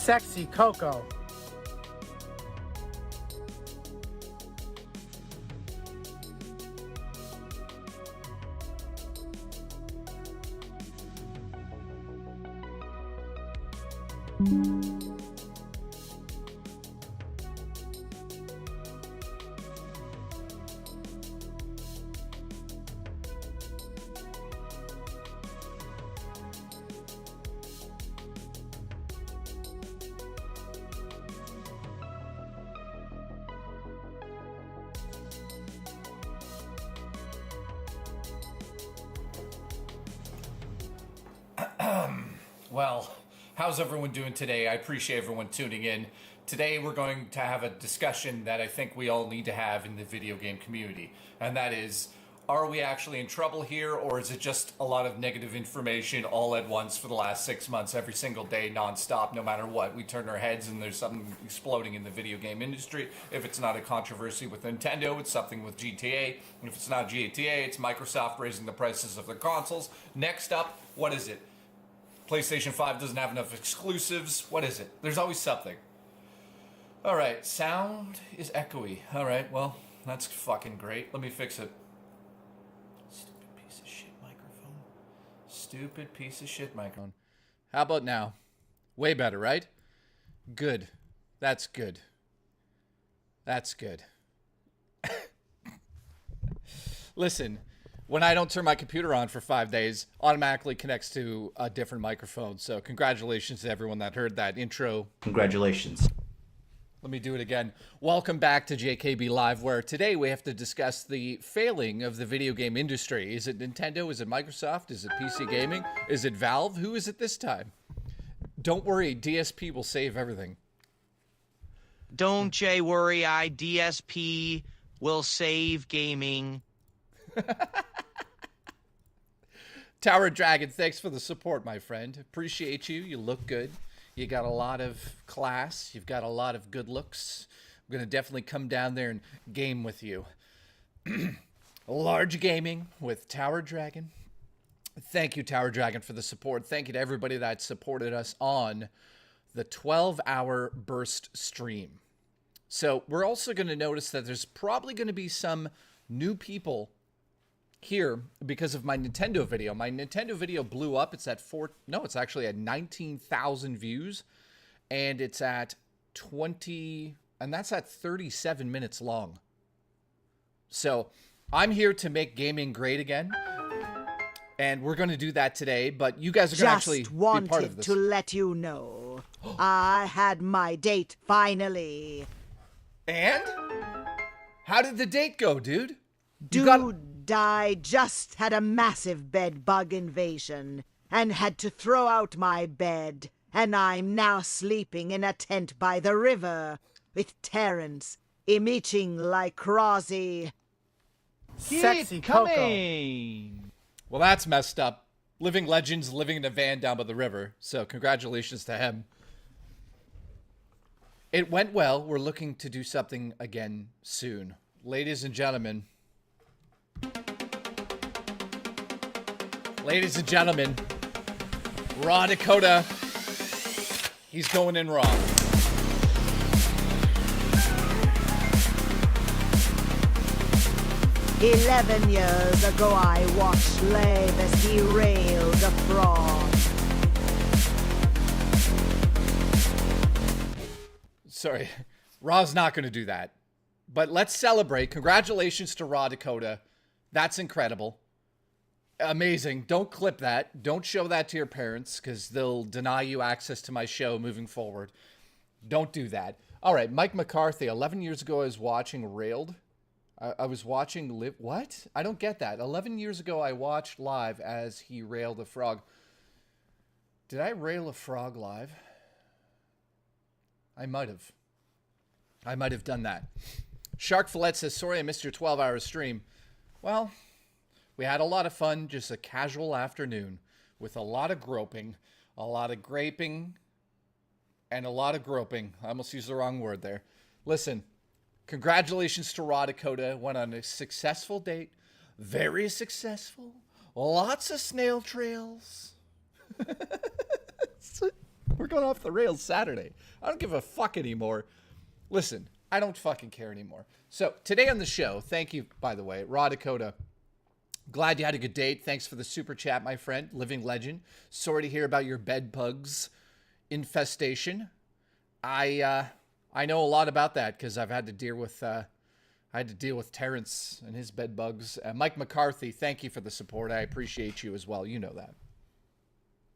Sexy Coco. Well, how's everyone doing today? I appreciate everyone tuning in. Today we're going to have a discussion that I think we all need to have in the video game community. And that is, are we actually in trouble here, or is it just a lot of negative information all at once for the last 6 months, every single day, nonstop, no matter what? We turn our heads and there's something exploding in the video game industry. If it's not a controversy with Nintendo, it's something with GTA. And if it's not GTA, it's Microsoft raising the prices of their consoles. Next up, what is it? PlayStation 5 doesn't have enough exclusives. What is it? There's always something. Alright, sound is echoey. Alright, well, that's fucking great. Let me fix it. Stupid piece of shit microphone. Stupid piece of shit microphone. How about now? Way better, right? Good. That's good. That's good. Listen. When I don't turn my computer on for 5 days, automatically connects to a different microphone. So congratulations to everyone that heard that intro. Congratulations. Let me do it again. Welcome back to JKB Live, where today we have to discuss the failing of the video game industry. Is it Nintendo? Is it Microsoft? Is it PC Gaming? Is it Valve? Who is it this time? Don't worry, DSP will save everything. Don't you worry, DSP will save gaming. Tower Dragon, thanks for the support, my friend. Appreciate you. You look good. You got a lot of class. You've got a lot of good looks. I'm going to definitely come down there and game with you. Large Gaming with Tower Dragon. Thank you, Tower Dragon, for the support. Thank you to everybody that supported us on the 12-hour burst stream. So we're also going to notice that there's probably going to be some new people here because of my Nintendo video. My Nintendo video blew up. It's at it's actually at 19,000 views, and it's at 20, and that's at 37 minutes long. So I'm here to make gaming great again, and we're going to do that today, but you guys are going to actually be part of this. Just wanted to let you know, I had my date finally. And? How did the date go, dude? I just had a massive bed bug invasion and had to throw out my bed, and I'm now sleeping in a tent by the river with Terrence emitting like Rosie. Sexy Coco. Well, that's messed up. Living legends living in a van down by the river, so congratulations to him. It went well. We're looking to do something again soon. Ladies and gentlemen, Raw Dakota, he's going in raw. "11 years ago I watched Slave as he railed a frog." Sorry, Raw's not going to do that. But let's celebrate. Congratulations to Raw Dakota. That's incredible. Amazing. Don't clip that. Don't show that to your parents because they'll deny you access to my show moving forward. Don't do that. All right, Mike McCarthy. 11 years ago, I was watching Railed. I was watching Live. What? I don't get that. 11 years ago, I watched live as he railed a frog. Did I rail a frog live? I might have. I might have done that. Shark Fillet says, sorry I missed your 12-hour stream. Well, we had a lot of fun, just a casual afternoon with a lot of groping, a lot of graping, and a lot of groping. I almost used the wrong word there. Listen, congratulations to Raw Dakota. Went on a successful date. Very successful. Lots of snail trails. We're going off the rails Saturday. I don't give a fuck anymore. Listen, I don't fucking care anymore. So today on the show, thank you, by the way, Raw Dakota. Glad you had a good date. Thanks for the super chat, my friend. Living legend. Sorry to hear about your bed bugs infestation. I know a lot about that because I've had to deal with Terrence and his bed bugs. Mike McCarthy, thank you for the support. I appreciate you as well. You know that.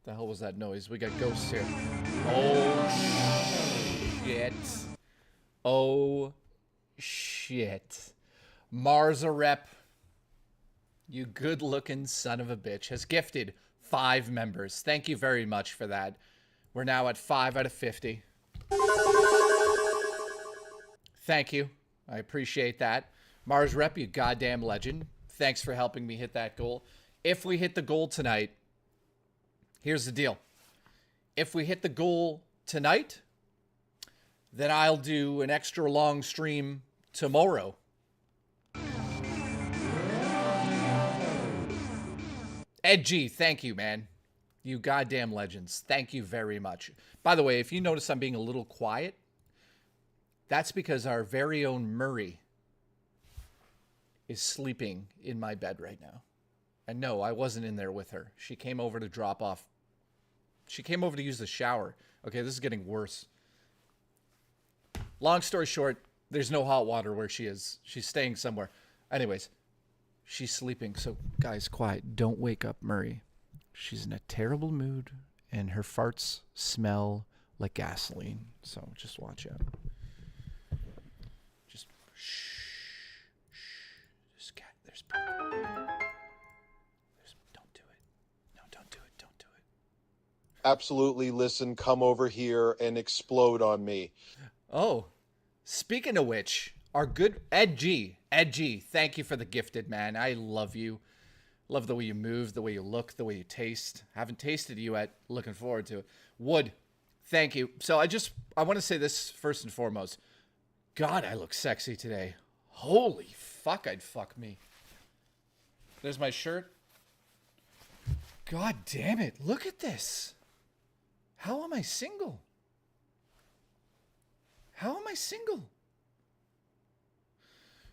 The hell was that noise? We got ghosts here. Oh shit. Oh shit. Marza Rep, you good-looking son of a bitch, has gifted 5 members. Thank you very much for that. We're now at 5 out of 50. Thank you. I appreciate that. Mars Rep, you goddamn legend. Thanks for helping me hit that goal. If we hit the goal tonight, here's the deal. If we hit the goal tonight, then I'll do an extra long stream tomorrow. Ed G, thank you, man. You goddamn legends. Thank you very much. By the way, if you notice I'm being a little quiet, that's because our very own Murray is sleeping in my bed right now. And no, I wasn't in there with her. She came over to drop off. She came over to use the shower. Okay, this is getting worse. Long story short, there's no hot water where she is. She's staying somewhere. Anyways, she's sleeping. So, guys, quiet. Don't wake up Murray. She's in a terrible mood, and her farts smell like gasoline. So, just watch out. Just shh. Just cat. There's don't do it. No, don't do it. Don't do it. Absolutely, listen, come over here and explode on me. Oh, speaking of which, our good Ed G, thank you for the gifted, man. I love you. Love the way you move, the way you look, the way you taste. Haven't tasted you yet. Looking forward to it. Wood, thank you. So I want to say this first and foremost. God, I look sexy today. Holy fuck, I'd fuck me. There's my shirt. God damn it. Look at this. How am I single? How am I single?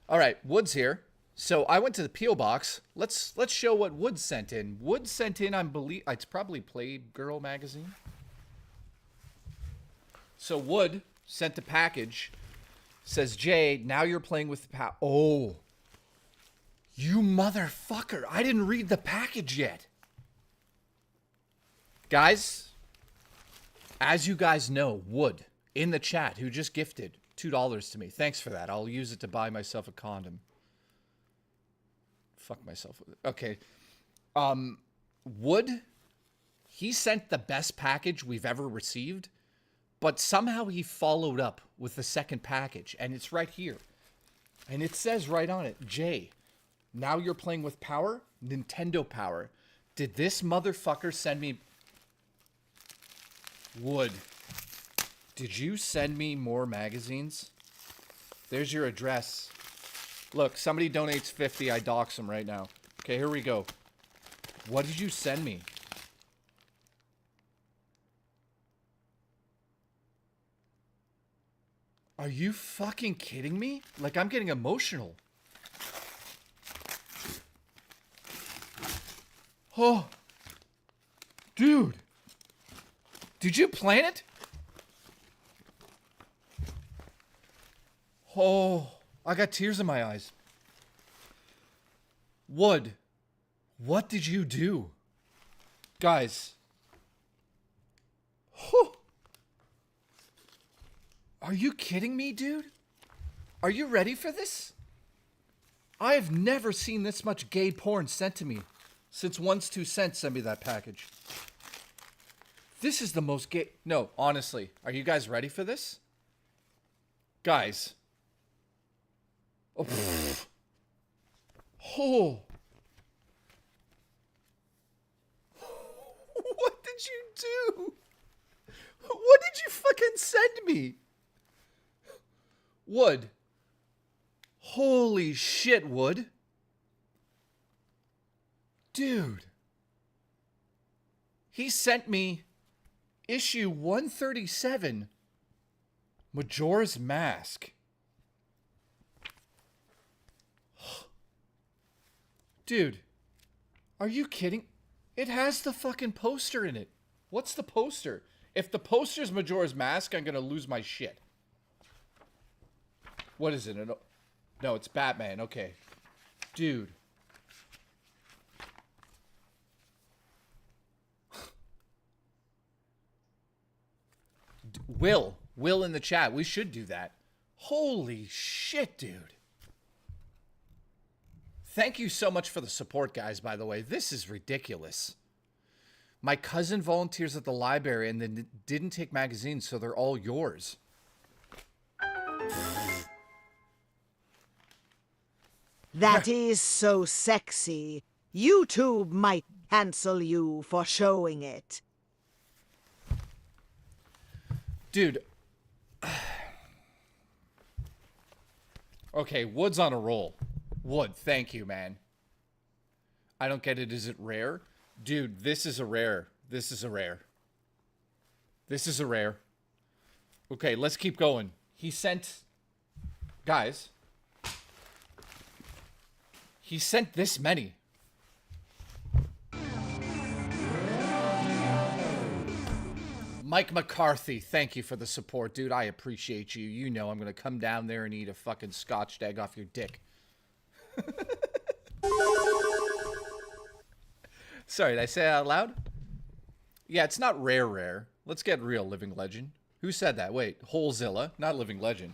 All right, Wood's here. So I went to the P.O. box. Let's show what Wood sent in. Wood sent in, it's probably Playgirl magazine. So Wood sent a package. Says, Jay, now you're playing with oh, you motherfucker. I didn't read the package yet. Guys, as you guys know, Wood in the chat, who just gifted $2 to me. Thanks for that. I'll use it to buy myself a condom. Fuck myself with it. Okay. Wood, he sent the best package we've ever received, but somehow he followed up with the second package, and it's right here. And it says right on it, Jay, now you're playing with power, Nintendo Power. Did this motherfucker send me... Wood, did you send me more magazines? There's your address. Look, somebody donates 50, I dox them right now. Okay, here we go. What did you send me? Are you fucking kidding me? Like, I'm getting emotional. Oh. Dude. Did you plan it? Oh, I got tears in my eyes. Wood, what did you do? Guys. Oh. Are you kidding me, dude? Are you ready for this? I have never seen this much gay porn sent to me since One's 2 Cents sent me that package. This is the most gay... No, honestly. Are you guys ready for this? Guys. Oh. Oh. What did you do? What did you fucking send me? Wood. Holy shit, Wood. Dude. He sent me issue 137, Majora's Mask. Dude, are you kidding? It has the fucking poster in it. What's the poster? If the poster's Majora's Mask, I'm gonna lose my shit. What is it? No, it's Batman. Okay. Dude. Will in the chat. We should do that. Holy shit, dude. Thank you so much for the support, guys, by the way. This is ridiculous. My cousin volunteers at the library and then didn't take magazines, so they're all yours. That is so sexy. YouTube might cancel you for showing it. Dude. Okay, Wood's on a roll. Wood, thank you, man. I don't get it. Is it rare? Dude, this is a rare. This is a rare. This is a rare. Okay, let's keep going. He sent... Guys. He sent this many. Mike McCarthy, thank you for the support, dude. I appreciate you. You know I'm going to come down there and eat a fucking scotched egg off your dick. Sorry, did I say that out loud? Yeah, it's not rare. Let's get real, Living Legend. Who said that? Wait, Holezilla, not Living Legend.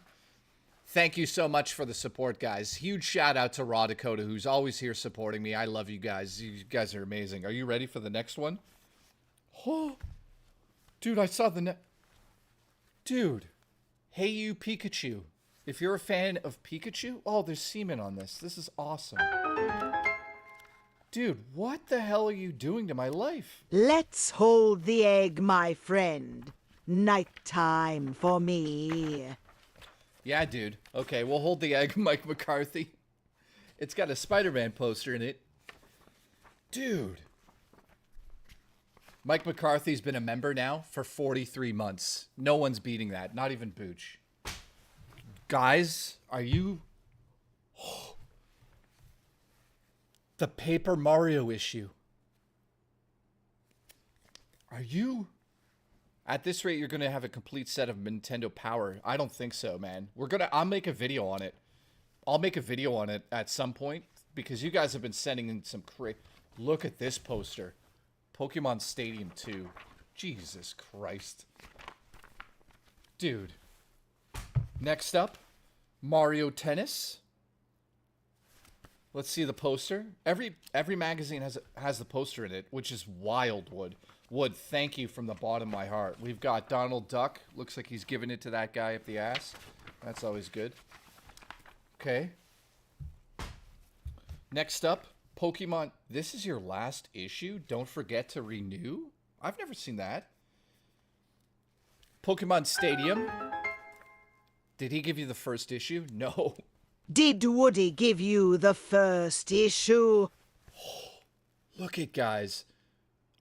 Thank you so much for the support, guys. Huge shout out to Raw Dakota, who's always here supporting me. I love you guys. You guys are amazing. Are you ready for the next one? Oh, dude, I saw the Dude, Hey You Pikachu. If you're a fan of Pikachu, oh, there's semen on this. This is awesome. Dude, what the hell are you doing to my life? Let's hold the egg, my friend. Nighttime for me. Yeah, dude. Okay, we'll hold the egg, Mike McCarthy. It's got a Spider-Man poster in it. Dude. Mike McCarthy's been a member now for 43 months. No one's beating that. Not even Booch. Guys, are you... The Paper Mario issue. Are you... At this rate, you're going to have a complete set of Nintendo Power. I don't think so, man. I'll make a video on it. I'll make a video on it at some point because you guys have been sending in some Look at this poster. Pokemon Stadium 2. Jesus Christ. Dude. Next up, Mario Tennis. Let's see the poster. Every magazine has the poster in it, which is wild, Wood. Wood, thank you from the bottom of my heart. We've got Donald Duck. Looks like he's giving it to that guy up the ass. That's always good. Okay. Next up, Pokemon. This is your last issue? Don't forget to renew? I've never seen that. Pokemon Stadium. Did he give you the first issue? No. Did Woody give you the first issue? Look at guys.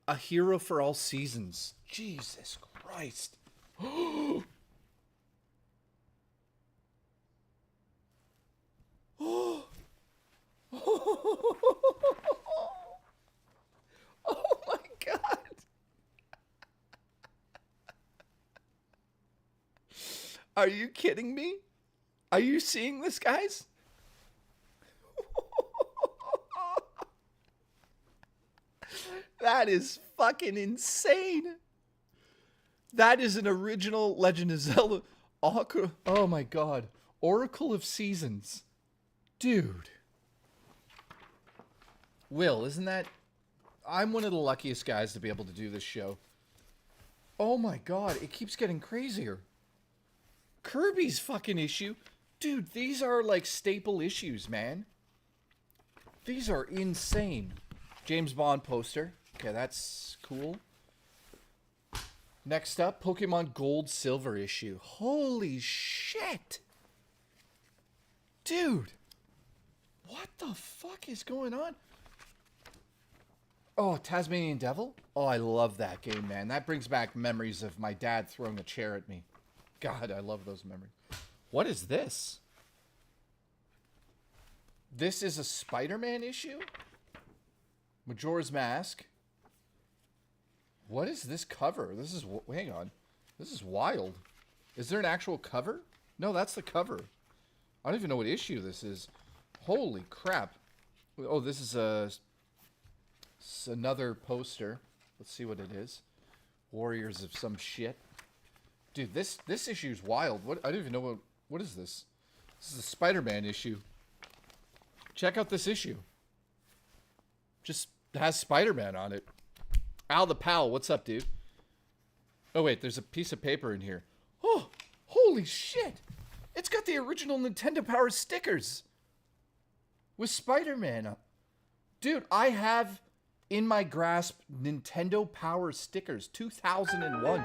A hero for all seasons. Jesus Christ. Oh my God. Are you kidding me? Are you seeing this, guys? That is fucking insane. That is an original Legend of Zelda. Oh my God. Oracle of Seasons. Dude. Will, isn't that... I'm one of the luckiest guys to be able to do this show. Oh my God. It keeps getting crazier. Kirby's fucking issue. Dude, these are like staple issues, man. These are insane. James Bond poster. Okay, that's cool. Next up, Pokemon Gold Silver issue. Holy shit. Dude. What the fuck is going on? Oh, Tasmanian Devil? Oh, I love that game, man. That brings back memories of my dad throwing a chair at me. God, I love those memories. What is this? This is a Spider-Man issue? Majora's Mask. What is this cover? This is... Hang on. This is wild. Is there an actual cover? No, that's the cover. I don't even know what issue this is. Holy crap. Oh, this is another poster. Let's see what it is. Warriors of some shit. Dude, this issue is wild. What? I don't even know what is this? This is a Spider-Man issue. Check out this issue. Just has Spider-Man on it. Al the Pal, what's up, dude? Oh, wait, there's a piece of paper in here. Oh, holy shit. It's got the original Nintendo Power stickers. With Spider-Man. Dude, I have in my grasp Nintendo Power stickers. 2001.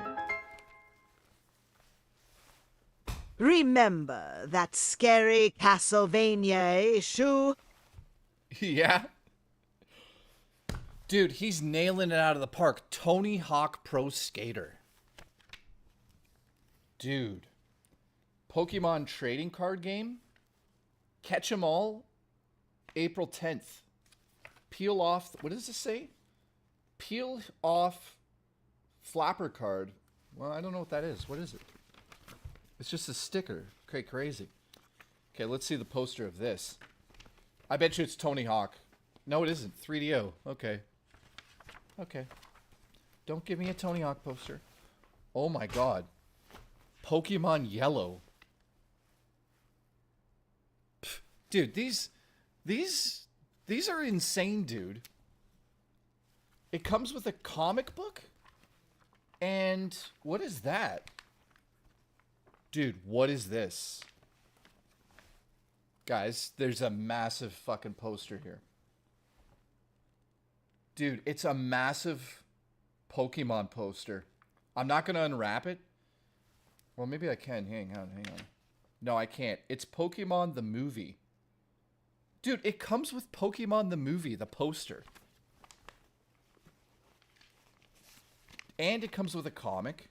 Remember that scary Castlevania issue? Yeah. Dude, he's nailing it out of the park. Tony Hawk Pro Skater. Dude. Pokemon trading card game. Catch 'em all. April 10th. Peel off... What does this say? Peel off flapper card. Well, I don't know what that is. What is it? It's just a sticker. Okay, crazy. Okay, let's see the poster of this. I bet you it's Tony Hawk. No, it isn't. 3DO. Okay. Okay. Don't give me a Tony Hawk poster. Oh my god. Pokemon Yellow. Pff, dude, these are insane, dude. It comes with a comic book? And what is that? Dude, what is this? Guys, there's a massive fucking poster here. Dude, it's a massive Pokemon poster. I'm not going to unwrap it. Well, maybe I can. Hang on. No, I can't. It's Pokemon the movie. Dude, it comes with Pokemon the movie, the poster. And it comes with a comic.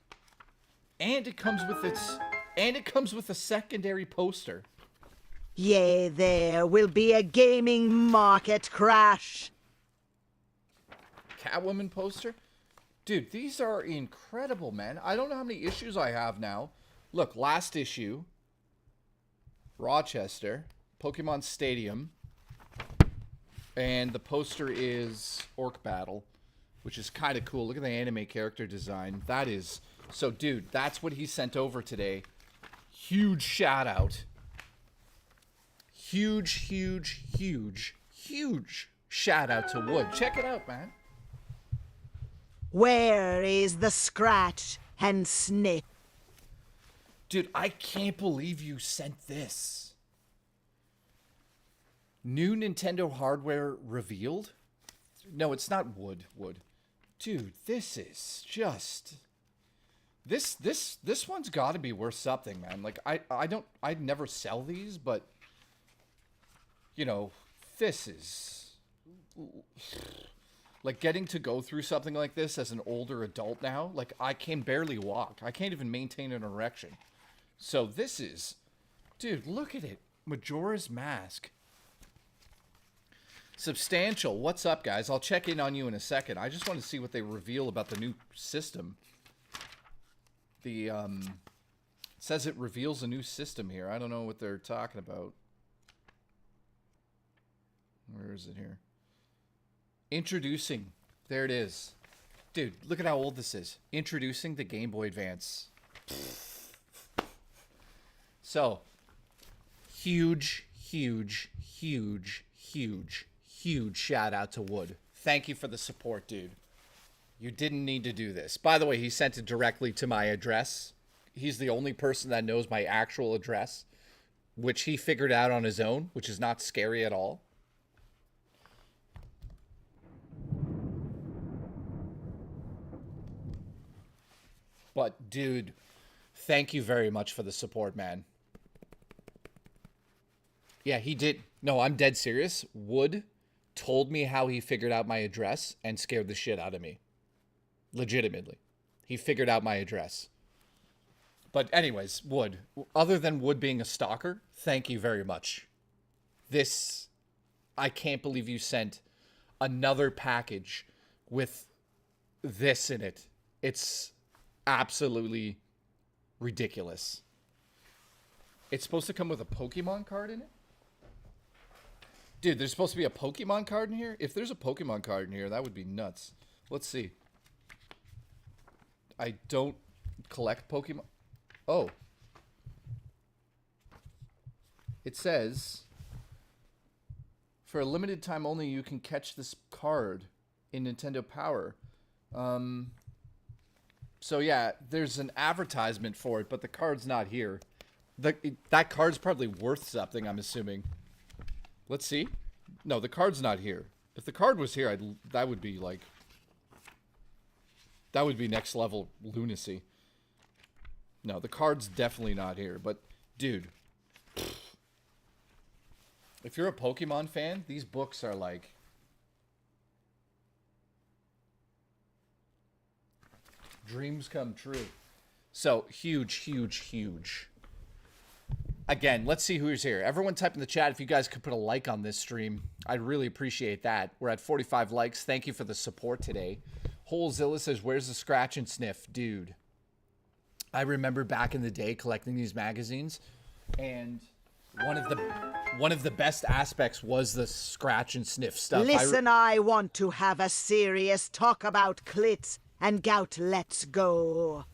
And it comes with its... And it comes with a secondary poster. Yea, there will be a gaming market crash. Catwoman poster? Dude, these are incredible, man. I don't know how many issues I have now. Look, last issue. Rochester. Pokemon Stadium. And the poster is Orc Battle, which is kind of cool. Look at the anime character design. That is... So, dude, that's what he sent over today. Huge shout out. Huge shout out to Wood. Check it out, man. Where is the scratch and sniff? Dude, I can't believe you sent this. New Nintendo hardware revealed? No, it's not Wood. Dude, this is just... This one's got to be worth something, man. Like, I'd never sell these, but... You know, this is... Like, getting to go through something like this as an older adult now, like, I can barely walk. I can't even maintain an erection. So this is... Dude, look at it. Majora's Mask. Substantial. What's up, guys? I'll check in on you in a second. I just want to see what they reveal about the new system. The, it says it reveals a new system here. I don't know what they're talking about. Where is it here? Introducing. There it is. Dude, look at how old this is. Introducing the Game Boy Advance. So, huge shout out to Wood. Thank you for the support, dude. You didn't need to do this. By the way, he sent it directly to my address. He's the only person that knows my actual address, which he figured out on his own, which is not scary at all. But, dude, thank you very much for the support, man. Yeah, he did. No, I'm dead serious. Wood told me how he figured out my address and scared the shit out of me. Legitimately. He figured out my address. But anyways, Wood. Other than Wood being a stalker, thank you very much. This, I can't believe you sent another package with this in it. It's absolutely ridiculous. It's supposed to come with a Pokemon card in it? Dude, there's supposed to be a Pokemon card in here? If there's a Pokemon card in here, that would be nuts. Let's see. I don't collect Pokemon. Oh. It says, for a limited time only, you can catch this card in Nintendo Power. So yeah, there's an advertisement for it, but the card's not here. That card's probably worth something, I'm assuming. Let's see. No, the card's not here. If the card was here, that would be like... That would be next level lunacy. No, the card's definitely not here. But, dude. If you're a Pokemon fan, these books are like... dreams come true. So, huge, huge, huge. Again, let's see who's here. Everyone type in the chat if you guys could put a like on this stream. I'd really appreciate that. We're at 45 likes. Thank you for the support today. Holezilla says, where's the scratch and sniff? Dude, I remember back in the day collecting these magazines, and one of the best aspects was the scratch and sniff stuff. Listen, I want to have a serious talk about clits and gout. Let's go.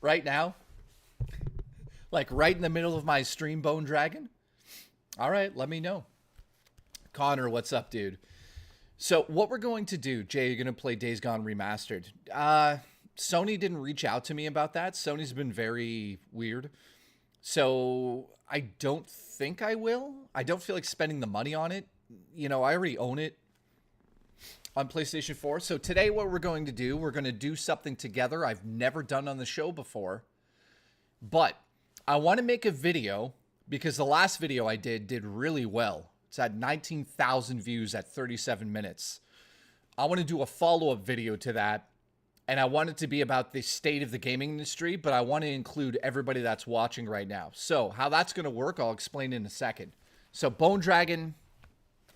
Right now? Like right in the middle of my stream, Bone Dragon? All right, let me know. Connor, what's up, dude? So what we're going to do, Jay, you're going to play Days Gone Remastered. Sony didn't reach out to me about that. Sony's been very weird. So I don't think I will. I don't feel like spending the money on it. You know, I already own it on PlayStation 4. So today what we're going to do, we're going to do something together I've never done on the show before. But I want to make a video because the last video I did really well. It's at 19,000 views at 37 minutes. I want to do a follow-up video to that, and I want it to be about the state of the gaming industry, but I want to include everybody that's watching right now. So how that's going to work, I'll explain in a second. So Bone Dragon,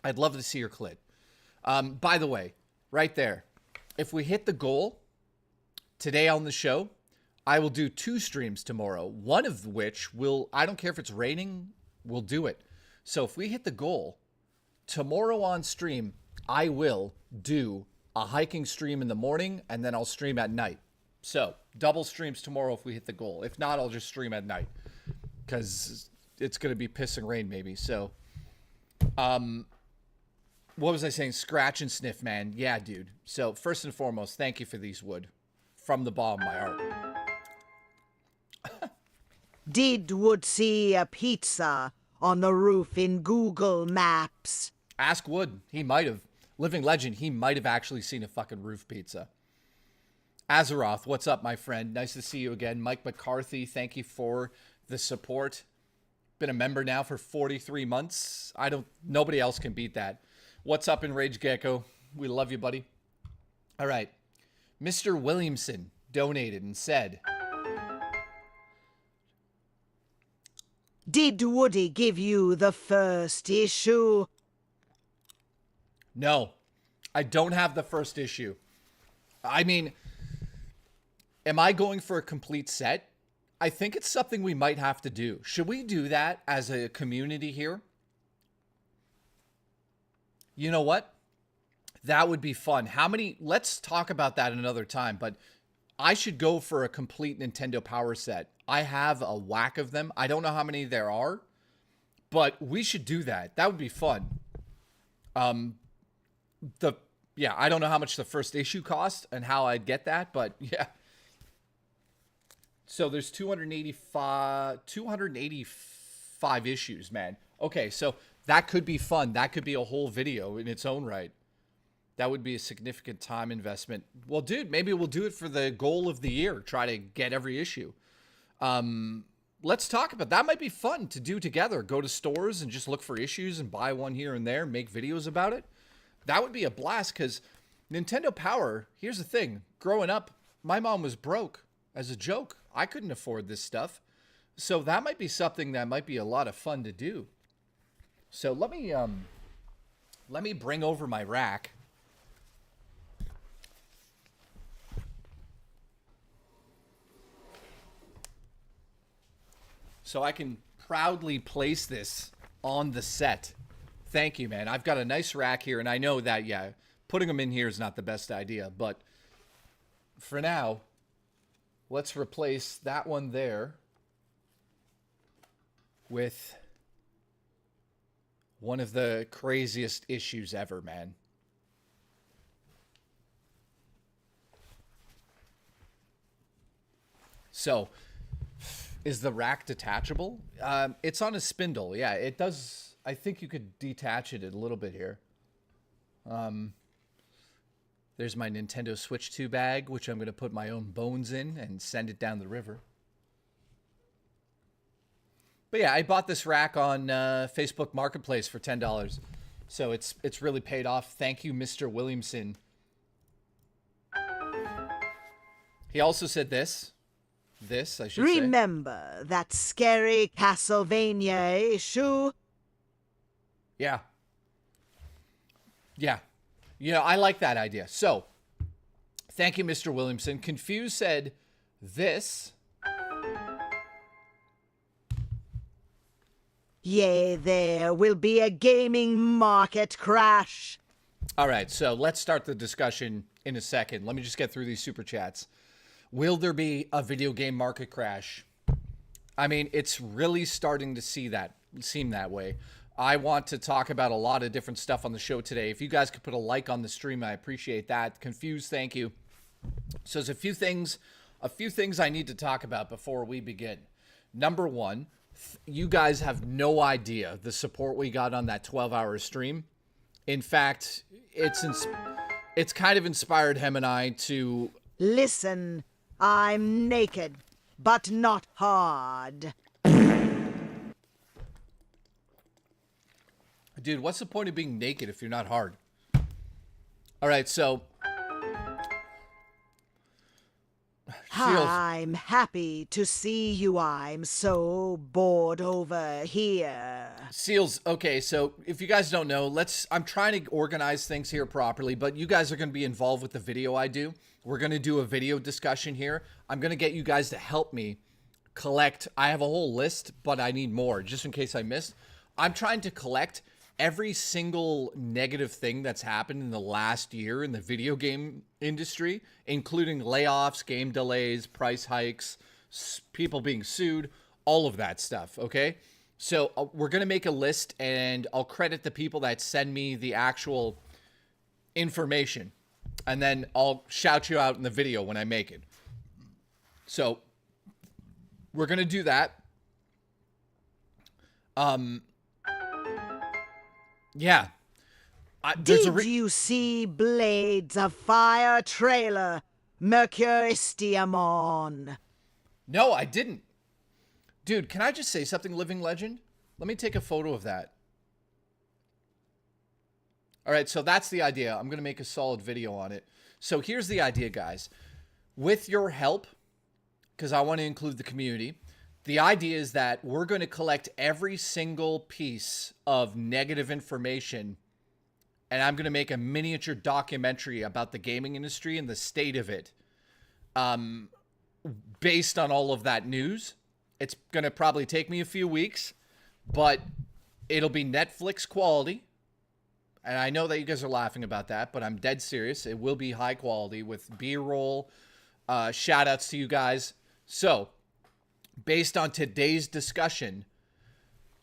I'd love to see your clit. By the way, right there, if we hit the goal today on the show, I will do 2 streams tomorrow, one of which will, I don't care if it's raining, we'll do it. So if we hit the goal, tomorrow on stream, I will do a hiking stream in the morning, and then I'll stream at night. So double streams tomorrow if we hit the goal. If not, I'll just stream at night because it's going to be piss and rain maybe. So what was I saying? Scratch and sniff, man. Yeah, dude. So first and foremost, thank you for these, Wood. From the bottom of my heart. Did Wood see a pizza on the roof in Google Maps? Ask Wood. He might have. Living legend, he might have actually seen a fucking roof pizza. Azeroth, what's up, my friend? Nice to see you again. Mike McCarthy, thank you for the support. Been a member now for 43 months. Nobody else can beat that. What's up, Enraged Gecko? We love you, buddy. All right. Mr. Williamson donated and said, did Woody give you the first issue? no, I don't have the first issue. I mean, am I going for a complete set? I think it's something we might have to do. Should we do that as a community here? You know what? That would be fun. Let's talk about that another time, but I should go for a complete Nintendo Power set. I have a whack of them. I don't know how many there are, but we should do that. That would be fun. I don't know how much the first issue cost and how I'd get that, but yeah. So there's 285 issues, man. Okay, so that could be fun. That could be a whole video in its own right. That would be a significant time investment. Well, dude, maybe we'll do it for the goal of the year. Try to get every issue. let's talk about that. Might be fun to do together. Go to stores and just look for issues and buy one here and there, make videos about it. That would be a blast, because Nintendo Power, here's the thing. Growing up, my mom was broke as a joke. I couldn't afford this stuff. So that might be something that might be a lot of fun to do. So let me bring over my rack. So I can proudly place this on the set. Thank you, man. I've got a nice rack here, and I know that, yeah, putting them in here is not the best idea, but for now, let's replace that one there with one of the craziest issues ever, man. So, is the rack detachable? It's on a spindle. Yeah, it does. I think you could detach it a little bit here. There's my Nintendo Switch 2 bag, which I'm going to put my own bones in and send it down the river. But yeah, I bought this rack on Facebook Marketplace for $10. So it's really paid off. Thank you, Mr. Williamson. He also said this. I should say. Remember that scary Castlevania issue? Yeah. Yeah. You know, I like that idea. So, thank you, Mr. Williamson. Confused said this. Yea, there will be a gaming market crash. All right, so let's start the discussion in a second. Let me just get through these super chats. Will there be a video game market crash? I mean, it's really starting to seem that way. I want to talk about a lot of different stuff on the show today. If you guys could put a like on the stream, I appreciate that. Confused, thank you. So there's a few things I need to talk about before we begin. Number one, you guys have no idea the support we got on that 12-hour stream. In fact, it's kind of inspired him and I to... Listen, I'm naked, but not hard. Dude, what's the point of being naked if you're not hard? All right, so... I'm happy to see you. I'm so bored over here. Seals, okay, so if you guys don't know, I'm trying to organize things here properly, but you guys are going to be involved with the video I do. We're going to do a video discussion here. I'm going to get you guys to help me collect. I have a whole list, but I need more, just in case I missed. I'm trying to collect every single negative thing that's happened in the last year in the video game industry, including layoffs, game delays, price hikes, people being sued, all of that stuff, okay? So we're going to make a list, and I'll credit the people that send me the actual information, and then I'll shout you out in the video when I make it. So we're going to do that. Yeah. Did you see Blades of Fire trailer? Mercuristium on. No, I didn't. Dude, can I just say something, Living Legend? Let me take a photo of that. All right, so that's the idea. I'm going to make a solid video on it. So here's the idea, guys. With your help, because I want to include the community, the idea is that we're going to collect every single piece of negative information, and I'm going to make a miniature documentary about the gaming industry and the state of it, based on all of that news. It's going to probably take me a few weeks, but it'll be Netflix quality. And I know that you guys are laughing about that, but I'm dead serious. It will be high quality with B-roll, shout outs to you guys. So, based on today's discussion,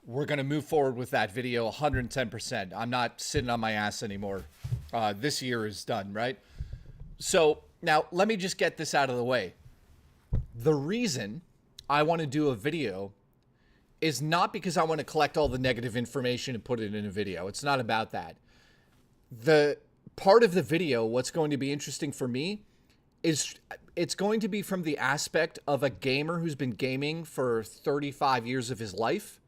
we're going to move forward with that video 110%. I'm not sitting on my ass anymore. This year is done, right? So now let me just get this out of the way. The reason I want to do a video is not because I want to collect all the negative information and put it in a video. It's not about that. The part of the video, what's going to be interesting for me, it's going to be from the aspect of a gamer who's been gaming for 35 years of his life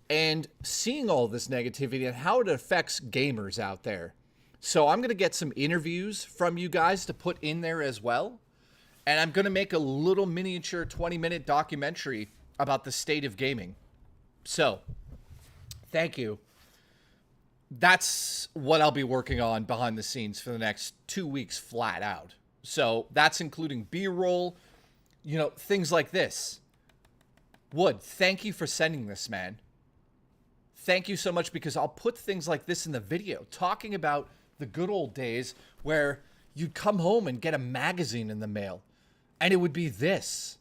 and seeing all this negativity and how it affects gamers out there. So I'm going to get some interviews from you guys to put in there as well. And I'm going to make a little miniature 20-minute documentary about the state of gaming. So, thank you. That's what I'll be working on behind the scenes for the next 2 weeks flat out. So, that's including B-roll, you know, things like this. Wood, thank you for sending this, man. Thank you so much, because I'll put things like this in the video, talking about the good old days where you'd come home and get a magazine in the mail, and it would be this.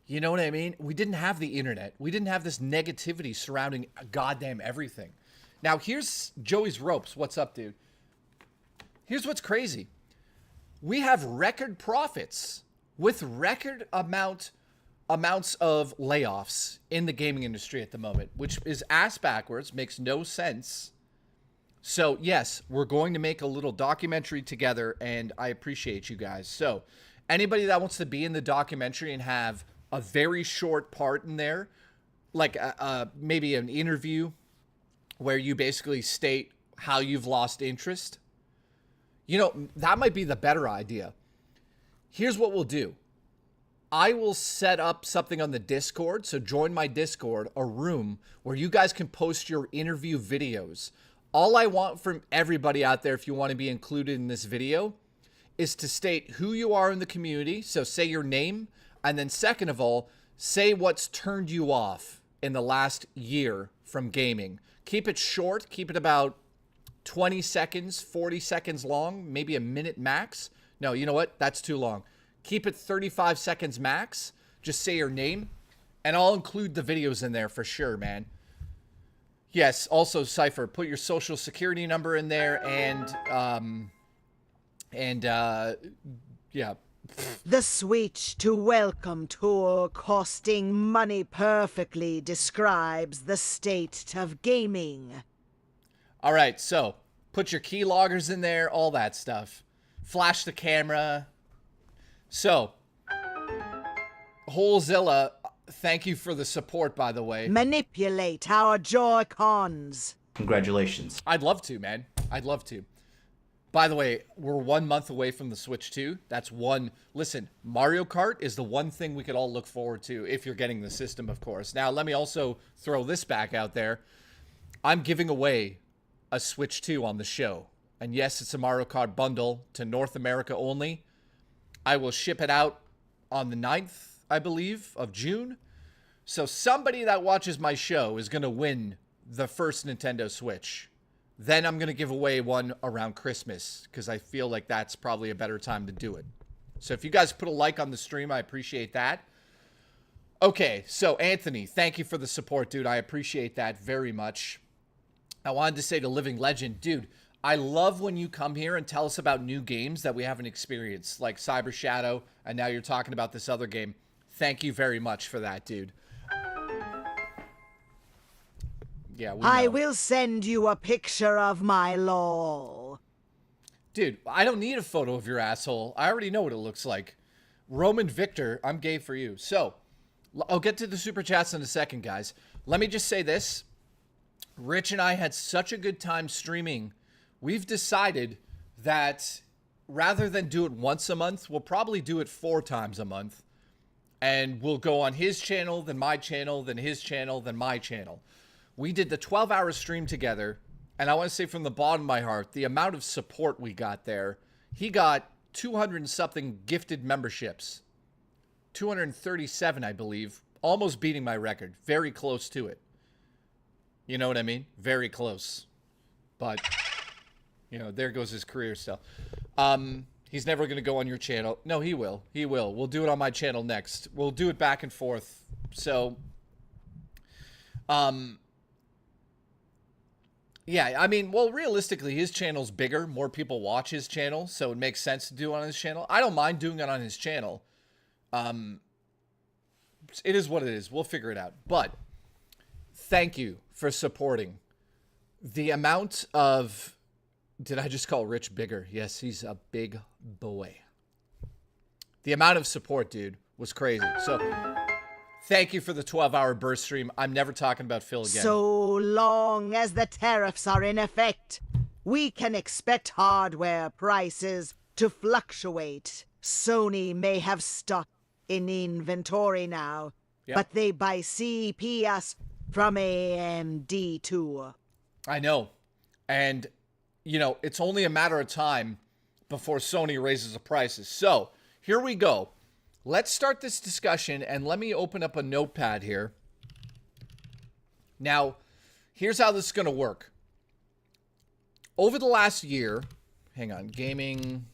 You know what I mean? We didn't have the internet. We didn't have this negativity surrounding goddamn everything. Now, here's Joey's Ropes. What's up, dude? Here's what's crazy. We have record profits with record amounts of layoffs in the gaming industry at the moment, which is ass backwards, makes no sense. So, yes, we're going to make a little documentary together, and I appreciate you guys. So, anybody that wants to be in the documentary and have a very short part in there, like maybe an interview where you basically state how you've lost interest, you know, that might be the better idea. Here's what we'll do. I will set up something on the Discord, so join my Discord, a room where you guys can post your interview videos. All I want from everybody out there, if you want to be included in this video, is to state who you are in the community. So say your name, and then second of all, say what's turned you off in the last year from gaming. Keep it short, keep it about 20 seconds, 40 seconds long, maybe a minute max. No, you know what? That's too long. Keep it 35 seconds max. Just say your name, and I'll include the videos in there for sure, man. Yes, also, Cypher, put your social security number in there, yeah. The switch to welcome tour costing money perfectly describes the state of gaming. All right, so put your keyloggers in there, all that stuff. Flash the camera. So, Holezilla, thank you for the support, by the way. Manipulate our Joy-Cons. Congratulations. I'd love to, man. I'd love to. By the way, we're 1 month away from the Switch 2. That's one. Listen, Mario Kart is the one thing we could all look forward to if you're getting the system, of course. Now, let me also throw this back out there. I'm giving away a Switch 2 on the show. And yes, it's a Mario Kart bundle to North America only. I will ship it out on the 9th, I believe, of June. So somebody that watches my show is going to win the first Nintendo Switch. Then I'm going to give away one around Christmas, because I feel like that's probably a better time to do it. So if you guys put a like on the stream, I appreciate that. Okay, so Anthony, thank you for the support, dude. I appreciate that very much. I wanted to say to Living Legend, dude, I love when you come here and tell us about new games that we haven't experienced, like Cyber Shadow, and now you're talking about this other game. Thank you very much for that, dude. Yeah, I will send you a picture of my LOL. Dude, I don't need a photo of your asshole. I already know what it looks like. Roman Victor, I'm gay for you. So, I'll get to the super chats in a second, guys. Let me just say this. Rich and I had such a good time streaming. We've decided that rather than do it once a month, we'll probably do it 4 times a month. And we'll go on his channel, then my channel, then his channel, then my channel. We did the 12-hour stream together, and I want to say from the bottom of my heart, the amount of support we got there, he got 200 and something gifted memberships. 237, I believe, almost beating my record. Very close to it. You know what I mean? Very close. But, you know, there goes his career stuff. He's never going to go on your channel. No, he will. He will. We'll do it on my channel next. We'll do it back and forth. So, yeah, I mean, well, realistically, his channel's bigger. More people watch his channel, so it makes sense to do it on his channel. I don't mind doing it on his channel. It is what it is. We'll figure it out. But thank you for supporting. The amount of... Did I just call Rich bigger? Yes, he's a big boy. The amount of support, dude, was crazy. So thank you for the 12-hour burst stream. I'm never talking about Phil again. So long as the tariffs are in effect, we can expect hardware prices to fluctuate. Sony may have stock in inventory now, Yep. but they buy CPS from AMD too. I know. And, you know, it's only a matter of time before Sony raises the prices. So here we go. Let's start this discussion, and let me open up a notepad here. Now, here's how this is going to work. Over the last year, hang on, gaming.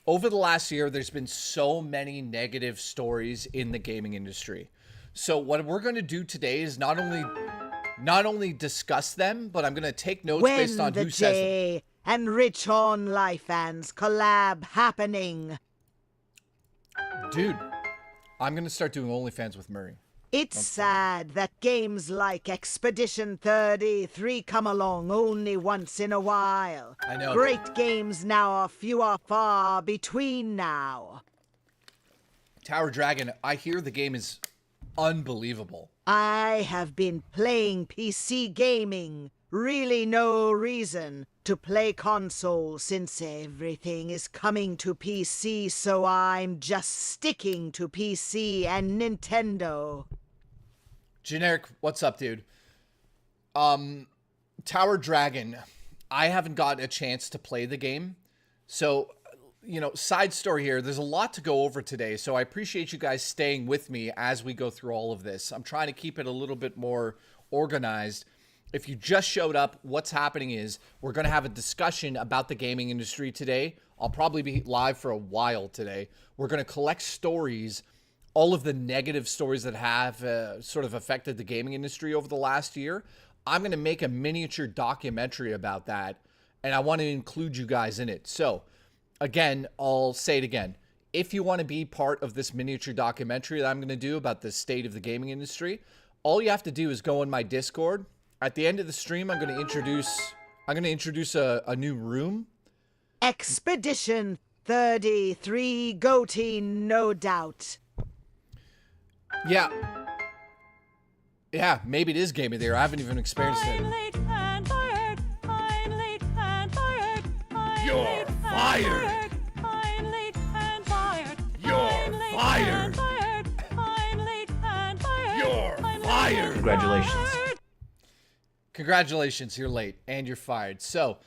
Over the last year, there's been so many negative stories in the gaming industry. So what we're going to do today is not only discuss them, but I'm going to take notes based on who says them. When the Jay and Rich on Life fans collab happening. Dude, I'm going to start doing OnlyFans with Murray. It's sad that games like Expedition 33 come along only once in a while. I know. Great games now are few or far between now. Tower Dragon, I hear the game is unbelievable. I have been playing PC gaming. Really no reason to play console since everything is coming to PC, so I'm just sticking to PC and Nintendo. Generic, what's up, dude? Tower Dragon, I haven't gotten a chance to play the game. So, you know, side story here, there's a lot to go over today, so I appreciate you guys staying with me as we go through all of this. I'm trying to keep it a little bit more organized. If you just showed up, what's happening is we're going to have a discussion about the gaming industry today. I'll probably be live for a while today. We're going to collect stories, all of the negative stories that have sort of affected the gaming industry over the last year. I'm going to make a miniature documentary about that, and I want to include you guys in it. So, again, I'll say it again. If you want to be part of this miniature documentary that I'm going to do about the state of the gaming industry, all you have to do is go in my Discord. At the end of the stream, I'm going to introduce a new room. Expedition 33 goatee, no doubt. Yeah, maybe it is Game of the Year. I haven't even experienced it. You're fired. You're fired. You're fired. Congratulations. Congratulations, you're late and you're fired. So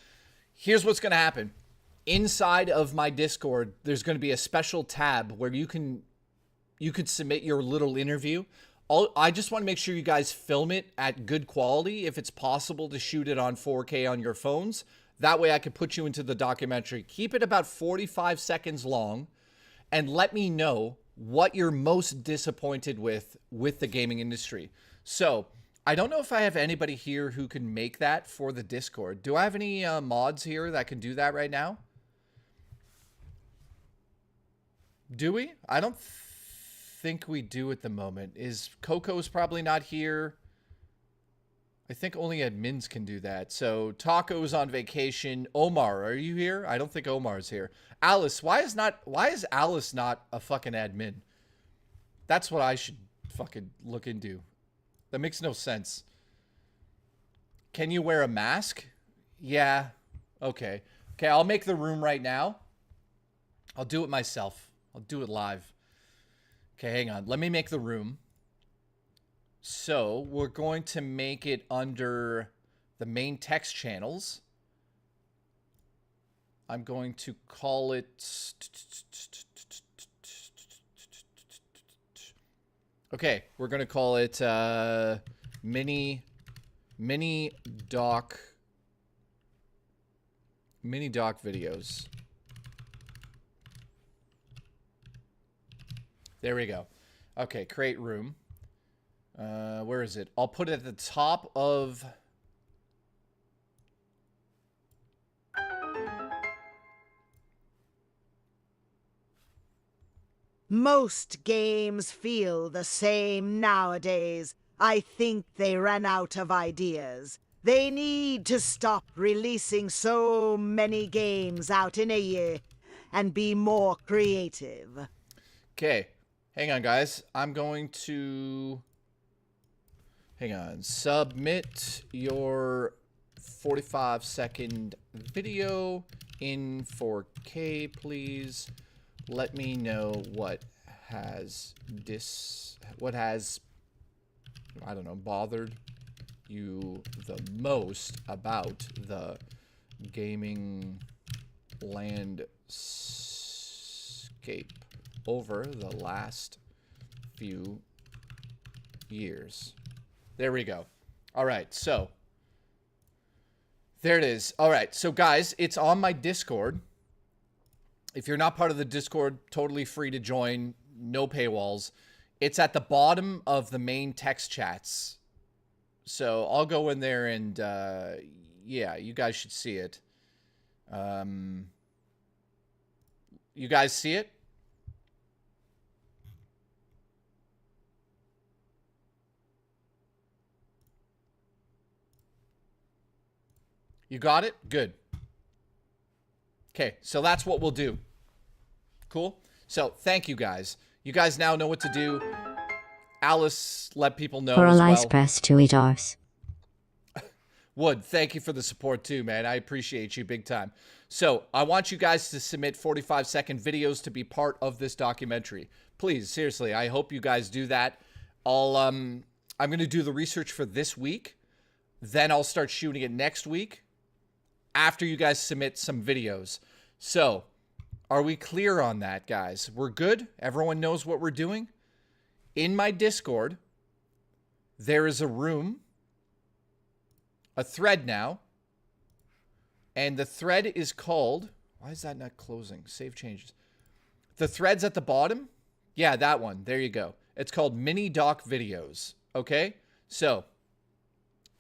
here's what's going to happen. Inside of my Discord, there's going to be a special tab where you could submit your little interview. I just want to make sure you guys film it at good quality. If it's possible to shoot it on 4K on your phones, that way I can put you into the documentary. Keep it about 45 seconds long and let me know what you're most disappointed with the gaming industry. So I don't know if I have anybody here who can make that for the Discord. Do I have any mods here that can do that right now? Do we? I don't think we do at the moment. Is Coco's probably not here? I think only admins can do that. So Taco's on vacation. Omar, are you here? I don't think Omar's here. Alice, why is Alice not a fucking admin? That's what I should fucking look into. That makes no sense. Can you wear a mask? Yeah. Okay. Okay, I'll make the room right now. I'll do it myself. I'll do it live. Okay, hang on. Let me make the room. So, we're going to make it under the main text channels. I'm going to call it... Okay, we're going to call it mini doc videos. There we go. Okay, create room. Where is it? I'll put it at the top of... Most games feel the same nowadays. I think they ran out of ideas. They need to stop releasing so many games out in a year and be more creative. Okay, hang on, guys. I'm going to... Hang on. Submit your 45-second video in 4K, please. Let me know what has I don't know, bothered you the most about the gaming landscape over the last few years. There we go. All right, so there it is. All right, so guys, it's on my Discord. If you're not part of the Discord, totally free to join. No paywalls. It's at the bottom of the main text chats. So I'll go in there and, yeah, you guys should see it. You guys see it? You got it? Good. Okay, so that's what we'll do. Cool? So, thank you guys. You guys now know what to do. Alice let people know For as a well. lice press to eat ours. Wood, thank you for the support too, man. I appreciate you big time. So, I want you guys to submit 45-second videos to be part of this documentary. Please, seriously, I hope you guys do that. I'm going to do the research for this week. Then I'll start shooting it next week after you guys submit some videos. So, are we clear on that, guys? We're good? Everyone knows what we're doing? In my Discord, there is a room, a thread now, and the thread is called... Why is that not closing? Save changes. The thread's at the bottom? Yeah, that one. There you go. It's called Mini Doc Videos. Okay? So,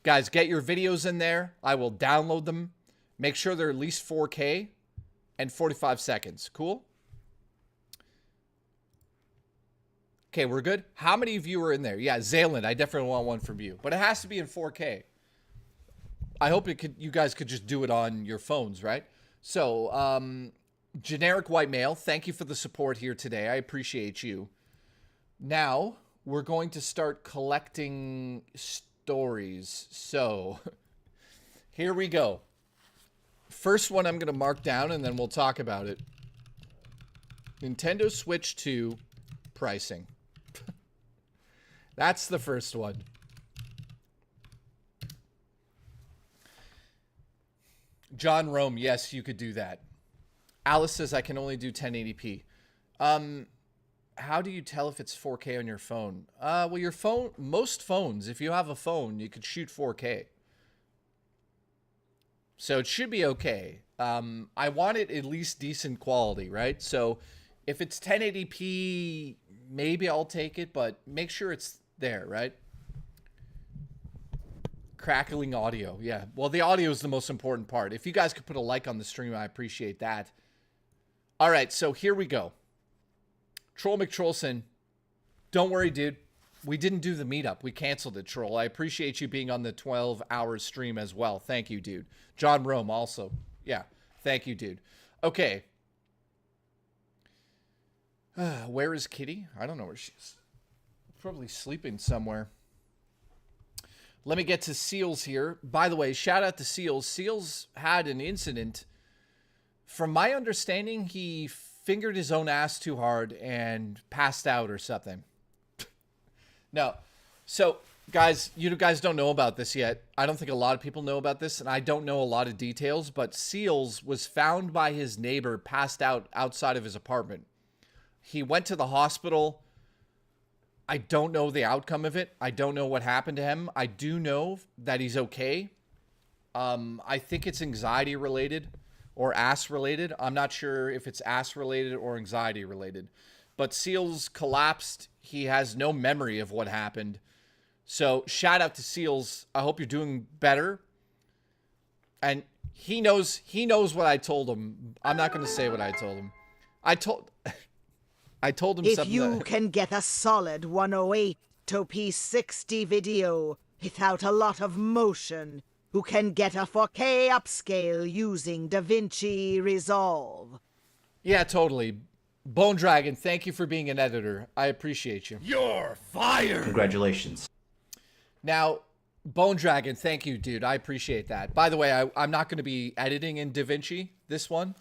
guys, get your videos in there. I will download them. Make sure they're at least 4K and 45 seconds. Cool? Okay, we're good. How many of you are in there? Yeah, Zayland, I definitely want one from you. But it has to be in 4K. I hope you guys could just do it on your phones, right? So, Generic White Male, thank you for the support here today. I appreciate you. Now, we're going to start collecting stories. So, here we go. First one I'm going to mark down, and then we'll talk about it. Nintendo Switch 2 pricing. That's the first one. John Rome, yes, you could do that. Alice says I can only do 1080p. How do you tell if it's 4K on your phone? Well, your phone, most phones, if you have a phone, you could shoot 4K. So it should be okay. I want it at least decent quality, right? So if it's 1080p, maybe I'll take it, but make sure it's there, right? Crackling audio. Yeah. Well, the audio is the most important part. If you guys could put a like on the stream, I appreciate that. All right. So here we go. Troll McTrollson. Don't worry, dude. We didn't do the meetup. We canceled it, Troll. I appreciate you being on the 12-hour stream as well. Thank you, dude. John Rome also. Yeah. Thank you, dude. Okay. Where is Kitty? I don't know where she is. Probably sleeping somewhere. Let me get to Seals here. By the way, shout out to Seals. Seals had an incident. From my understanding, he fingered his own ass too hard and passed out or something. No. So, guys, you guys don't know about this yet. I don't think a lot of people know about this, and I don't know a lot of details, but Seals was found by his neighbor passed out outside of his apartment. He went to the hospital. I don't know the outcome of it. I don't know what happened to him. I do know that he's okay. I think it's anxiety related or ass related. I'm not sure if it's ass related or anxiety related. But Seals collapsed. He has no memory of what happened. So shout out to Seals. I hope you're doing better. And he knows what I told him. I'm not going to say what I told him. I told him If something. you can get a solid 108 to P60 video without a lot of motion, you can get a 4K upscale using DaVinci Resolve. Yeah, totally. Bone Dragon, thank you for being an editor. I appreciate you. You're fired. Congratulations. Now, Bone Dragon, thank you, dude. I appreciate that. By the way, I'm not going to be editing in DaVinci, this one.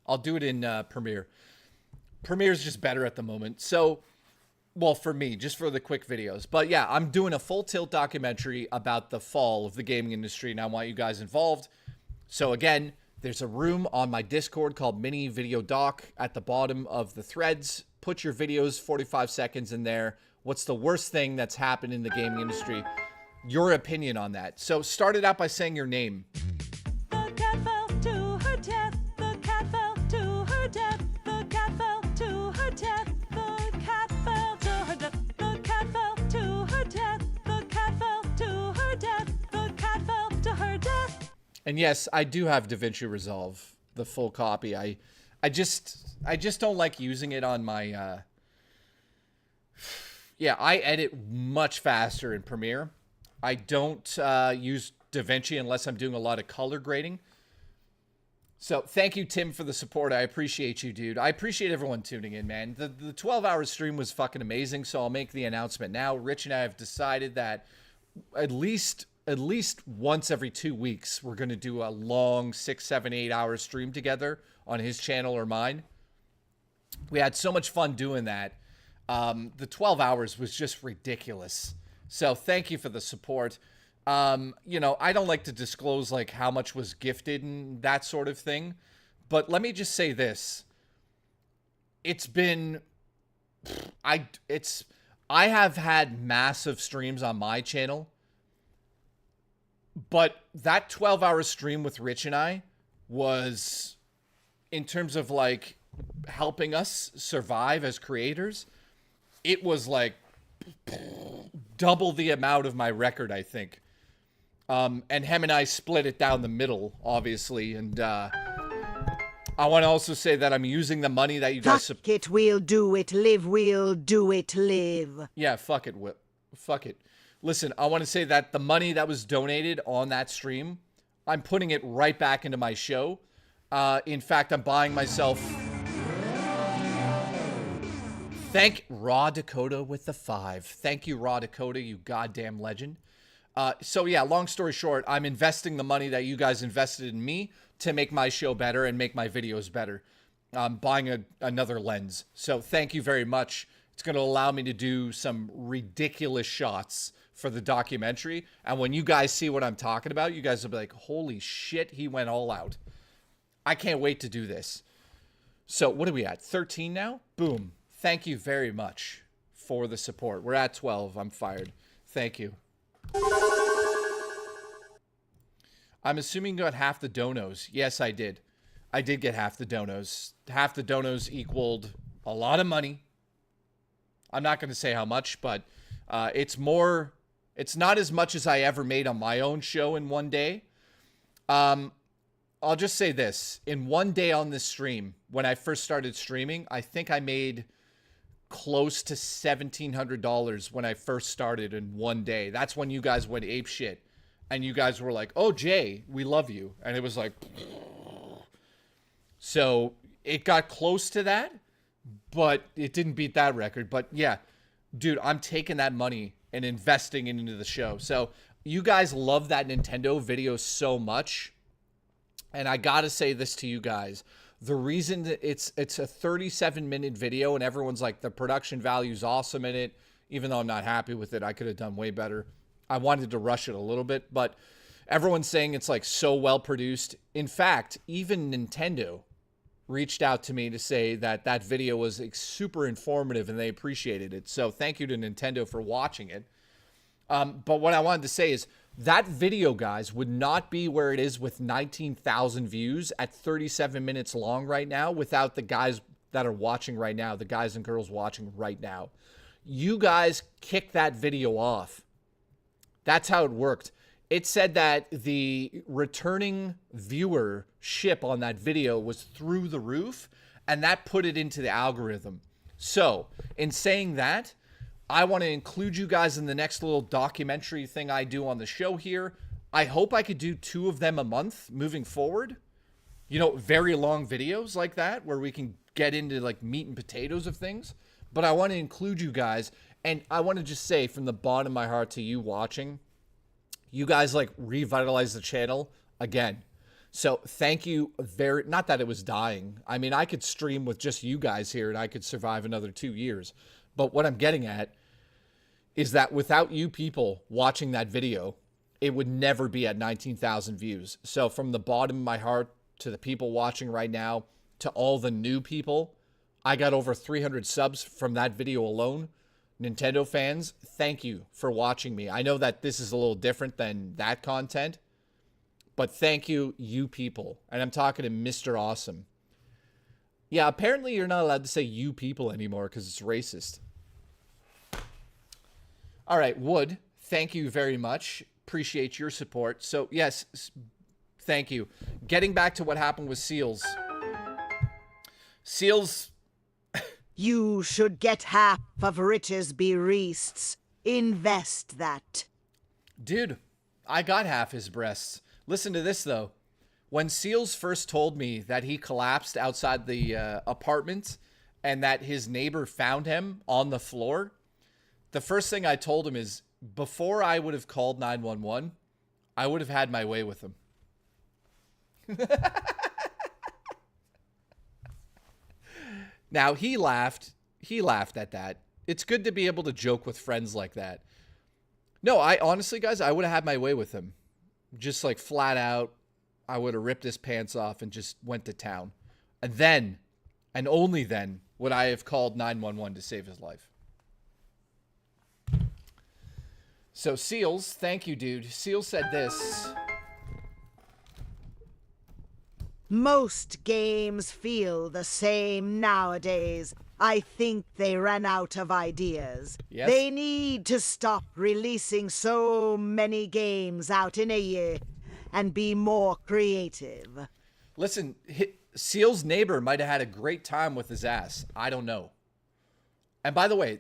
I'll do it in Premiere. Premiere's just better at the moment. So, well, for me, just for the quick videos. But yeah, I'm doing a full tilt documentary about the fall of the gaming industry, and I want you guys involved. So again, there's a room on my Discord called Mini Video Doc at the bottom of the threads. Put your videos, 45 seconds in there. What's the worst thing that's happened in the gaming industry? Your opinion on that. So start it out by saying your name. The cat fell to her death. The cat fell to her death. The cat fell to her death. The cat fell to her death. The cat fell to her death. The cat fell to her death. The cat fell to her death. And yes, I do have DaVinci Resolve, the full copy. I just don't like using it on my yeah, I edit much faster in Premiere. I don't use DaVinci unless I'm doing a lot of color grading. So thank you, Tim, for the support. I appreciate you, dude. I appreciate everyone tuning in, man. The 12-hour stream was fucking amazing, so I'll make the announcement now. Rich and I have decided that at least once every 2 weeks, we're going to do a long 6, 7, 8 hour stream together on his channel or mine. We had so much fun doing that. The 12 hours was just ridiculous. So thank you for the support. You know, I don't like to disclose like how much was gifted and that sort of thing, but let me just say this. It's been, I have had massive streams on my channel, but that 12-hour stream with Rich and I was, in terms of like helping us survive as creators, it was like double the amount of my record, I think. And Hem and I split it down the middle, obviously. And I want to also say that I'm using the money that you guys... Fuck it, we'll do it, live, we'll do it, live. Yeah, fuck it, Whip. Fuck it. Listen, I want to say that the money that was donated on that stream, I'm putting it right back into my show. In fact, I'm buying myself... Thank Raw Dakota with the 5. Thank you, Raw Dakota, you goddamn legend. So yeah, long story short, I'm investing the money that you guys invested in me to make my show better and make my videos better. I'm buying another lens. So thank you very much. It's going to allow me to do some ridiculous shots for the documentary. And when you guys see what I'm talking about, you guys will be like, holy shit, he went all out. I can't wait to do this. So what are we at? 13 now? Boom. Thank you very much for the support. We're at 12. I'm fired. Thank you. I'm assuming you got half the donos. Yes, I did. I did get half the donos. Half the donos equaled a lot of money. I'm not going to say how much, but it's more... It's not as much as I ever made on my own show in one day. I'll just say this. In one day on this stream, when I first started streaming, I think I made close to $1,700 when I first started in one day. That's when you guys went ape shit. And you guys were like, oh, Jay, we love you. And it was like... So it got close to that, but it didn't beat that record. But yeah, dude, I'm taking that money and investing it into the show. So you guys love that Nintendo video so much. And I got to say this to you guys. The reason that it's a 37-minute video and everyone's like, the production value is awesome in it, even though I'm not happy with it, I could have done way better. I wanted to rush it a little bit, but everyone's saying it's like so well produced. In fact, even Nintendo reached out to me to say that that video was super informative and they appreciated it. So thank you to Nintendo for watching it. But what I wanted to say is that video, guys, would not be where it is with 19,000 views at 37 minutes long right now without the guys that are watching right now, the guys and girls watching right now. You guys kicked that video off. That's how it worked. It said that the returning viewership on that video was through the roof, and that put it into the algorithm. So, in saying that, I want to include you guys in the next little documentary thing I do on the show here. I hope I could do 2 of them a month moving forward. You know, very long videos like that where we can get into like meat and potatoes of things, but I want to include you guys. And I want to just say from the bottom of my heart to you watching, you guys like revitalized the channel again. So thank you not that it was dying. I mean, I could stream with just you guys here and I could survive another 2 years. But what I'm getting at is that without you people watching that video, it would never be at 19,000 views. So from the bottom of my heart to the people watching right now, to all the new people, I got over 300 subs from that video alone. Nintendo fans, thank you for watching me. I know that this is a little different than that content, but thank you, you people. And I'm talking to Mr. Awesome. Yeah, apparently you're not allowed to say you people anymore because it's racist. All right, Wood, thank you very much. Appreciate your support. So, yes, thank you. Getting back to what happened with Seals. Seals... You should get half of riches bereasts. Invest that. Dude, I got half his breasts. Listen to this, though. When Seals first told me that he collapsed outside the apartment and that his neighbor found him on the floor, the first thing I told him is, before I would have called 911, I would have had my way with him. Now, he laughed. He laughed at that. It's good to be able to joke with friends like that. No, I honestly, guys, I would have had my way with him. Just like flat out, I would have ripped his pants off and just went to town. And then, and only then, would I have called 911 to save his life. So, Seals, thank you, dude. Seals said this. Most games feel the same nowadays. I think they ran out of ideas. Yes. They need to stop releasing so many games out in a year and be more creative. Listen, Seal's neighbor might have had a great time with his ass. I don't know. And by the way,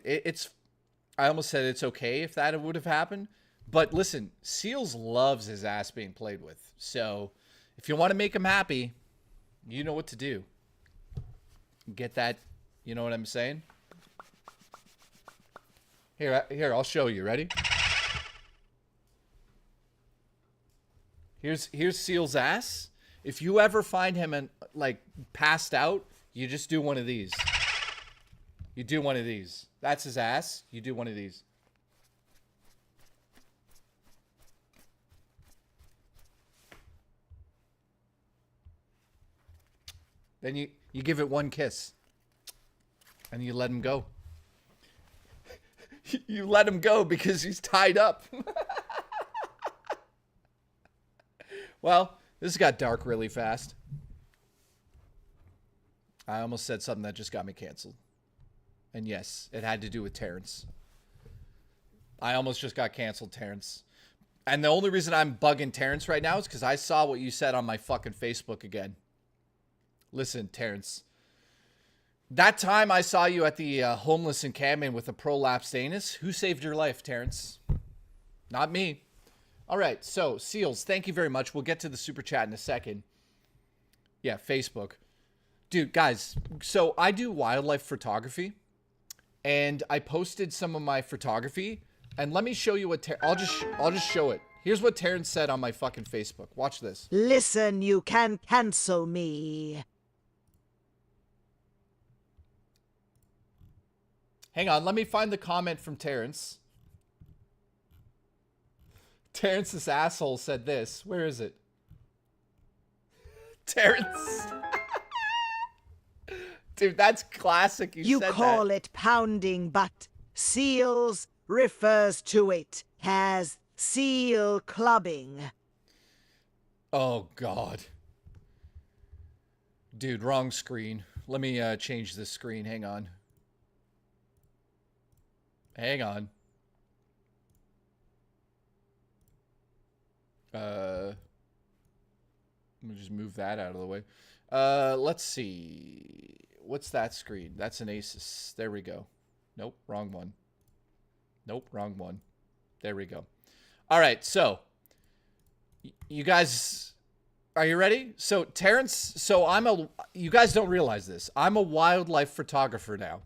I almost said it's okay if that would have happened. But listen, Seals loves his ass being played with. So if you want to make him happy, you know what to do. Get that, you know what I'm saying? Here, I'll show you. Ready? Here's Seal's ass. If you ever find him like passed out, you just do one of these. You do one of these. That's his ass. You do one of these. Then you give it one kiss. And you let him go. You let him go because he's tied up. Well, this got dark really fast. I almost said something that just got me canceled. And yes, it had to do with Terrence. I almost just got canceled, Terrence. And the only reason I'm bugging Terrence right now is because I saw what you said on my fucking Facebook again. Listen, Terrence. That time I saw you at the homeless encampment with a prolapsed anus, who saved your life, Terrence? Not me. All right, so, Seals, thank you very much. We'll get to the super chat in a second. Yeah, Facebook. Dude, guys, so I do wildlife photography, and I posted some of my photography, and let me show you what I'll just show it. Here's what Terrence said on my fucking Facebook. Watch this. Listen, you can cancel me. Hang on, let me find the comment from Terrence. Terrence's asshole said this. Where is it? Terrence. Dude, that's classic. You call it pounding, but Seals refers to it as seal clubbing. Oh, God. Dude, wrong screen. Let me change this screen. Hang on. Hang on. Let me just move that out of the way. Let's see. What's that screen? That's an Asus. There we go. Nope, wrong one. Nope, wrong one. There we go. All right, so you guys, Are you ready? So Terrence, you guys don't realize this. I'm a wildlife photographer now.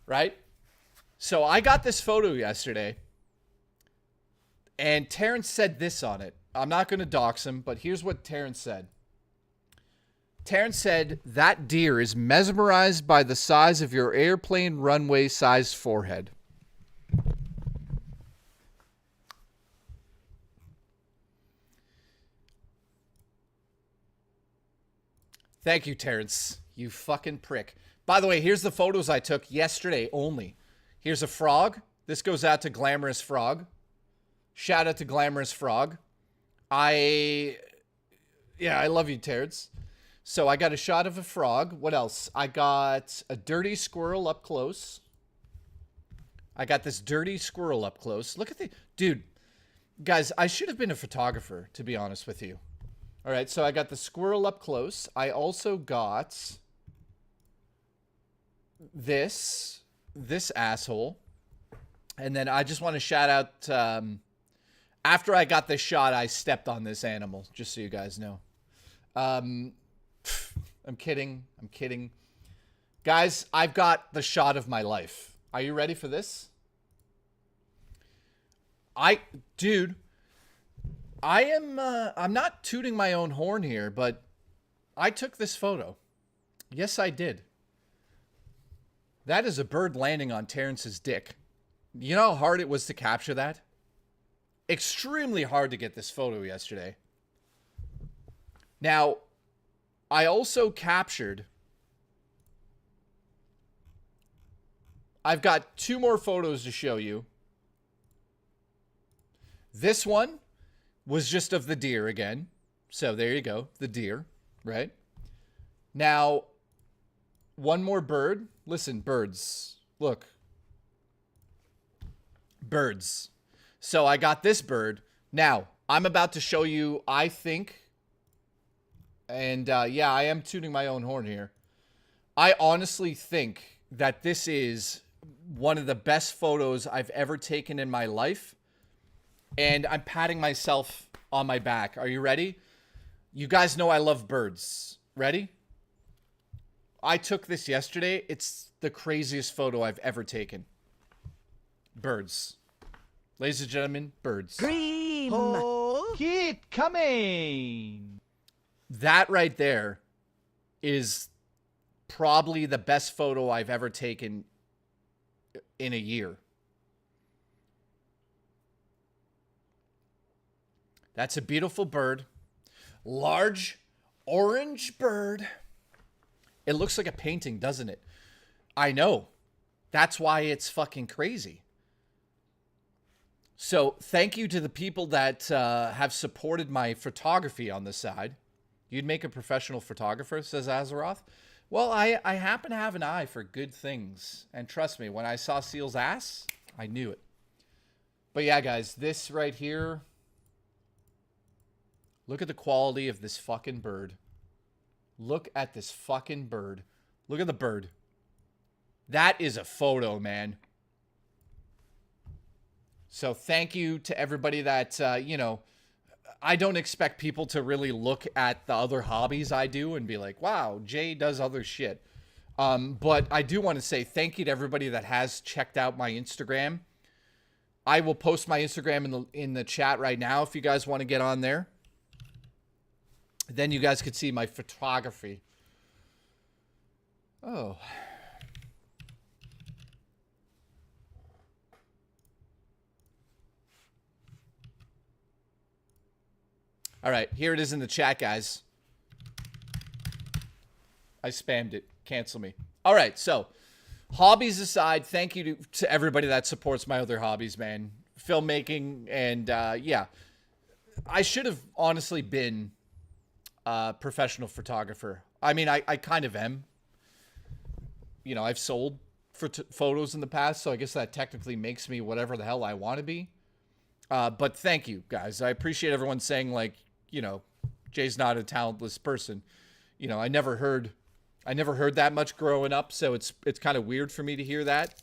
Right? So I got this photo yesterday. And Terrence said this on it. I'm not going to dox him, but here's what Terrence said. Terrence said, that deer is mesmerized by the size of your airplane runway-sized forehead. Thank you, Terrence. You fucking prick. By the way, here's the photos I took yesterday only. Here's a frog. This goes out to Glamorous Frog. Shout out to Glamorous Frog. I love you, Terrence. So I got a shot of a frog. What else? I got a dirty squirrel up close. I got this dirty squirrel up close. Look at the... Dude, guys, I should have been a photographer, to be honest with you. All right, so I got the squirrel up close. I also got this asshole. And then I just want to shout out... after I got this shot, I stepped on this animal, just so you guys know. I'm kidding. I'm kidding. Guys, I've got the shot of my life. Are you ready for this? Dude, I'm not tooting my own horn here, but I took this photo. Yes, I did. That is a bird landing on Terrence's dick. You know how hard it was to capture that? Extremely hard to get this photo yesterday. Now, I also captured... I've got 2 more photos to show you. This one was just of the deer again. So there you go, the deer, right? Now, one more bird. Listen, birds. Look. Birds. So I got this bird. Now, I'm about to show you, I think... And, yeah, I am tooting my own horn here. I honestly think that this is one of the best photos I've ever taken in my life. And I'm patting myself on my back. Are you ready? You guys know I love birds. Ready? I took this yesterday. It's the craziest photo I've ever taken. Birds. Ladies and gentlemen, birds. Scream! Keep coming! That right there is probably the best photo I've ever taken in a year. That's a beautiful bird. Large orange bird. It looks like a painting, doesn't it? I know. That's why it's fucking crazy. So thank you to the people that have supported my photography on the side. You'd make a professional photographer, says Azeroth. Well, I happen to have an eye for good things. And trust me, when I saw Seal's ass, I knew it. But yeah, guys, this right here. Look at the quality of this fucking bird. Look at this fucking bird. Look at the bird. That is a photo, man. So thank you to everybody that, you know... I don't expect people to really look at the other hobbies I do and be like, wow, Jay does other shit. But I do want to say thank you to everybody that has checked out my Instagram. I will post my Instagram in the chat right now if you guys want to get on there. Then you guys could see my photography. Oh. All right, here it is in the chat, guys. I spammed it. Cancel me. All right, so hobbies aside, thank you to everybody that supports my other hobbies, man. Filmmaking and, yeah. I should have honestly been a professional photographer. I mean, I kind of am. You know, I've sold photos in the past, so I guess that technically makes me whatever the hell I want to be. But thank you, guys. I appreciate everyone saying, like, you know, Jay's not a talentless person. You know, I never heard that much growing up, so it's kind of weird for me to hear that.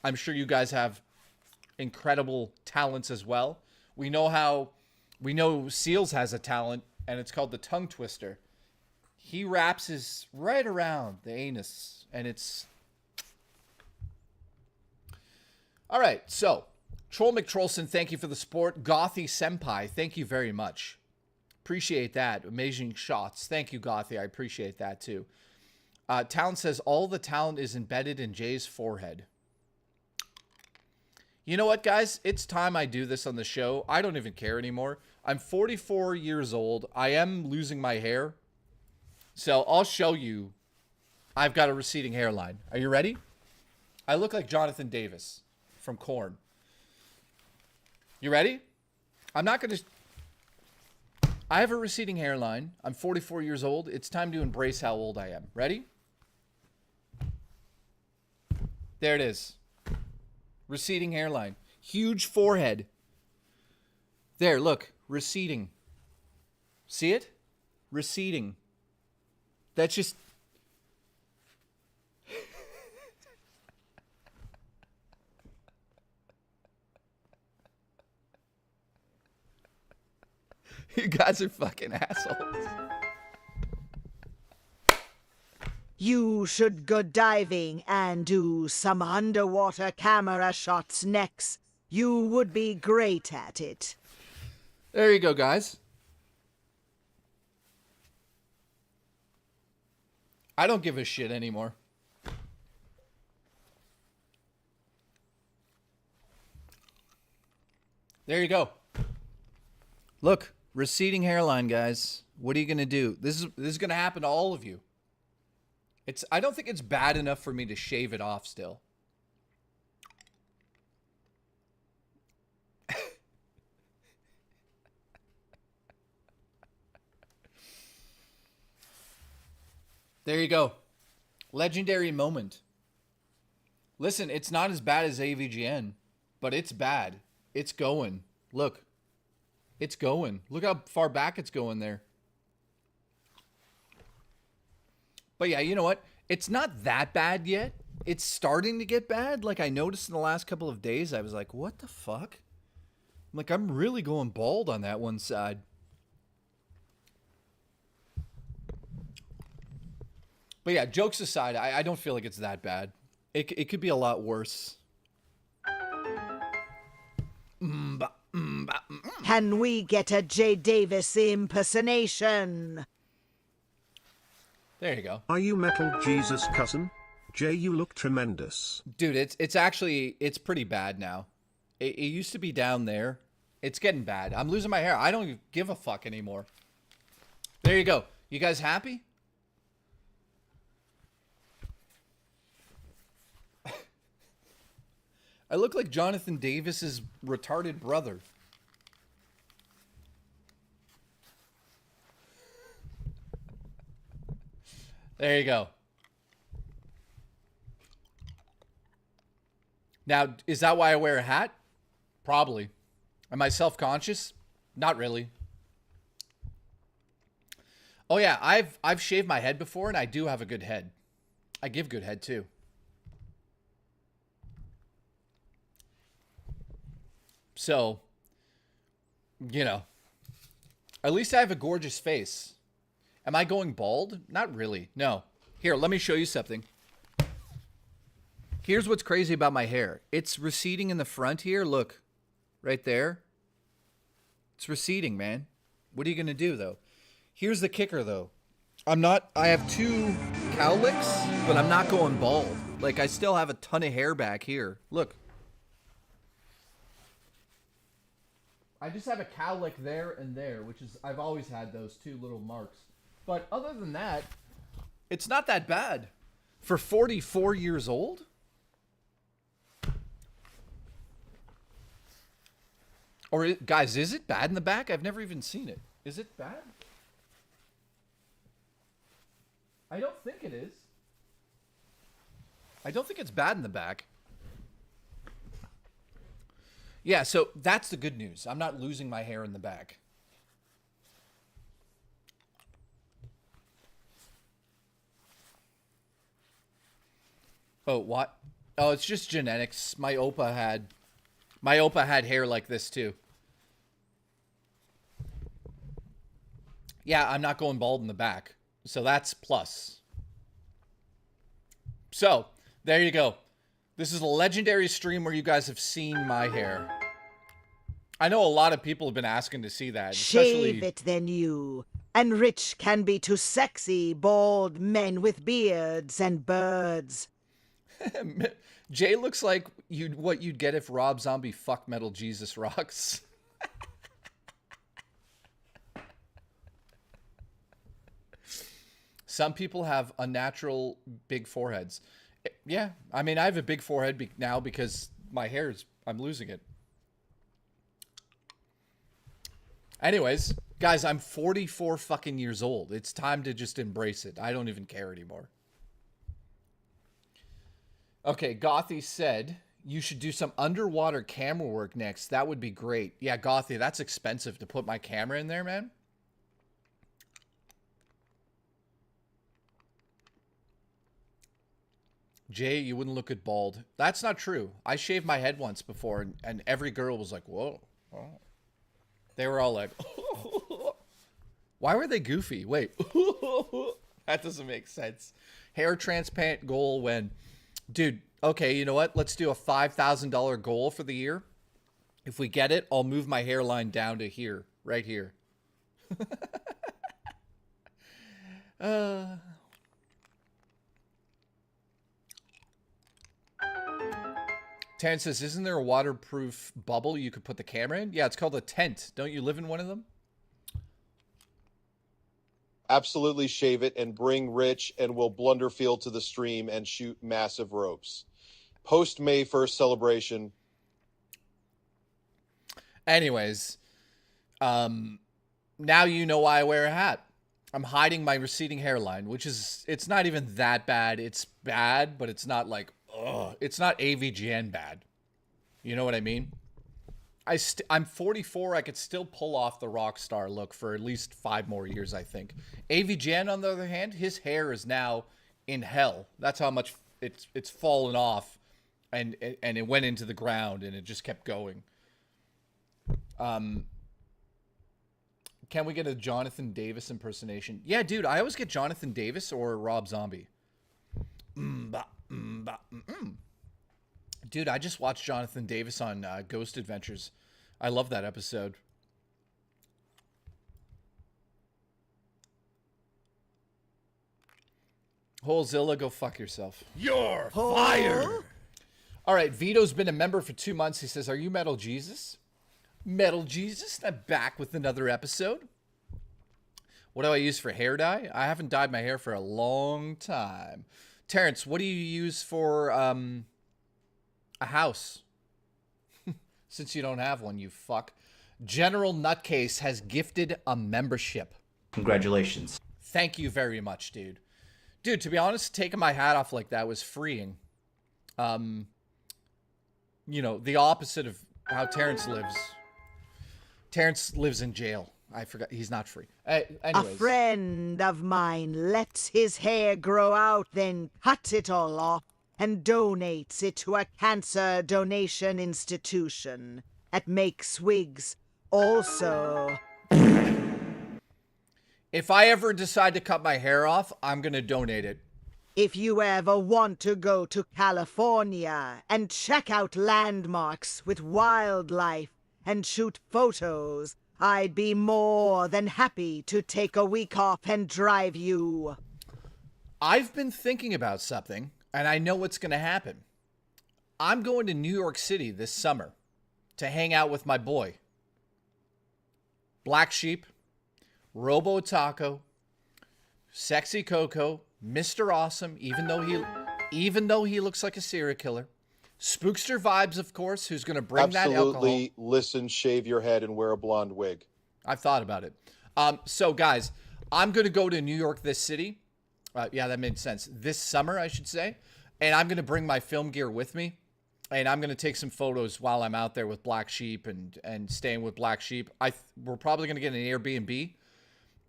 I'm sure you guys have incredible talents as well. We know Seals has a talent and it's called the tongue twister. He wraps his right around the anus, and it's... All right, so Troll McTrollson, thank you for the support. Gothy Senpai, thank you very much. Appreciate that. Amazing shots. Thank you, Gothy. I appreciate that, too. Talent says, all the talent is embedded in Jay's forehead. You know what, guys? It's time I do this on the show. I don't even care anymore. I'm 44 years old. I am losing my hair. So I'll show you. I've got a receding hairline. Are you ready? I look like Jonathan Davis from Korn. You ready? I'm not going to... I have a receding hairline. I'm 44 years old. It's time to embrace how old I am. Ready? There it is. Receding hairline. Huge forehead. There, look. Receding. See it? Receding. That's just... You guys are fucking assholes. You should go diving and do some underwater camera shots next. You would be great at it. There you go, guys. I don't give a shit anymore. There you go. Look, receding hairline, guys. What are you gonna do? This is gonna happen to all of you. I don't think it's bad enough for me to shave it off still. There you go. Legendary moment. Listen, it's not as bad as AVGN, but it's bad. It's going. Look. It's going. Look how far back it's going there. But yeah, you know what? It's not that bad yet. It's starting to get bad. Like I noticed in the last couple of days, I was like, what the fuck? I'm like, I'm really going bald on that one side. But yeah, jokes aside, I don't feel like it's that bad. It could be a lot worse. Can we get a Jay Davis impersonation? There you go. Are you Metal Jesus cousin? Jay, you look tremendous. Dude, it's pretty bad now. It used to be down there. It's getting bad. I'm losing my hair. I don't even give a fuck anymore. There you go. You guys happy? I look like Jonathan Davis's retarded brother. There you go. Now, is that why I wear a hat? Probably. Am I self-conscious? Not really. Oh yeah, I've shaved my head before and I do have a good head. I give good head too. So, you know, at least I have a gorgeous face. Am I going bald? Not really. No. Here, let me show you something. Here's what's crazy about my hair. It's receding in the front here. Look, right there. It's receding, man. What are you going to do, though? Here's the kicker, though. I have 2 cowlicks, but I'm not going bald. Like, I still have a ton of hair back here. Look. I just have a cowlick there and there, which is, I've always had those 2 little marks. But other than that, it's not that bad. For 44 years old? Or, guys, is it bad in the back? I've never even seen it. Is it bad? I don't think it is. I don't think it's bad in the back. Yeah, so that's the good news. I'm not losing my hair in the back. Oh, what? Oh, it's just genetics. My Opa had hair like this too. Yeah, I'm not going bald in the back. So that's plus. So, there you go. This is a legendary stream where you guys have seen my hair. I know a lot of people have been asking to see that. Shave it then, you. And rich can be to sexy, bald men with beards and birds. Jay looks like what you'd get if Rob Zombie fuck Metal Jesus rocks. Some people have unnatural big foreheads. Yeah, I mean, I have a big forehead now because my hair I'm losing it. Anyways, guys, I'm 44 fucking years old. It's time to just embrace it. I don't even care anymore. Okay, Gothy said you should do some underwater camera work next. That would be great. Yeah, Gothy, that's expensive to put my camera in there, man. Jay, you wouldn't look good bald. That's not true. I shaved my head once before, and every girl was like, whoa. Oh. They were all like, why were they goofy? Wait, that doesn't make sense. Hair transplant goal when, dude, okay, you know what? Let's do a $5,000 goal for the year. If we get it, I'll move my hairline down to here, right here. Tan says, isn't there a waterproof bubble you could put the camera in? Yeah, it's called a tent. Don't you live in one of them? Absolutely shave it and bring Rich and we'll blunderfield to the stream and shoot massive ropes. Post May 1st celebration. Anyways, now you know why I wear a hat. I'm hiding my receding hairline, which is, it's not even that bad. It's bad, but it's not like, ugh. It's not AVGN bad. You know what I mean? I'm 44. I could still pull off the rock star look for at least 5 more years, I think. AVGN, on the other hand, his hair is now in hell. That's how much it's fallen off, and it went into the ground, and it just kept going. Can we get a Jonathan Davis impersonation? Yeah, dude, I always get Jonathan Davis or Rob Zombie. Dude, I just watched Jonathan Davis on Ghost Adventures. I love that episode. Holezilla, go fuck yourself. You're fired. All right, Vito's been a member for 2 months. He says, are you Metal Jesus? Metal Jesus, I'm back with another episode. What do I use for hair dye? I haven't dyed my hair for a long time. Terrence, what do you use for a house? Since you don't have one, you fuck. General Nutcase has gifted a membership. Congratulations. Thank you very much, dude. Dude, to be honest, taking my hat off like that was freeing. You know, the opposite of how Terrence lives. Terrence lives in jail. I forgot. He's not free. Anyways. A friend of mine lets his hair grow out, then cuts it all off and donates it to a cancer donation institution at Makes Wigs. Also, if I ever decide to cut my hair off, I'm going to donate it. if you ever want to go to California and check out landmarks with wildlife and shoot photos, I'd be more than happy to take a week off and drive you. I've been thinking about something, and I know what's going to happen. I'm going to New York City this summer to hang out with my boy. Black Sheep, Robo Taco, Sexy Coco, Mr. Awesome, even though he looks like a serial killer. Spookster Vibes, of course, who's going to bring that alcohol. Absolutely listen, shave your head, and wear a blonde wig. I've thought about it. So, guys, I'm going to go to New York this city. Yeah, that made sense. This summer, I should say. And I'm going to bring my film gear with me. And I'm going to take some photos while I'm out there with Black Sheep and staying with Black Sheep. We're probably going to get an Airbnb.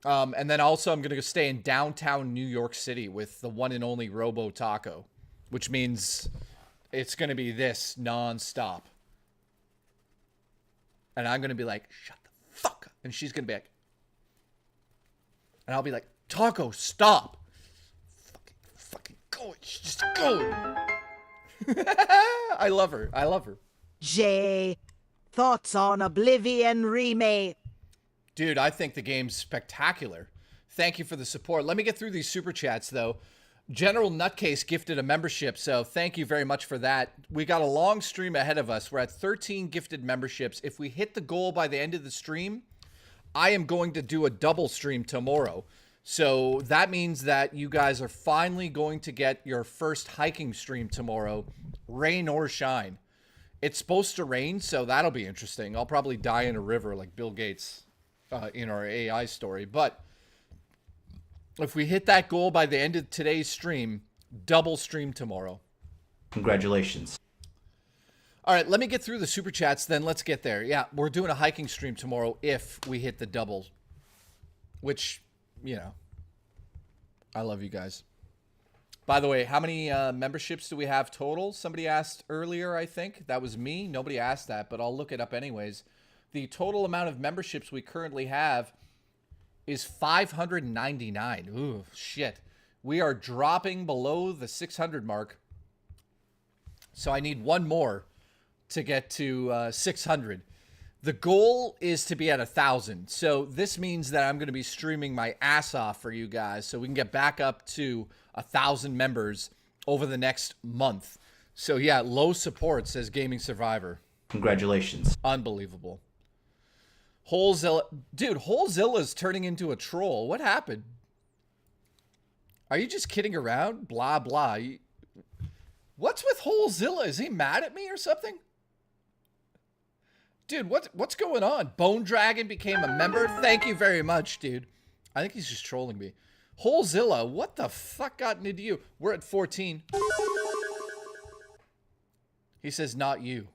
And then also I'm going to stay in downtown New York City with the one and only Robo Taco, which means it's going to be this nonstop. And I'm going to be like, shut the fuck up. And she's going to be like, And I'll be like, Taco, stop. Fucking go. Just go. I love her. I love her. Jay, thoughts on Oblivion remake? Dude, I think the game's spectacular. Thank you for the support. Let me get through these super chats, though. General Nutcase gifted a membership, so thank you very much for that. We got a long stream ahead of us. We're at 13 gifted memberships. If we hit the goal by the end of the stream, I am going to do a double stream tomorrow. So that means that you guys are finally going to get your first hiking stream tomorrow, rain or shine. It's supposed to rain, so that'll be interesting. I'll probably die in a river like Bill Gates in our AI story. But if we hit that goal by the end of today's stream, double stream tomorrow. Congratulations. All right, let me get through the super chats, then let's get there. Yeah, we're doing a hiking stream tomorrow if we hit the double, which, you know, I love you guys. By the way, how many memberships do we have total? Somebody asked earlier, I think. That was me. Nobody asked that, but I'll look it up anyways. The total amount of memberships we currently have is 599. Ooh, shit. We are dropping below the 600 mark. So I need one more to get to 600. The goal is to be at 1,000. So this means that I'm going to be streaming my ass off for you guys so we can get back up to 1,000 members over the next month. So yeah, low support, says Gaming Survivor. Congratulations. Unbelievable. Holezilla. Dude, Holezilla's turning into a troll. What happened? Are you just kidding around? Blah, blah. What's with Holezilla? Is he mad at me or something? Dude, what's going on? Bone Dragon became a member? Thank you very much, dude. I think he's just trolling me. Holezilla, what the fuck got into you? We're at 14. He says, not you.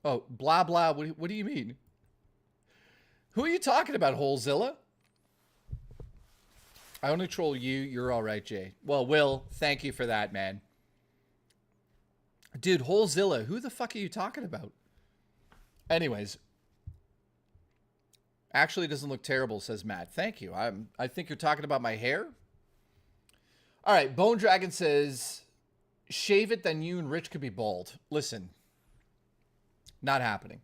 Oh, blah, blah. What do you mean? Who are you talking about, Holezilla? I only troll you. You're all right, Jay. Well, Will, thank you for that, man. Dude, Holezilla, who the fuck are you talking about? Anyways. Actually, it doesn't look terrible, says Matt. Thank you. I think you're talking about my hair. All right, Bone Dragon says, shave it, then you and Rich could be bald. Listen, not happening.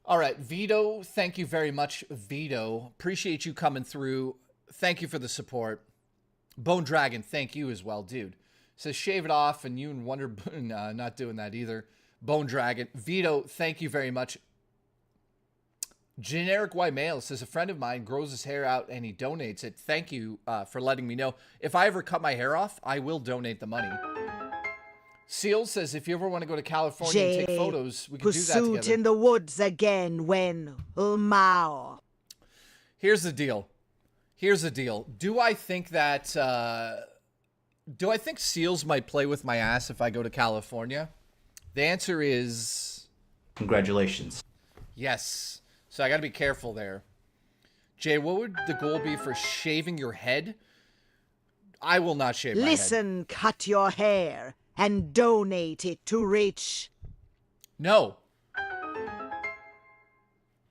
All right, Vito, thank you very much, Vito. Appreciate you coming through. Thank you for the support. Bone Dragon, thank you as well, dude. Says shave it off, and you and Wonder... Nah, not doing that either. Bone Dragon. Vito, thank you very much. Generic White Male says, a friend of mine grows his hair out and he donates it. Thank you for letting me know. If I ever cut my hair off, I will donate the money. Seal says, if you ever want to go to California and take photos, we can do that together. Pursuit in the woods again when Mao. Here's the deal. Here's the deal. Do I think that... do I think Seals might play with my ass if I go to California? The answer is... Congratulations. Yes. So I got to be careful there. Jay, what would the goal be for shaving your head? I will not shave my head. Listen, cut your hair and donate it to Rich. No.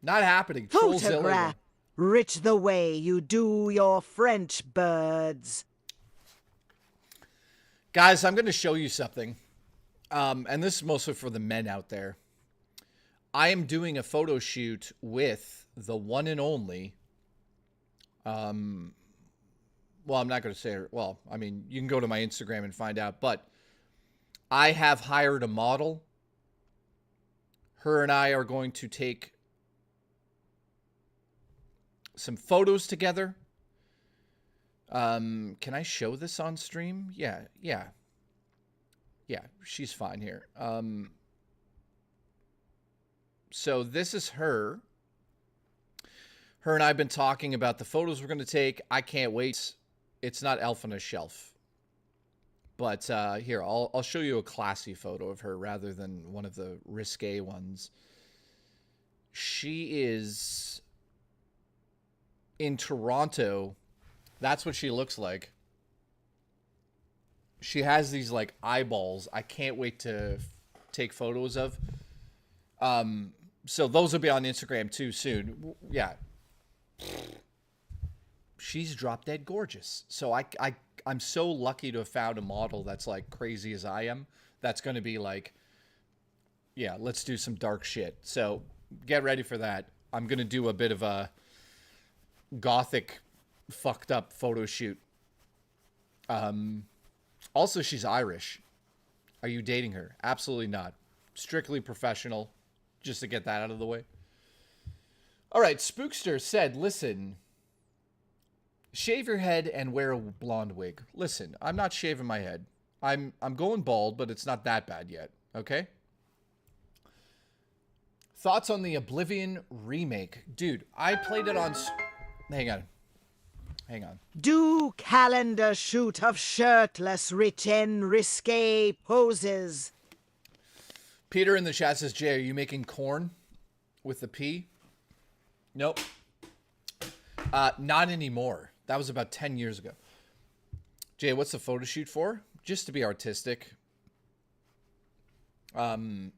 Not happening. Photograph Rich the way you do your French birds. Guys, I'm going to show you something. And this is mostly for the men out there. I am doing a photo shoot with the one and only, well, I'm not going to say her. Well, I mean, you can go to my Instagram and find out, but I have hired a model. Her and I are going to take some photos together. Can I show this on stream? Yeah, she's fine here. So this is her. Her and I have been talking about the photos we're going to take. I can't wait. It's not Elf on a Shelf. But here, I'll show you a classy photo of her rather than one of the risque ones. She is in Toronto. That's what she looks like. She has these like eyeballs. I can't wait to take photos of. So those will be on Instagram too soon. Yeah. she's drop dead gorgeous. So I'm so lucky to have found a model that's like crazy as I am. That's going to be like, yeah, let's do some dark shit. So get ready for that. I'm going to do a bit of a gothic fucked up photo shoot. Also, she's Irish. Are you dating her? Absolutely not. Strictly professional, just to get that out of the way. All right, Spookster said, listen, shave your head and wear a blonde wig. Listen, I'm not shaving my head. I'm going bald, but it's not that bad yet, okay? Thoughts on the Oblivion remake? Dude, I played it on... Hang on. Do calendar shoot of shirtless, rich and risque poses. Peter in the chat says, Jay, are you making corn with the P? Nope. Not anymore. That was about 10 years ago. Jay, what's the photo shoot for? Just to be artistic. I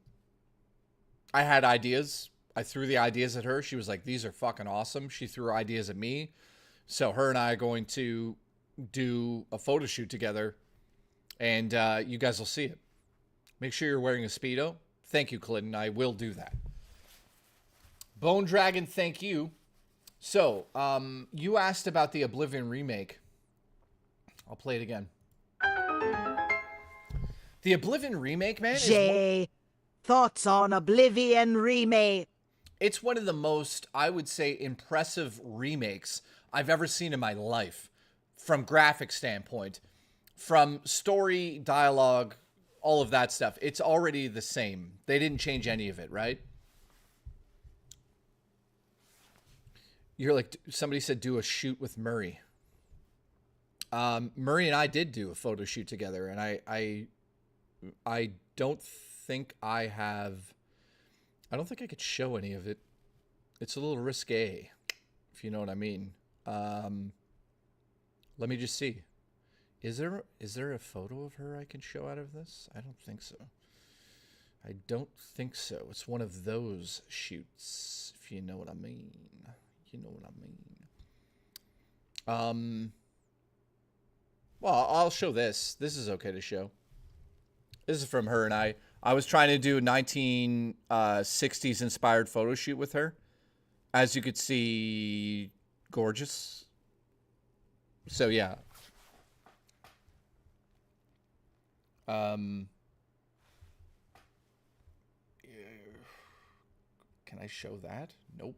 had ideas. I threw the ideas at her. She was like, these are fucking awesome. She threw ideas at me. So her and I are going to do a photo shoot together. And you guys will see it. Make sure you're wearing a Speedo. Thank you, Clinton. I will do that. Bone Dragon, thank you. So, you asked about the Oblivion remake. I'll play it again. The Oblivion remake, man, Jay, thoughts on Oblivion remake? It's one of the most, I would say, impressive remakes I've ever seen in my life. From graphic standpoint, from story, dialogue, all of that stuff. It's already the same. They didn't change any of it, right? You're like, somebody said do a shoot with Murray. Murray and I did do a photo shoot together, and I don't think I don't think I could show any of it. It's a little risque, if you know what I mean. Let me just see. Is there a photo of her I can show out of this? I don't think so. I don't think so. It's one of those shoots, if you know what I mean. You know what I mean. Well, I'll show this. This is okay to show. This is from her and I. I was trying to do a 1960s inspired photo shoot with her. As you could see, gorgeous. So, yeah. Can I show that? Nope.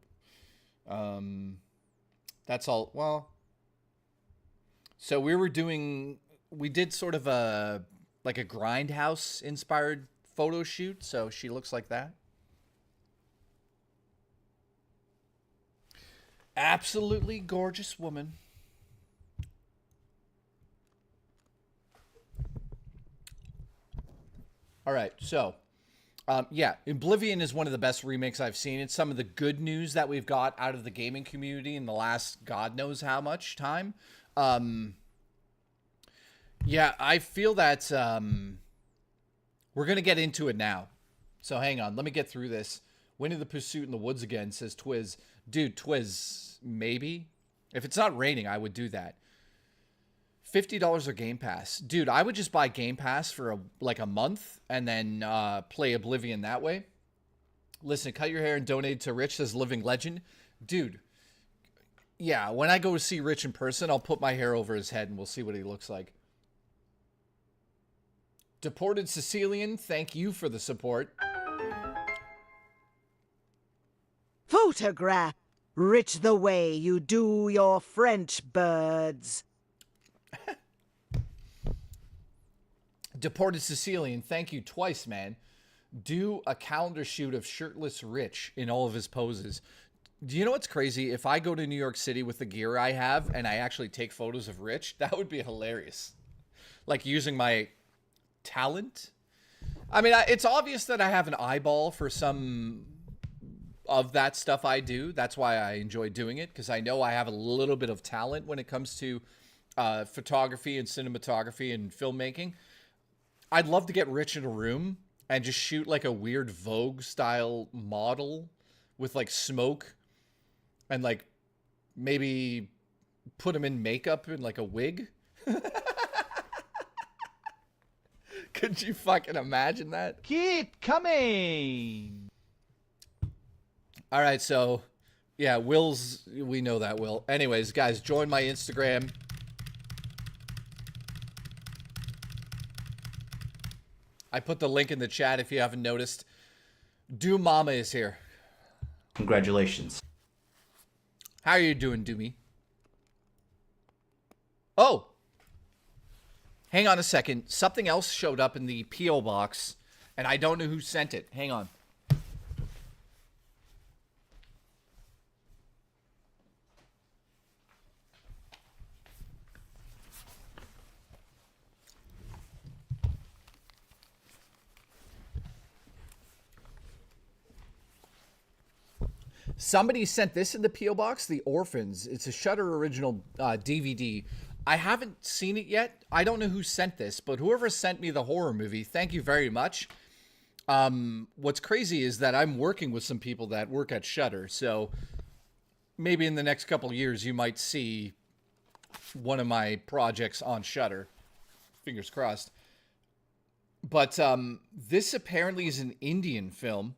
That's all. Well, so we did sort of like a Grindhouse inspired photo shoot. So she looks like that. Absolutely gorgeous woman. All right, so, yeah, Oblivion is one of the best remakes I've seen. It's some of the good news that we've got out of the gaming community in the last God knows how much time. Yeah, I feel that we're going to get into it now. So hang on, let me get through this. Winnie the Pursuit in the Woods again, says Twiz. Dude, Twiz, maybe? If it's not raining, I would do that. $50 or Game Pass. Dude, I would just buy Game Pass for a month and then play Oblivion that way. Listen, cut your hair and donate to Rich, says Living Legend. Dude, yeah, when I go to see Rich in person, I'll put my hair over his head and we'll see what he looks like. Deported Sicilian, thank you for the support. Photograph Rich the way you do your French birds. Deported Sicilian, thank you twice, man. Do a calendar shoot of shirtless Rich in all of his poses. Do you know what's crazy? If I go to New York City with the gear I have and I actually take photos of Rich, that would be hilarious. Like using my talent. I mean, it's obvious that I have an eyeball for some of that stuff I do. That's why I enjoy doing it, because I know I have a little bit of talent when it comes to photography and cinematography and filmmaking. I'd love to get Rich in a room and just shoot like a weird Vogue style model with like smoke and like maybe put him in makeup and like a wig. Could you fucking imagine that? Keep coming. All right, so yeah, Will's, we know that, Will. Anyways, guys, join my Instagram. I put the link in the chat if you haven't noticed. Do Mama is here. Congratulations. How are you doing, Doomy? Oh! Hang on a second. Something else showed up in the P.O. box, and I don't know who sent it. Hang on. Somebody sent this in the P.O. box, The Orphans. It's a Shudder original DVD. I haven't seen it yet. I don't know who sent this, but whoever sent me the horror movie, thank you very much. What's crazy is that I'm working with some people that work at Shudder, so maybe in the next couple years you might see one of my projects on Shudder. Fingers crossed. But this apparently is an Indian film.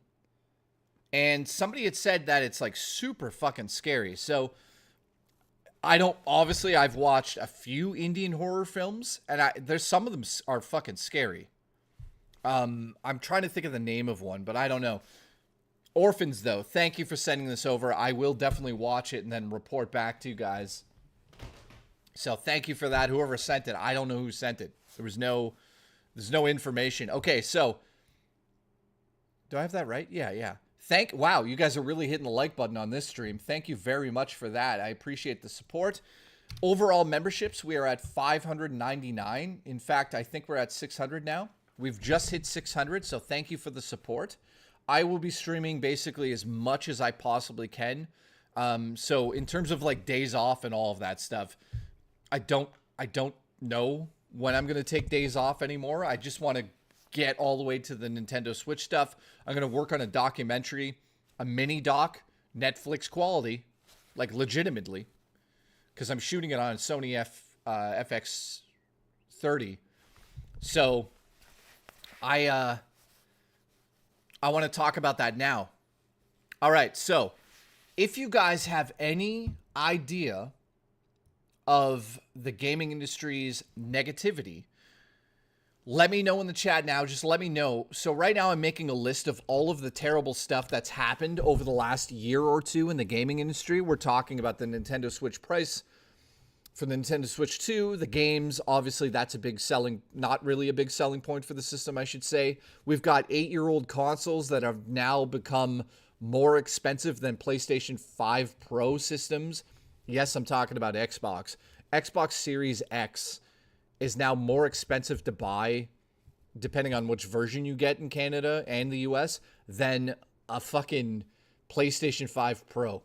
And somebody had said that it's like super fucking scary. So obviously I've watched a few Indian horror films and there's some of them are fucking scary. I'm trying to think of the name of one, but I don't know. Orphans though, thank you for sending this over. I will definitely watch it and then report back to you guys. So thank you for that. Whoever sent it, I don't know who sent it. There's no information. Okay, so do I have that right? Yeah. Wow, you guys are really hitting the like button on this stream. Thank you very much for that. I appreciate the support. Overall memberships, we are at 599. In fact, I think we're at 600 now. We've just hit 600, so thank you for the support. I will be streaming basically as much as I possibly can. So in terms of like days off and all of that stuff, I don't know when I'm going to take days off anymore. I just want to get all the way to the Nintendo Switch stuff. I'm going to work on a documentary, a mini doc, Netflix quality, like legitimately, because I'm shooting it on a Sony FX30. So I want to talk about that now. All right, so if you guys have any idea of the gaming industry's negativity, let me know in the chat now. Just let me know. So right now I'm making a list of all of the terrible stuff that's happened over the last year or two in the gaming industry. We're talking about the Nintendo Switch price for the Nintendo Switch 2. The games, obviously that's not really a big selling point for the system, I should say. We've got 8-year-old consoles that have now become more expensive than PlayStation 5 Pro systems. Yes, I'm talking about Xbox. Xbox Series X is now more expensive to buy, depending on which version you get in Canada and the US, than a fucking PlayStation 5 Pro.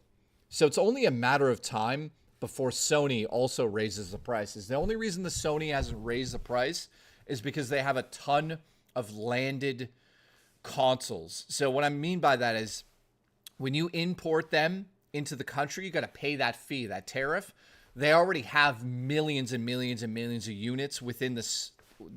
So it's only a matter of time before Sony also raises the prices. The only reason the Sony hasn't raised the price is because they have a ton of landed consoles. So what I mean by that is when you import them into the country, you got to pay that fee, that tariff. They already have millions and millions and millions of units within the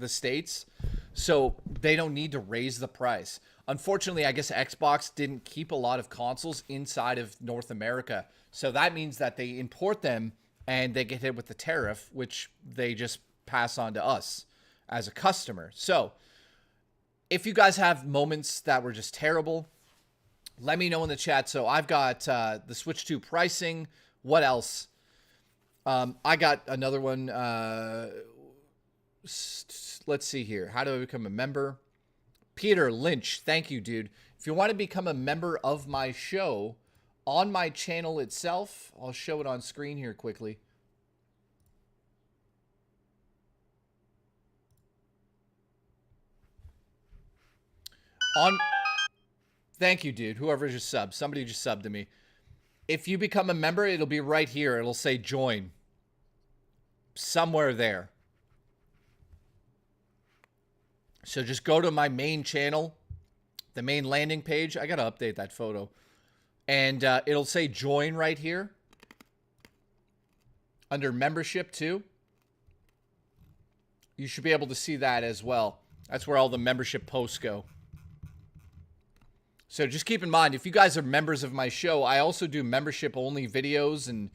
states, so they don't need to raise the price. Unfortunately, I guess Xbox didn't keep a lot of consoles inside of North America, so that means that they import them and they get hit with the tariff, which they just pass on to us as a customer. So if you guys have moments that were just terrible, let me know in the chat. So I've got the Switch 2 pricing. What else? I got another one. Let's see here. How do I become a member? Peter Lynch, thank you, dude. If you want to become a member of my show on my channel itself, I'll show it on screen here quickly. Thank you, dude. Whoever just subbed. Somebody just subbed to me. If you become a member, it'll be right here. It'll say join. Somewhere there. So just go to my main channel, the main landing page. I got to update that photo. And it'll say join right here. under membership too. You should be able to see that as well. That's where all the membership posts go. So just keep in mind, if you guys are members of my show, I also do membership-only videos and,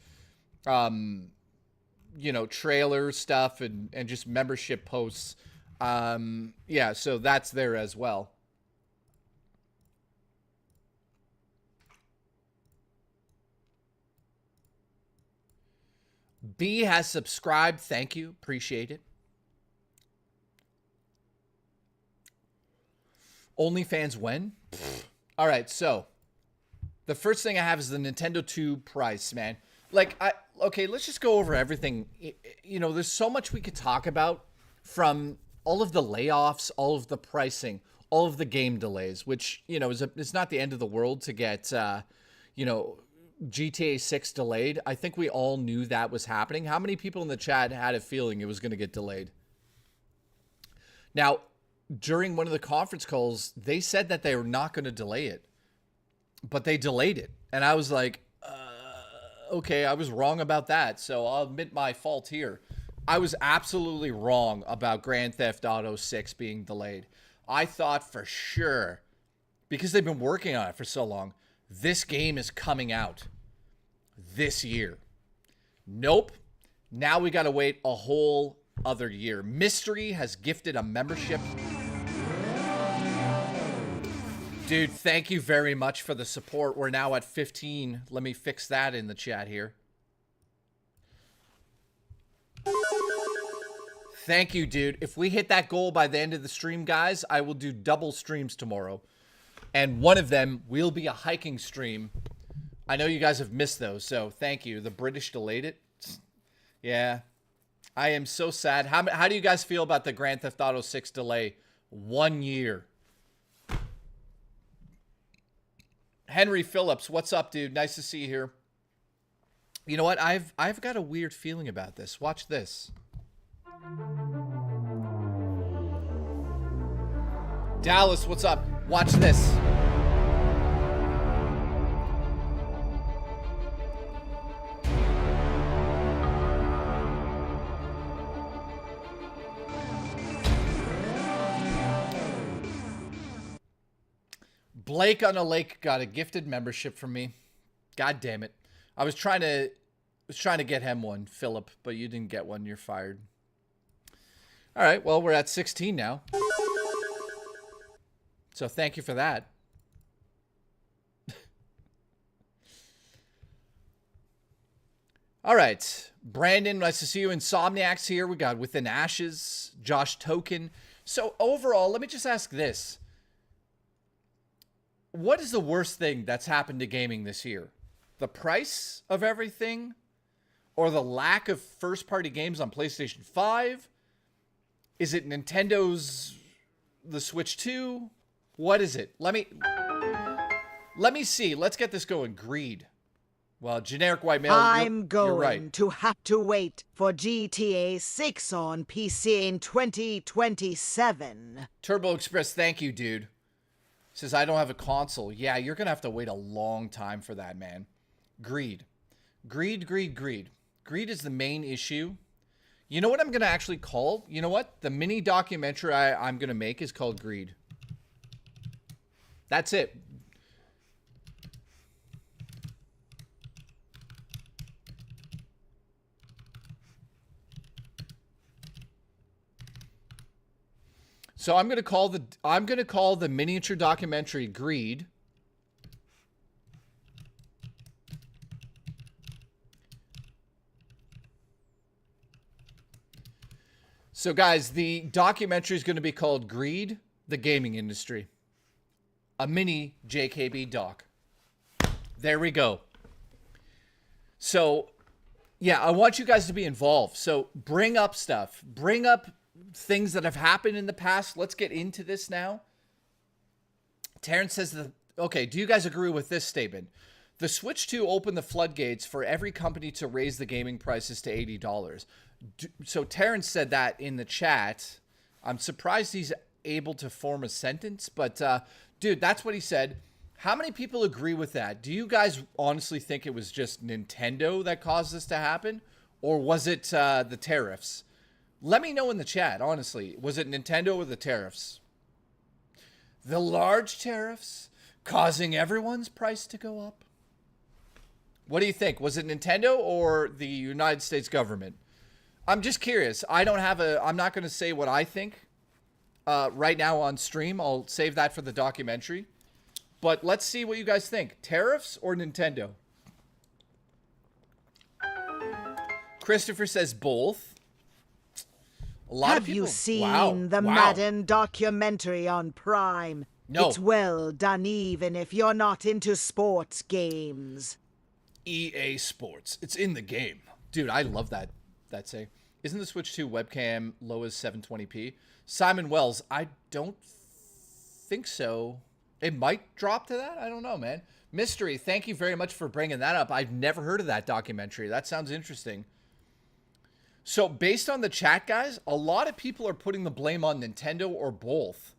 you know, trailer stuff and just membership posts. Yeah, so that's there as well. B has subscribed. Thank you. Appreciate it. OnlyFans when? All right, so the first thing I have is the Nintendo 2 price, man. Like, okay, let's just go over everything. You know, there's so much we could talk about, from all of the layoffs, all of the pricing, all of the game delays, which, you know, it's not the end of the world to get, you know, GTA 6 delayed. I think we all knew that was happening. How many people in the chat had a feeling it was going to get delayed? Now, during one of the conference calls, they said that they were not going to delay it, but they delayed it. And I was like, okay, I was wrong about that. So I'll admit my fault here. I was absolutely wrong about Grand Theft Auto 6 being delayed. I thought for sure, because they've been working on it for so long, this game is coming out this year. Nope. Now we got to wait a whole other year. Mystery has gifted a membership. Dude, thank you very much for the support. We're now at 15. Let me fix that in the chat here. Thank you, dude. If we hit that goal by the end of the stream, guys, I will do double streams tomorrow. And one of them will be a hiking stream. I know you guys have missed those, so thank you. The British delayed it. Yeah. I am so sad. How do you guys feel about the Grand Theft Auto 6 delay? 1 year. Henry Phillips, what's up, dude? Nice to see you here. You know what? I've got a weird feeling about this. Watch this. Dallas, what's up? Watch this. Blake on a Lake got a gifted membership from me. God damn it. I was trying to get him one, Philip, but you didn't get one. You're fired. All right, well, we're at 16 now. So thank you for that. All right. Brandon, nice to see you. Insomniacs here. We got Within Ashes, Josh Token. So overall, let me just ask this. What is the worst thing that's happened to gaming this year? The price of everything? Or the lack of first-party games on PlayStation 5? Is it Nintendo's the Switch 2? What is it? Let me see. Let's get this going. Greed. Well, generic white male. I'm going you're right. to have to wait for GTA 6 on PC in 2027. Turbo Express, thank you, dude. Says, I don't have a console. Yeah, you're going to have to wait a long time for that, man. Greed. Greed, greed, greed. Greed is the main issue. You know what I'm going to actually call? You know what? The mini documentary I'm going to make is called Greed. That's it. So I'm going to call the miniature documentary Greed. So guys, the documentary is going to be called Greed, the Gaming Industry. A mini JKB doc. There we go. So, yeah, I want you guys to be involved. So bring up stuff. Bring up things that have happened in the past. Let's get into this now. Terrence says, okay, do you guys agree with this statement? The Switch 2 opened the floodgates for every company to raise the gaming prices to $80. So Terrence said that in the chat. I'm surprised he's able to form a sentence, but dude, that's what he said. How many people agree with that? Do you guys honestly think it was just Nintendo that caused this to happen? or was it the tariffs? Let me know in the chat, honestly. Was it Nintendo or the tariffs? The large tariffs causing everyone's price to go up? What do you think? Was it Nintendo or the United States government? I'm just curious. I'm not going to say what I think right now on stream. I'll save that for the documentary. But let's see what you guys think. Tariffs or Nintendo? Christopher says both. A lot Have of people. you seen the Madden documentary on Prime? No. It's well done even if you're not into sports games. EA Sports. It's in the game. Dude, I love that say. Isn't the Switch 2 webcam low as 720p? Simon Wells, I don't think so. It might drop to that? I don't know, man. Mystery, thank you very much for bringing that up. I've never heard of that documentary. That sounds interesting. So based on the chat, guys, a lot of people are putting the blame on Nintendo or both.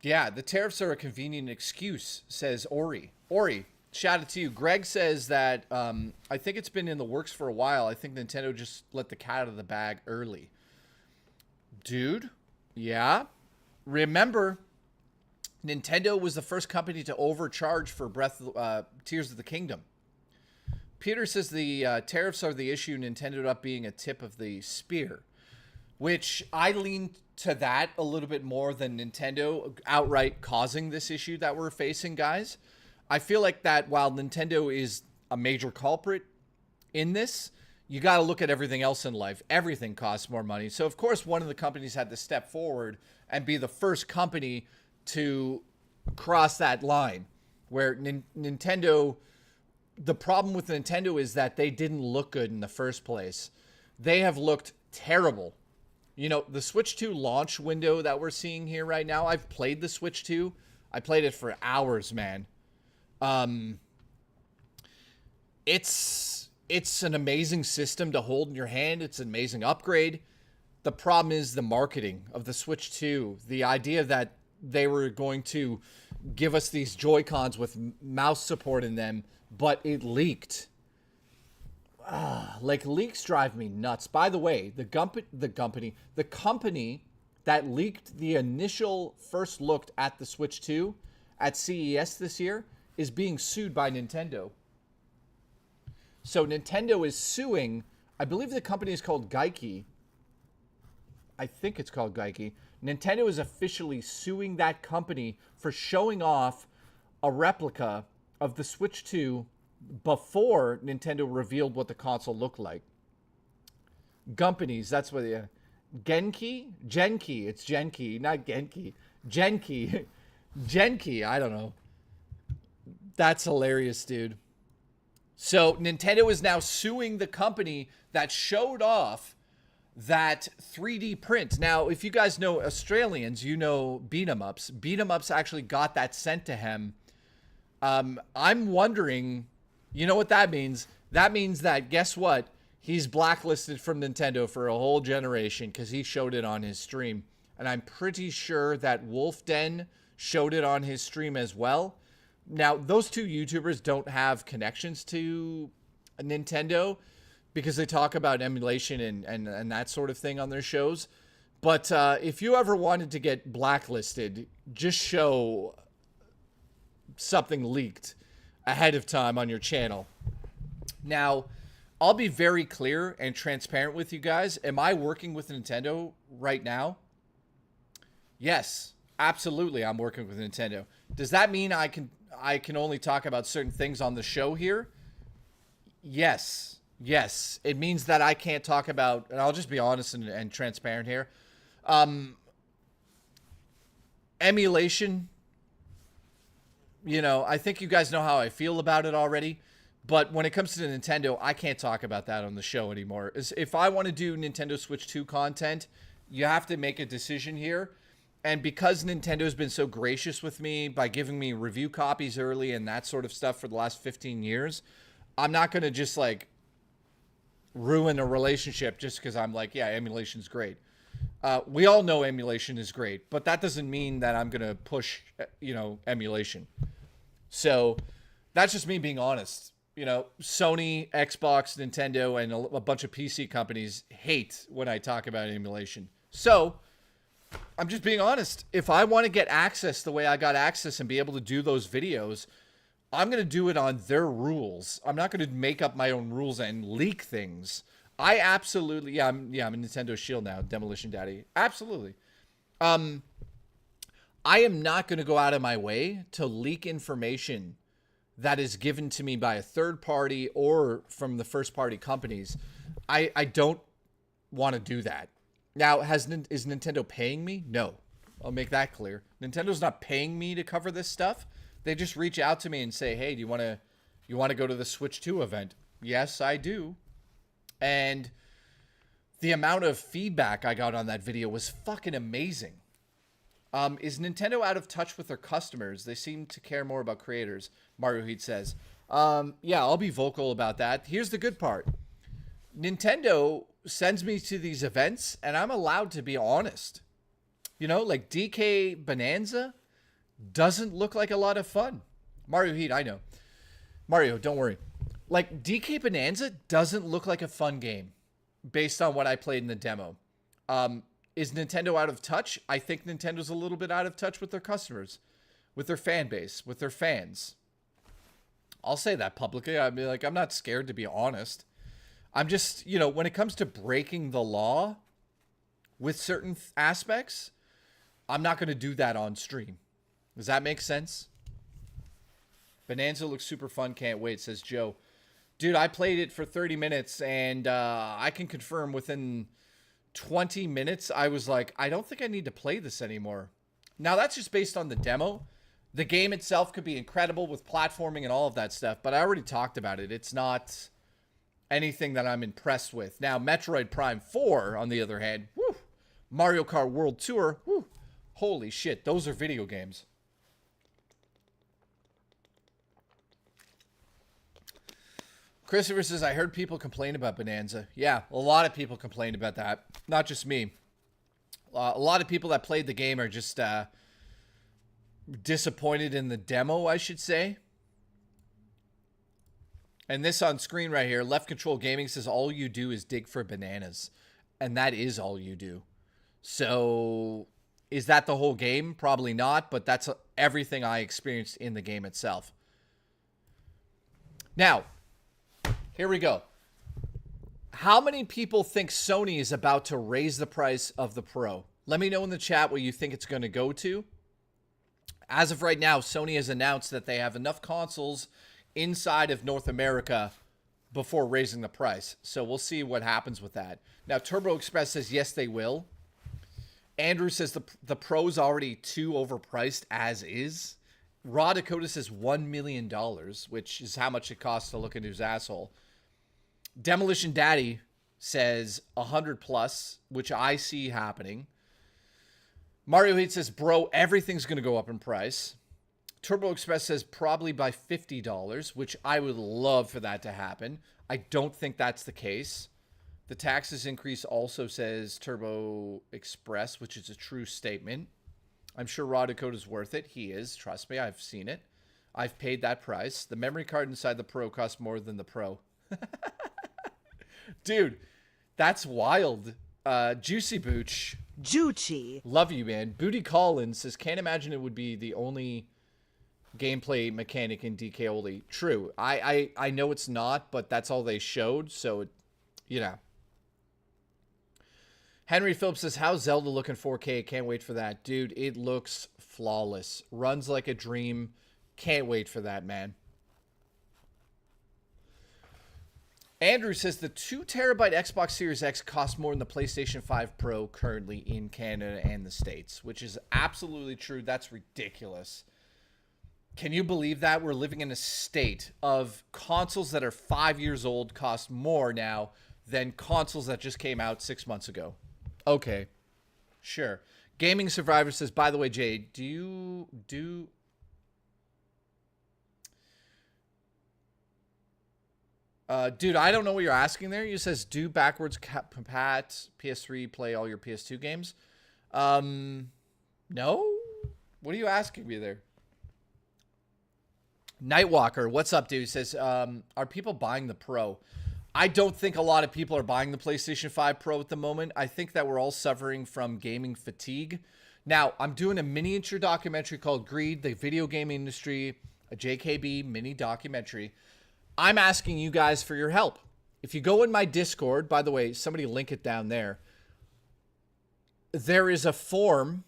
Yeah, the tariffs are a convenient excuse, says Ori. Ori, shout out to you. Greg says that I think it's been in the works for a while. I think Nintendo just let the cat out of the bag early. Dude, yeah. Remember, Nintendo was the first company to overcharge for Tears of the Kingdom. Peter says the tariffs are the issue. Nintendo ended up being a tip of the spear, which I lean to that a little bit more than Nintendo outright causing this issue that we're facing, guys. I feel like that while Nintendo is a major culprit in this, you got to look at everything else in life. Everything costs more money. So, of course, one of the companies had to step forward and be the first company to cross that line where Nintendo... The problem with Nintendo is that they didn't look good in the first place. They have looked terrible. You know, the Switch 2 launch window that we're seeing here right now, I've played the Switch 2. I played it for hours, man. It's an amazing system to hold in your hand. It's an amazing upgrade. The problem is the marketing of the Switch 2. The idea that they were going to give us these Joy-Cons with mouse support in them, but it leaked. Like, leaks drive me nuts. By the way, the company that leaked the initial first look at the Switch 2 at CES this year is being sued by Nintendo. So Nintendo is suing, I believe the company is called Geikie. I think it's called Geikie. Nintendo is officially suing that company for showing off a replica of the Switch 2 before Nintendo revealed what the console looked like. Companies, that's what Genki? Genki. It's Genki, not Genki. Genki. Genki, I don't know. That's hilarious, dude. So Nintendo is now suing the company that showed off that 3D print. Now, if you guys know Australians, you know Beat 'em Ups. Beat 'em Ups actually got that sent to him. I'm wondering, you know what that means? That means that, guess what? He's blacklisted from Nintendo for a whole generation because he showed it on his stream. And I'm pretty sure that Wolf Den showed it on his stream as well. Now, those two YouTubers don't have connections to Nintendo because they talk about emulation and that sort of thing on their shows. But if you ever wanted to get blacklisted, just show something leaked ahead of time on your channel. Now, I'll be very clear and transparent with you guys. Am I working with Nintendo right now? Yes, absolutely, I'm working with Nintendo. Does that mean I can only talk about certain things on the show here? Yes. Yes. It means that I can't talk about, and I'll just be honest and transparent here. Emulation, you know, I think you guys know how I feel about it already. But when it comes to Nintendo, I can't talk about that on the show anymore. If I want to do Nintendo Switch 2 content, you have to make a decision here. And because Nintendo's been so gracious with me by giving me review copies early and that sort of stuff for the last 15 years, I'm not going to just like ruin a relationship just because I'm like, yeah, emulation's great. We all know emulation is great, but that doesn't mean that I'm going to push, you know, emulation. So that's just me being honest. you know, Sony, Xbox, Nintendo, and a bunch of PC companies hate when I talk about emulation. So I'm just being honest. If I want to get access the way I got access and be able to do those videos, I'm going to do it on their rules. I'm not going to make up my own rules and leak things. I absolutely, I'm a Nintendo Shield now, Demolition Daddy. Absolutely. I am not going to go out of my way to leak information that is given to me by a third party or from the first party companies. I don't want to do that. Now, is Nintendo paying me? No. I'll make that clear. Nintendo's not paying me to cover this stuff. They just reach out to me and say, "Hey, do you want to go to the Switch 2 event?" Yes, I do. And the amount of feedback I got on that video was fucking amazing. Is Nintendo out of touch with their customers? They seem to care more about creators. Mario Heat says, yeah, I'll be vocal about that. Here's the good part. Nintendo sends me to these events, and I'm allowed to be honest. You know, like DK Bonanza doesn't look like a lot of fun. Mario Heat, I know. Mario, don't worry. Like, DK Bonanza doesn't look like a fun game based on what I played in the demo. Is Nintendo out of touch? I think Nintendo's a little bit out of touch with their customers, with their fan base, with their fans. I'll say that publicly. I mean, like, I'm not scared, to be honest. I'm just, you know, when it comes to breaking the law with certain aspects, I'm not going to do that on stream. Does that make sense? Bonanza looks super fun. Can't wait, says Joe. Dude, I played it for 30 minutes, and I can confirm within 20 minutes, I was like, I don't think I need to play this anymore. Now, that's just based on the demo. The game itself could be incredible with platforming and all of that stuff, but I already talked about it. It's not anything that I'm impressed with. Now, Metroid Prime 4, on the other hand, whew, Mario Kart World Tour, whew, holy shit, those are video games. Christopher says, I heard people complain about Bonanza. Yeah, a lot of people complained about that. Not just me. A lot of people that played the game are just disappointed in the demo, I should say. And this on screen right here, Left Control Gaming says, all you do is dig for bananas. And that is all you do. So, is that the whole game? Probably not, but that's everything I experienced in the game itself. Now, here we go. How many people think Sony is about to raise the price of the Pro? Let me know in the chat what you think it's going to go to. As of right now, Sony has announced that they have enough consoles inside of North America before raising the price. So we'll see what happens with that. Now, Turbo Express says, yes, they will. Andrew says the Pro's already too overpriced as is. Raw Dakota says $1 million, which is how much it costs to look into his asshole. Demolition Daddy says 100 plus, which I see happening. Mario Heat says, bro, everything's going to go up in price. Turbo Express says probably by $50, which I would love for that to happen. I don't think that's the case. The taxes increase also, says Turbo Express, which is a true statement. I'm sure Raw Dakota's worth it. He is. Trust me, I've seen it. I've paid that price. The memory card inside the Pro costs more than the Pro. Dude, that's wild. Juicy Booch. Juicy. Love you, man. Booty Collins says, can't imagine it would be the only gameplay mechanic in DK only. True. I know it's not, but that's all they showed, so, you know. Henry Phillips says, how's Zelda looking 4K? Can't wait for that. Dude, it looks flawless. Runs like a dream. Can't wait for that, man. Andrew says the 2 terabyte Xbox Series X costs more than the PlayStation 5 Pro currently in Canada and the States, which is absolutely true. That's ridiculous. Can you believe that? We're living in a state of consoles that are 5 years old cost more now than consoles that just came out 6 months ago. Okay, sure. Gaming Survivor says, by the way, Jay, dude, I don't know what you're asking there. You says, do backwards compat PS3 play all your PS2 games? No? What are you asking me there? Nightwalker, what's up, dude? Says, are people buying the Pro? I don't think a lot of people are buying the PlayStation 5 Pro at the moment. I think that we're all suffering from gaming fatigue. Now, I'm doing a miniature documentary called Greed, the video game industry, a JKB mini documentary. I'm asking you guys for your help. If you go in my Discord, by the way, somebody link it down there. There is a form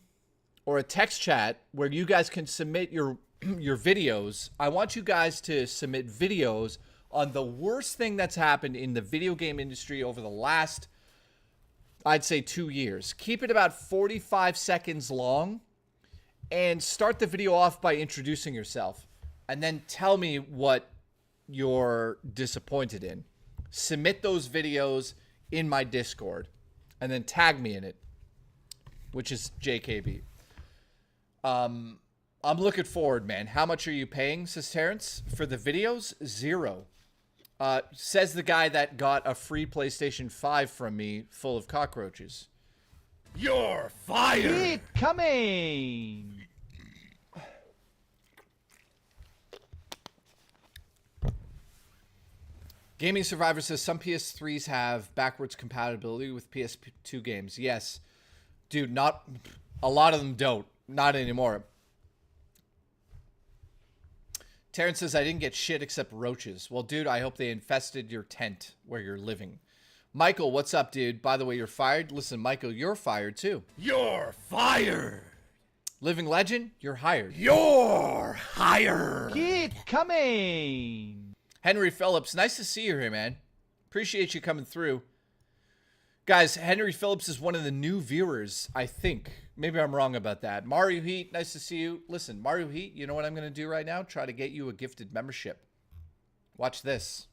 or a text chat where you guys can submit your videos. I want you guys to submit videos on the worst thing that's happened in the video game industry over the last, I'd say, 2 years. Keep it about 45 seconds long and start the video off by introducing yourself and then tell me what you're disappointed in. Submit those videos in my Discord and then tag me in it, which is JKB. I'm looking forward, man. How much are you paying, says Terrence, for the videos? 0. Says the guy that got a free PlayStation 5 from me full of cockroaches. You're fired! Keep coming! Gaming Survivor says some PS3s have backwards compatibility with PS2 games. Yes. Dude, not a lot of them don't. Not anymore. Terrence says, I didn't get shit except roaches. Well, dude, I hope they infested your tent where you're living. Michael, what's up, dude? By the way, you're fired. Listen, Michael, you're fired, too. You're fired! Living Legend, you're hired. You're hired! Keep coming! Henry Phillips, nice to see you here, man. Appreciate you coming through. Guys, Henry Phillips is one of the new viewers, I think. Maybe I'm wrong about that. Mario Heat, nice to see you. Listen, Mario Heat, you know what I'm going to do right now? Try to get you a gifted membership. Watch this.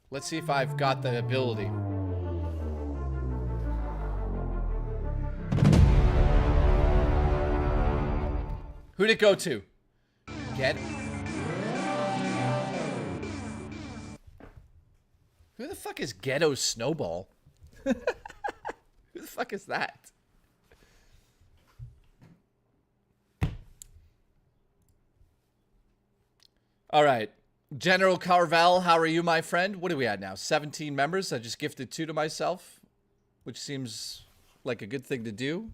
Let's see if I've got the ability. Who'd it go to? Get it. Who the fuck is Ghetto Snowball? Who the fuck is that? All right. General Carvel, how are you, my friend? What are we at now? 17 members. I just gifted 2 to myself, which seems like a good thing to do.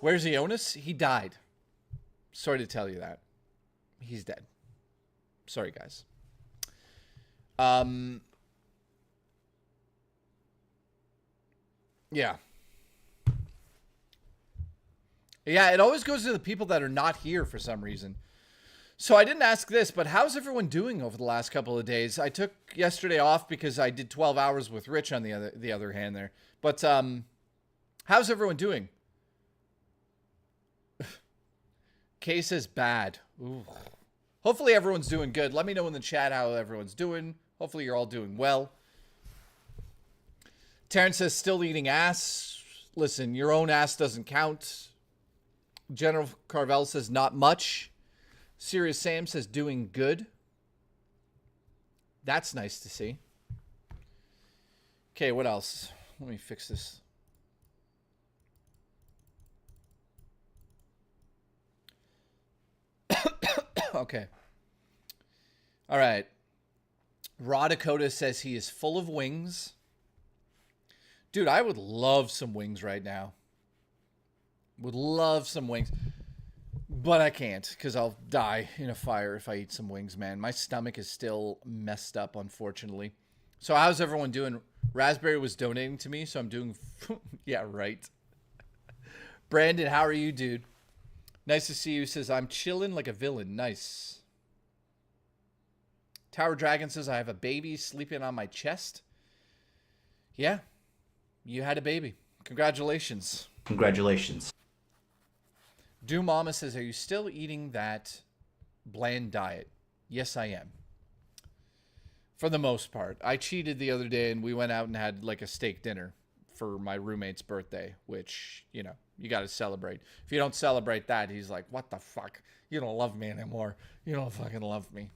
Where's Ionis? He died. Sorry to tell you that. He's dead. Sorry, guys. Yeah. Yeah, it always goes to the people that are not here for some reason. So I didn't ask this, but how's everyone doing over the last couple of days? I took yesterday off because I did 12 hours with Rich on the other hand there. But how's everyone doing? Kay says bad. Ooh. Hopefully everyone's doing good. Let me know in the chat how everyone's doing. Hopefully you're all doing well. Terrence says still eating ass. Listen, your own ass doesn't count. General Carvel says not much. Serious Sam says doing good. That's nice to see. Okay, what else? Let me fix this. Okay. All right. Raw Dakota says he is full of wings. Dude, I would love some wings right now. Would love some wings. But I can't because I'll die in a fire if I eat some wings, man. My stomach is still messed up, unfortunately. So how's everyone doing? Raspberry was donating to me, so I'm doing... yeah, right. Brandon, how are you, dude? Nice to see you. Says, I'm chilling like a villain. Nice. Tower Dragon says, I have a baby sleeping on my chest. Yeah. You had a baby. Congratulations. Congratulations. Do Mama says, are you still eating that bland diet? Yes, I am. For the most part. I cheated the other day and we went out and had like a steak dinner for my roommate's birthday, which, you know, you got to celebrate. If you don't celebrate that, he's like, what the fuck? You don't love me anymore. You don't fucking love me.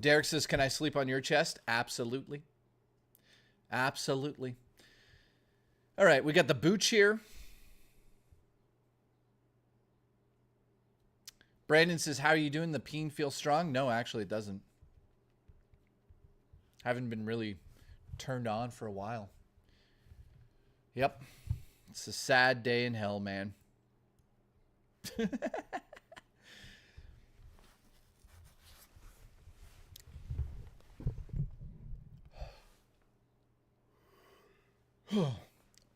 Derek says, can I sleep on your chest? Absolutely. Absolutely. All right, we got the Booch here. Brandon says, how are you doing? The peen feel strong? No, actually it doesn't. Haven't been really turned on for a while. Yep. It's a sad day in hell, man.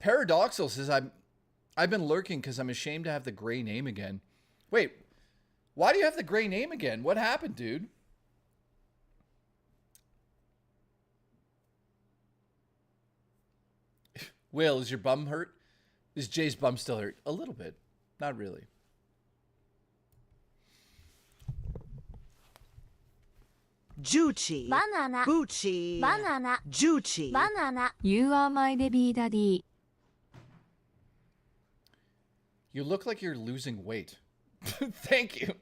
Paradoxal says, I've been lurking because I'm ashamed to have the gray name again. Wait, why do you have the gray name again? What happened, dude? Will, is your bum hurt? Is Jay's bum still hurt? A little bit. Not really. Juchi. Banana. Buchi. Banana. Juchi. Banana. You are my baby daddy. You look like you're losing weight. Thank you.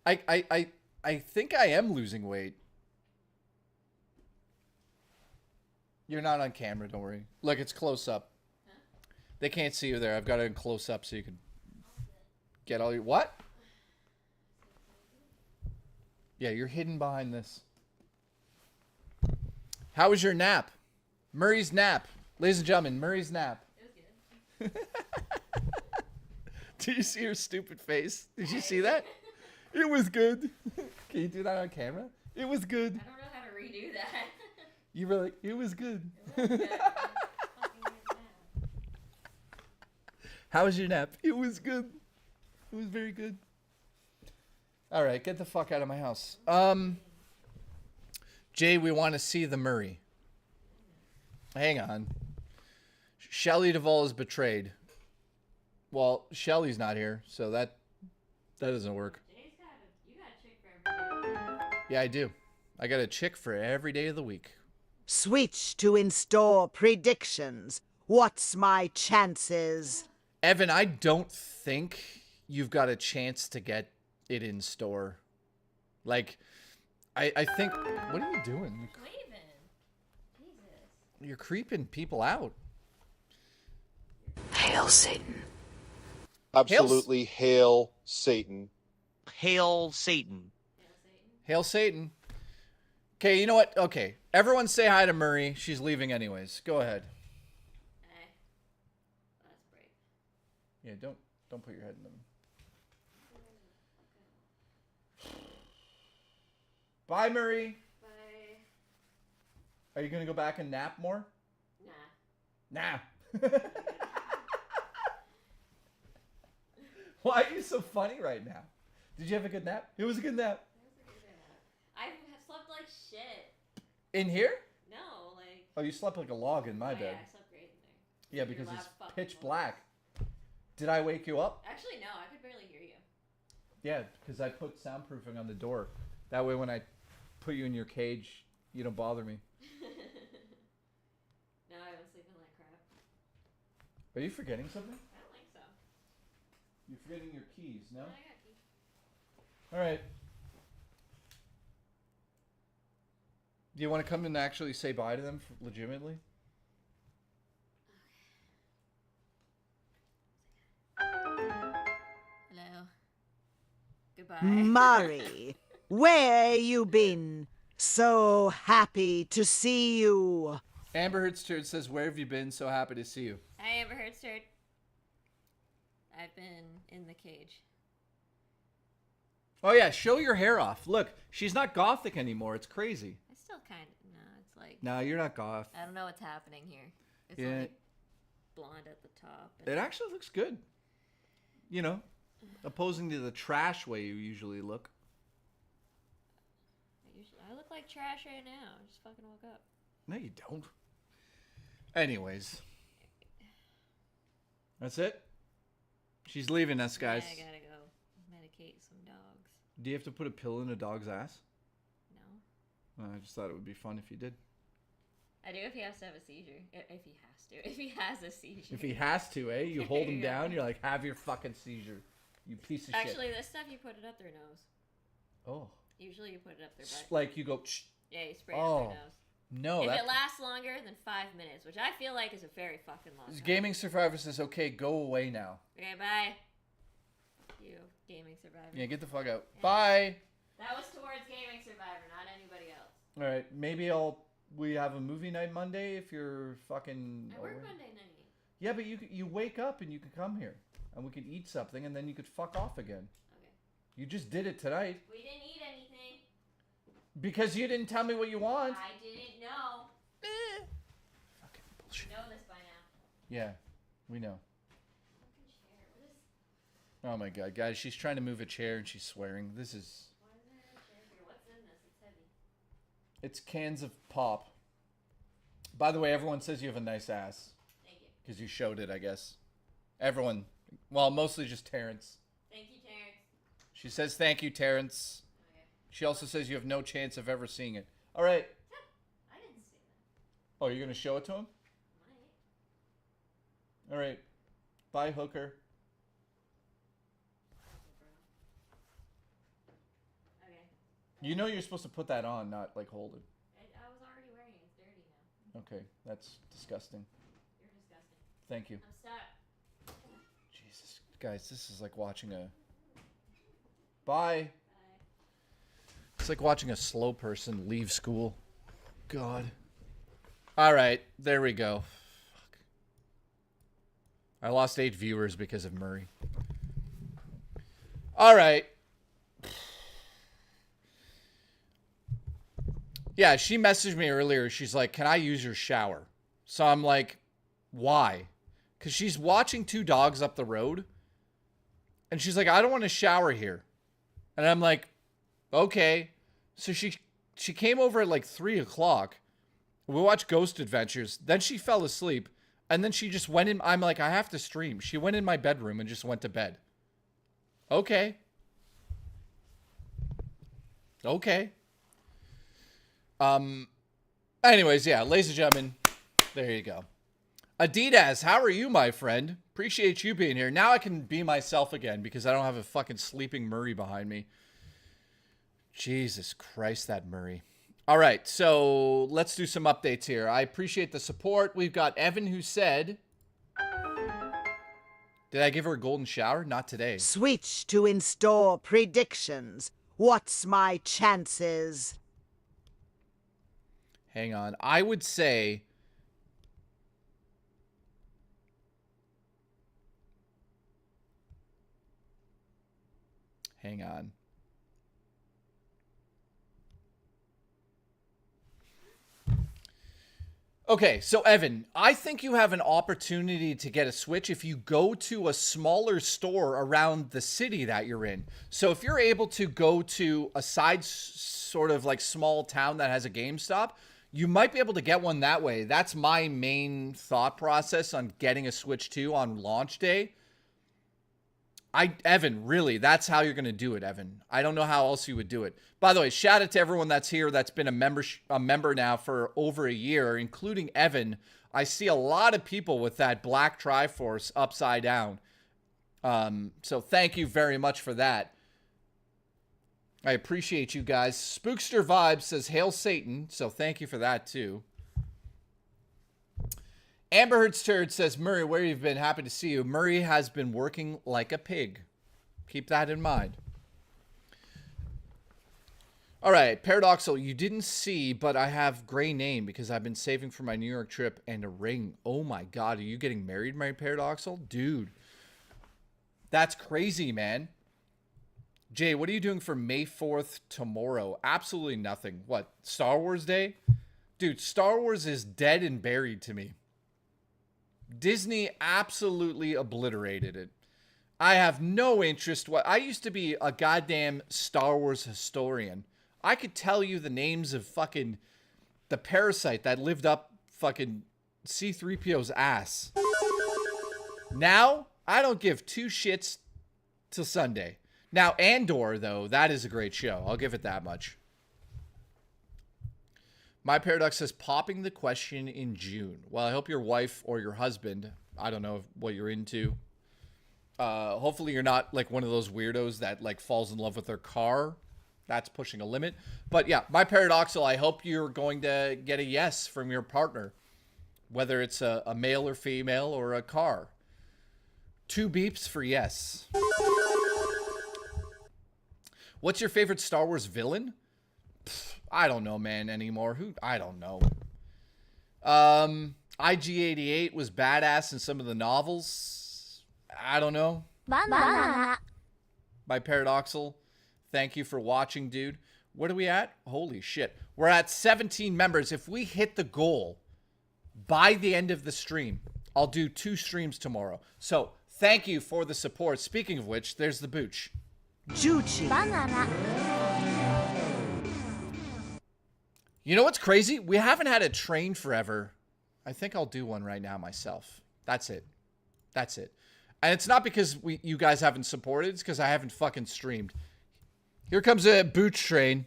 I think I am losing weight. You're not on camera, don't worry. Look, it's close up. Huh? They can't see you there. I've got it in close up so you can get all your... What? Yeah, you're hidden behind this. How was your nap? Murray's nap. Ladies and gentlemen, Murray's nap. It was good. Did you see her stupid face? Did you see that? It was good. Can you do that on camera? It was good. I don't know how to redo that. You were like, it was good. It was good. How was your nap? It was good. It was very good. All right, get the fuck out of my house. Jay, we want to see the Murray. Hang on. Shelley Duvall is betrayed. Well, Shelley's not here, so that doesn't work. Jay's you got a chick for every day. Yeah, I do. I got a chick for every day of the week. Switch to in-store predictions. What's my chances? Evan, I don't think you've got a chance to get it in store. Like, I think... What are you doing? Waving. Jesus. You're creeping people out. Hail Satan. Absolutely hail Satan. Hail Satan. Hail Satan. Okay, you know what? Okay. Everyone say hi to Murray. She's leaving anyways. Go ahead. Hey. That's brave. Yeah, don't put your head in them. Bye, Murray. Bye. Are you gonna go back and nap more? Nah. Nah. Why are you so funny right now? Did you have a good nap? It was a good nap. I slept like shit. In here? No, like... Oh, you slept like a log in my bed. Yeah, I slept great in there. Yeah, because it's pitch black. Did I wake you up? Actually, no, I could barely hear you. Yeah, because I put soundproofing on the door. That way when I put you in your cage, you don't bother me. No, I've been sleeping like crap. Are you forgetting something? I don't think so. You're forgetting your keys, no? No, I got keys. All right. Do you want to come and actually say bye to them legitimately? Hello. Goodbye. Murray, where you been? So happy to see you. Amber Hertzturd says, where have you been? So happy to see you. Hi, Amber Hertzturd. I've been in the cage. Oh, yeah. Show your hair off. Look, she's not gothic anymore. It's crazy. I still kind of... No, it's like... No, you're not goth. I don't know what's happening here. It's Yeah. only blonde at the top. It actually looks good. You know, opposing to the trash way you usually look. I look like trash right now. I just fucking woke up. No, you don't. Anyways. That's it? She's leaving us, guys. Yeah, I gotta go medicate some dogs. Do you have to put a pill in a dog's ass? No. I just thought it would be fun if you did. I do if he has to have a seizure. If he has to. If he has a seizure. If he has to, eh? You hold him down, you're like, have your fucking seizure. You piece of Actually, shit. this stuff you put it up their nose. Oh. Usually you put it up their butt. Like you go, shh. Yeah, you spray it up their nose. No, if that it lasts longer than 5 minutes, which I feel like is a very fucking long time. Gaming Survivor says, okay, go away now. Okay, bye. Fuck you, Gaming Survivor. Yeah, get the fuck out. Yeah. Bye. That was towards Gaming Survivor, not anybody else. All right, maybe we have a movie night Monday if you're fucking. I work Monday night. Yeah, but you wake up and you can come here and we could eat something and then you could fuck off again. Okay. You just did it tonight. We didn't eat anything. Because you didn't tell me what you want. I didn't know. Fucking bullshit. You know this by now. Yeah, we know. Fucking chair. What is... Oh my god, guys, she's trying to move a chair and she's swearing. This is... Why is there a chair here? What's in this? It's heavy. It's cans of pop. By the way, everyone says you have a nice ass. Thank you. Because you showed it, I guess. Everyone. Well, mostly just Terrence. Thank you, Terrence. She says thank you, Terrence. Okay. She also says you have no chance of ever seeing it. All right. I didn't say that. Oh, you're going to show it to him? Might. All right. Bye, hooker. Okay. You know you're supposed to put that on, not like hold it. I was already wearing it. It's dirty now. Okay, that's disgusting. You're disgusting. Thank you. I'm stuck. Jesus. Guys, this is like watching a... Bye. Bye. It's like watching a slow person leave school. God. All right, there we go. Fuck. I lost 8 viewers because of Murray. All right. Yeah, she messaged me earlier. She's like, can I use your shower? So I'm like, why? Because she's watching 2 dogs up the road. And she's like, I don't want to shower here. And I'm like, okay. So she came over at like 3 o'clock. We watched Ghost Adventures. Then she fell asleep. And then she just went in. I'm like, I have to stream. She went in my bedroom and just went to bed. Okay. Okay. Anyways, yeah, ladies and gentlemen, there you go. Adidas, how are you, my friend? Appreciate you being here. Now I can be myself again because I don't have a fucking sleeping Murray behind me. Jesus Christ, that Murray. All right, so let's do some updates here. I appreciate the support. We've got Evan who said... Did I give her a golden shower? Not today. Switch to in-store predictions. What's my chances? Hang on. I would say... Hang on. Okay, so Evan, I think you have an opportunity to get a Switch if you go to a smaller store around the city that you're in. So if you're able to go to a side sort of like small town that has a GameStop, you might be able to get one that way. That's my main thought process on getting a Switch 2 on launch day. Evan, really, that's how you're going to do it, Evan. I don't know how else you would do it. By the way, shout out to everyone that's here that's been a member now for over a year, including Evan. I see a lot of people with that black Triforce upside down. So thank you very much for that. I appreciate you guys. Spookster Vibes says, Hail Satan. So thank you for that, too. Amber Heard's Turd says, Murray, where you've been? Happy to see you. Murray has been working like a pig. Keep that in mind. All right, Paradoxal, you didn't see, but I have gray name because I've been saving for my New York trip and a ring. Oh my God, are you getting married, my Paradoxal? Dude, that's crazy, man. Jay, what are you doing for May 4th tomorrow? Absolutely nothing. What, Star Wars Day? Dude, Star Wars is dead and buried to me. Disney absolutely obliterated it. I have no interest. I used to be a goddamn Star Wars historian. I could tell you the names of fucking the parasite that lived up fucking C-3PO's ass. Now, I don't give 2 shits till Sunday. Now, Andor, though, that is a great show. I'll give it that much. My Paradox says, popping the question in June. Well, I hope your wife or your husband, I don't know what you're into. Hopefully you're not like one of those weirdos that like falls in love with their car That's pushing a limit. But yeah, my paradoxal, I hope you're going to get a yes from your partner, whether it's a male or female or a car. 2 beeps for yes. What's your favorite Star Wars villain? I don't know, man, anymore. I don't know. IG-88 was badass in some of the novels. I don't know. By Paradoxal, thank you for watching, dude. What are we at? Holy shit. We're at 17 members. If we hit the goal by the end of the stream, I'll do 2 streams tomorrow. So, thank you for the support. Speaking of which, there's the booch. Juchi. You know what's crazy? We haven't had a train forever. I think I'll do one right now myself. That's it. That's it. And it's not because you guys haven't supported. It's because I haven't fucking streamed. Here comes a booch train.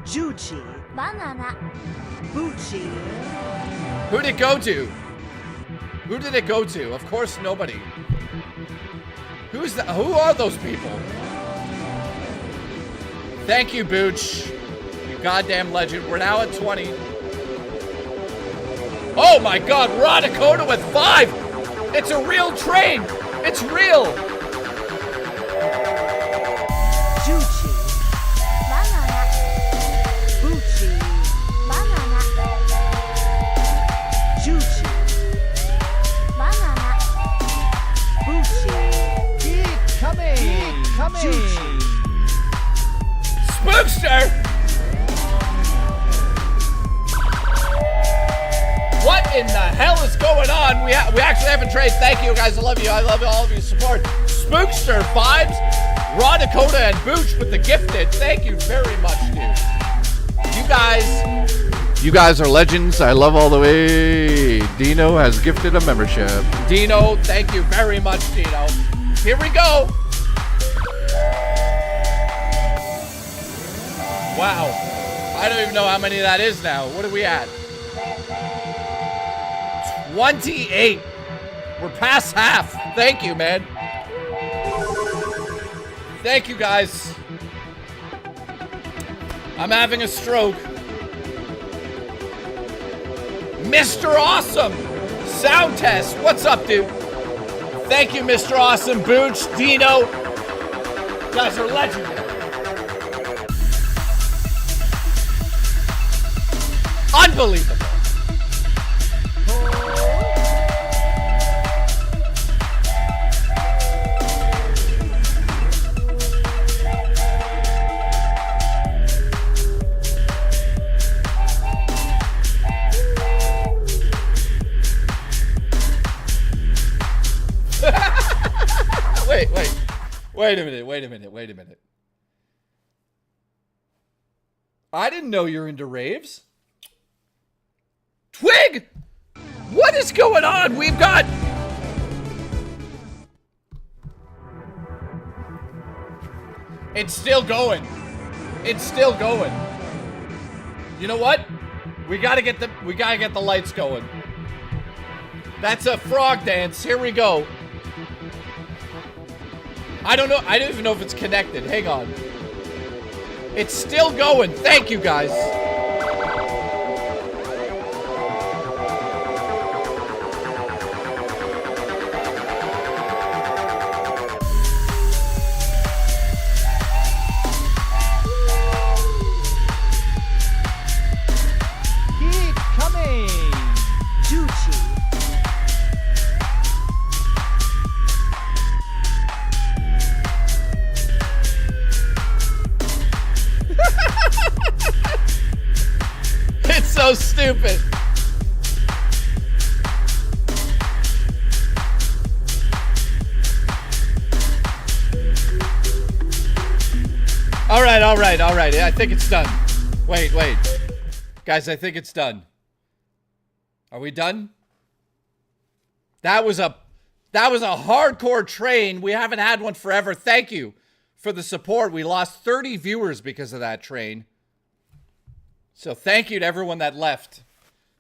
Juchi. Banana. Buchi. Who did it go to? Who did it go to? Of course, nobody. Who's that? Who are those people? Thank you, Booch. You goddamn legend. We're now at 20. Oh my god, Raw Dakota with 5! It's a real train! It's real! Juchi. Banana. Buchi. Banana. Juchi. Banana. Buchi. Keep coming. Keep coming. Juchi. Spookster! What in the hell is going on? We actually haven't traded. Thank you guys. I love you. I love all of your support. Spookster vibes. Raw Dakota and Booch with the gifted. Thank you very much, dude. You guys are legends. I love all the way. Dino has gifted a membership. Dino, thank you very much, Dino. Here we go. Wow. I don't even know how many that is now. What are we at? 28. We're past half. Thank you, man. Thank you, guys. I'm having a stroke. Mr. Awesome. Sound test. What's up, dude? Thank you, Mr. Awesome. Booch, Dino. You guys are legendary. Unbelievable. Wait a minute. I didn't know you're into raves. Twig! What is going on? We've got... It's still going. It's still going. You know what? We gotta get the lights going. That's a frog dance. Here we go. I don't know. I don't even know if it's connected. Hang on. It's still going. Thank you, guys. Keep coming. Juchi. It's so stupid. All right. I think it's done. Wait. Guys, I think it's done. Are we done? That was a hardcore train. We haven't had one forever. Thank you for the support. We lost 30 viewers because of that train. So thank you to everyone that left.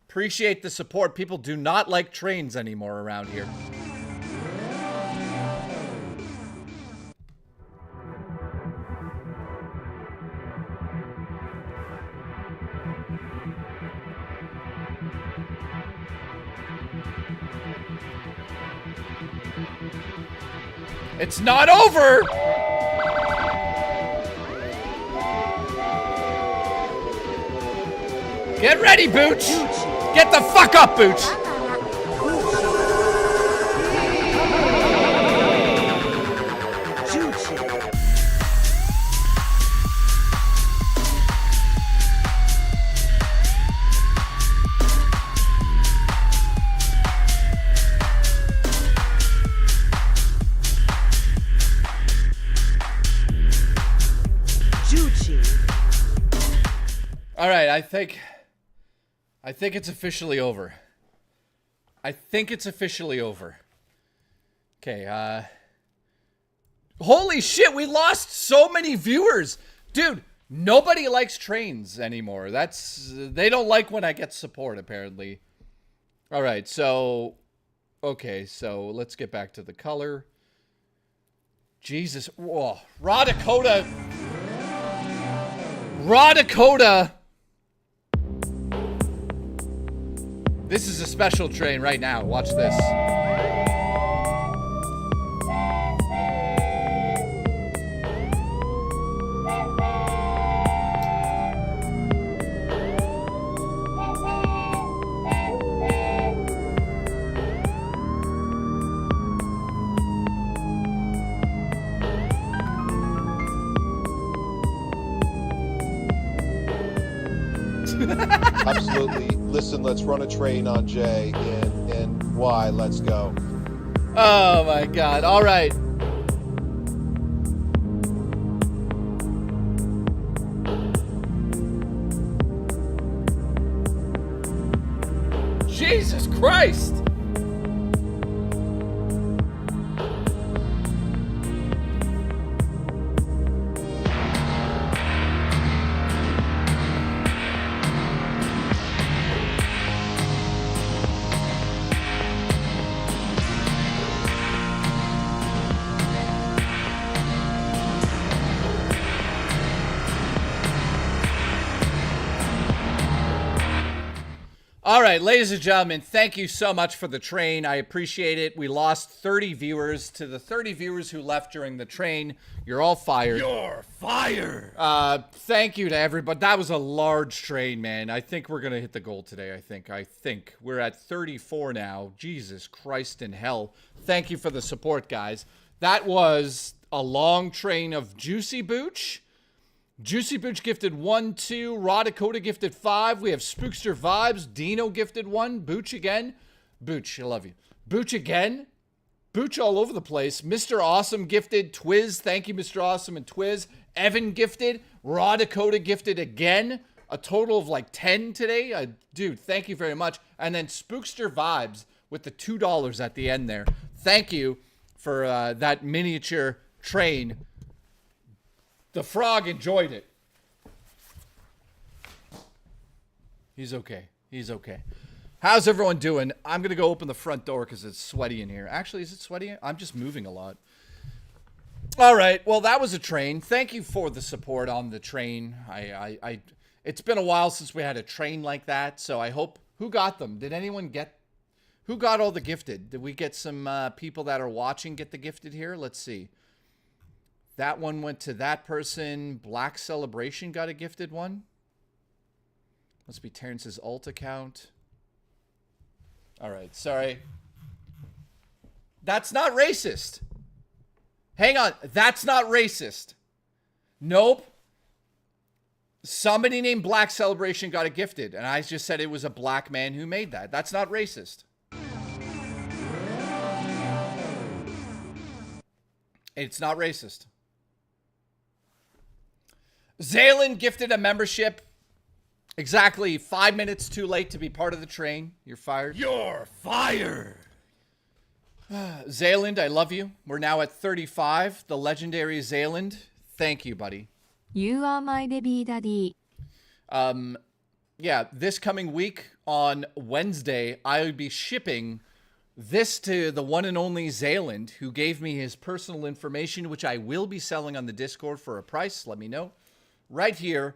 Appreciate the support. People do not like trains anymore around here. It's not over! Get ready, Booch! Get the fuck up, Booch! All right, I think it's officially over. I think it's officially over. Okay, holy shit, we lost so many viewers. Dude, nobody likes trains anymore. They don't like when I get support, apparently. All right, so okay, so let's get back to the color. Jesus, whoa, Raw Dakota. This is a special train right now. Watch this. Absolutely. Listen, let's run a train on Jay and Y. Let's go. Oh my God. All right. Jesus Christ. All right, ladies and gentlemen, thank you so much for the train. I appreciate it. We lost 30 viewers. To the 30 viewers who left during the train, you're all fired. You're fired. Thank you to everybody. That was a large train, man. I think we're going to hit the goal today, I think. We're at 34 now. Jesus Christ in hell. Thank you for the support, guys. That was a long train of Juicy Booch. Juicy Booch gifted 1, 2. Raw Dakota gifted 5. We have Spookster Vibes. Dino gifted 1. Booch again. Booch, I love you. Booch again. Booch all over the place. Mr. Awesome gifted. Twiz, thank you, Mr. Awesome and Twiz. Evan gifted. Raw Dakota gifted again. A total of like 10 today. Dude, thank you very much. And then Spookster Vibes with the $2 at the end there. Thank you for that miniature train. The frog enjoyed it. He's okay. He's okay. How's everyone doing? I'm going to go open the front door because it's sweaty in here. Actually, is it sweaty? I'm just moving a lot. All right. Well, that was a train. Thank you for the support on the train. It's been a while since we had a train like that, so I hope... Who got them? Did anyone get... Who got all the gifted? Did we get some people that are watching get the gifted here? Let's see. That one went to that person. Black Celebration got a gifted one. Must be Terrence's alt account. All right, sorry. That's not racist. Hang on, that's not racist. Nope. Somebody named Black Celebration got a gifted, and I just said it was a black man who made that. That's not racist. It's not racist. Zaylen gifted a membership. Exactly 5 minutes too late to be part of the train. You're fired. You're fired. Zayland, I love you. We're now at 35. The legendary Zayland. Thank you, buddy. You are my baby daddy. Yeah, this coming week on Wednesday, I will be shipping this to the one and only Zayland, who gave me his personal information, which I will be selling on the Discord for a price. Let me know. Right here,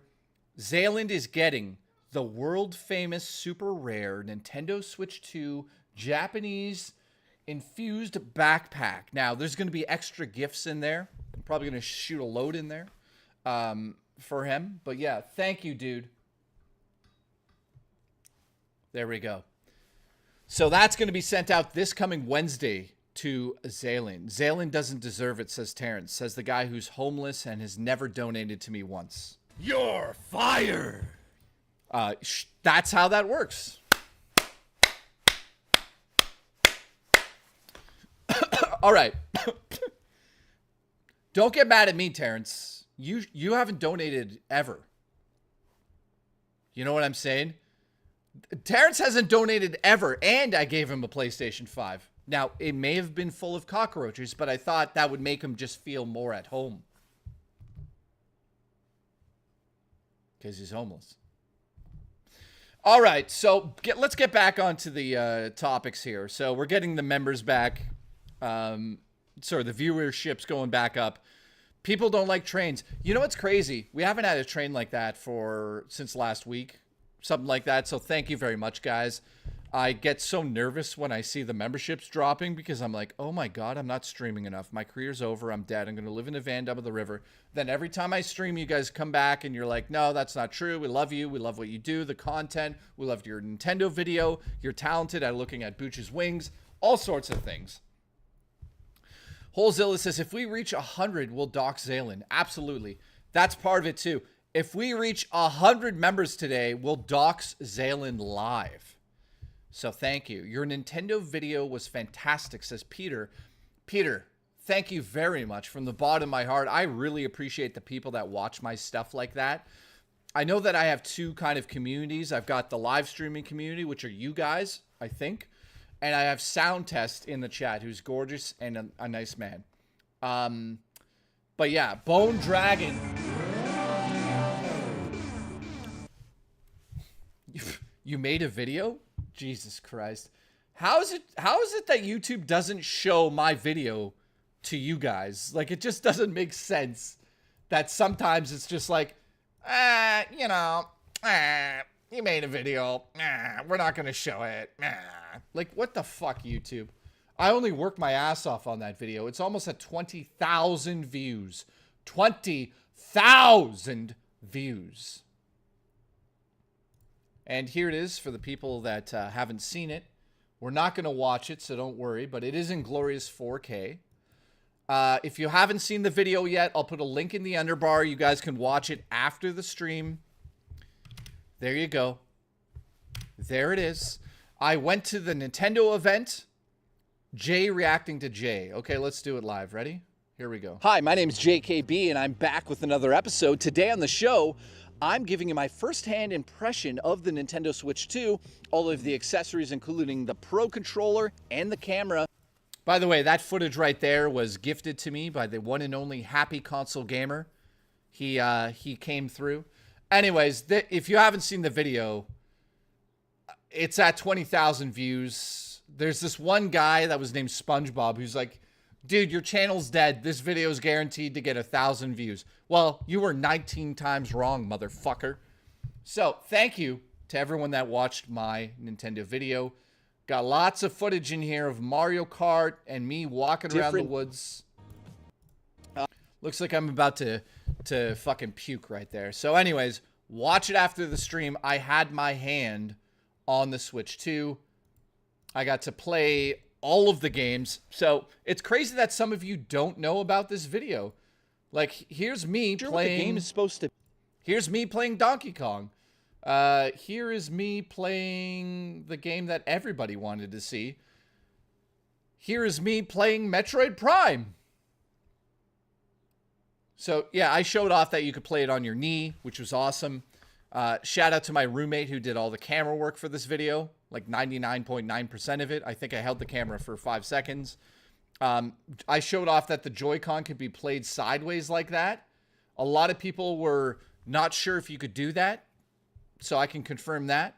Zayland is getting the world famous super rare Nintendo Switch 2 Japanese Infused backpack. Now, there's going to be extra gifts in there. I'm probably going to shoot a load in there for him. But yeah, thank you, dude. There we go. So that's going to be sent out this coming Wednesday to Zaylin. Zaylin doesn't deserve it, says Terrence. Says the guy who's homeless and has never donated to me once. You're fired. That's how that works. All right. Don't get mad at me, Terrence. You haven't donated ever. You know what I'm saying? Terrence hasn't donated ever, and I gave him a PlayStation 5. Now, it may have been full of cockroaches, but I thought that would make him just feel more at home. Because he's homeless. All right, so let's get back onto the topics here. So we're getting the members back. The viewership's going back up. People don't like trains. You know what's crazy? We haven't had a train like that since last week. Something like that. So thank you very much, guys. I get so nervous when I see the memberships dropping because I'm like, oh my God, I'm not streaming enough. My career's over. I'm dead. I'm going to live in a van down by the river. Then every time I stream, you guys come back and you're like, no, that's not true. We love you. We love what you do, the content. We loved your Nintendo video. You're talented at looking at Booch's wings. All sorts of things. Holzilla says, if we reach 100, we'll dox Zaylin. Absolutely. That's part of it too. If we reach 100 members today, we'll dox Zaylin live. So thank you. Your Nintendo video was fantastic, says Peter. Peter, thank you very much from the bottom of my heart. I really appreciate the people that watch my stuff like that. I know that I have two kind of communities. I've got the live streaming community, which are you guys, I think. And I have Sound Test in the chat, who's gorgeous and a nice man. But yeah, Bone Dragon. You made a video? Jesus Christ. How is it that YouTube doesn't show my video to you guys? Like, it just doesn't make sense that sometimes it's just like, you made a video. We're not going to show it. Like, what the fuck, YouTube? I only worked my ass off on that video. It's almost at 20,000 views. 20,000 views. And here it is for the people that haven't seen it. We're not going to watch it, so don't worry. But it is in glorious 4K. If you haven't seen the video yet, I'll put a link in the underbar. You guys can watch it after the stream. There you go. There it is. I went to the Nintendo event. Jay reacting to Jay. Okay, let's do it live. Ready? Here we go. Hi, my name's JKB, and I'm back with another episode. Today on the show, I'm giving you my first-hand impression of the Nintendo Switch 2, all of the accessories, including the Pro Controller and the camera. By the way, that footage right there was gifted to me by the one and only Happy Console Gamer. He came through. Anyways, if you haven't seen the video, it's at 20,000 views. There's this one guy that was named SpongeBob who's like, dude, your channel's dead. This video is guaranteed to get 1,000 views. Well, you were 19 times wrong, motherfucker. So, thank you to everyone that watched my Nintendo video. Got lots of footage in here of Mario Kart and me walking around the woods. Looks like I'm about to fucking puke right there. So anyways, watch it after the stream. I had my hand on the Switch 2. I got to play all of the games. So it's crazy that some of you don't know about this video. Like, here's me playing... What the game is supposed to... Here's me playing Donkey Kong. Here is me playing the game that everybody wanted to see. Here is me playing Metroid Prime. So, yeah, I showed off that you could play it on your knee, which was awesome. Shout out to my roommate who did all the camera work for this video, like 99.9% of it. I think I held the camera for 5 seconds. I showed off that the Joy-Con could be played sideways like that. A lot of people were not sure if you could do that, so I can confirm that.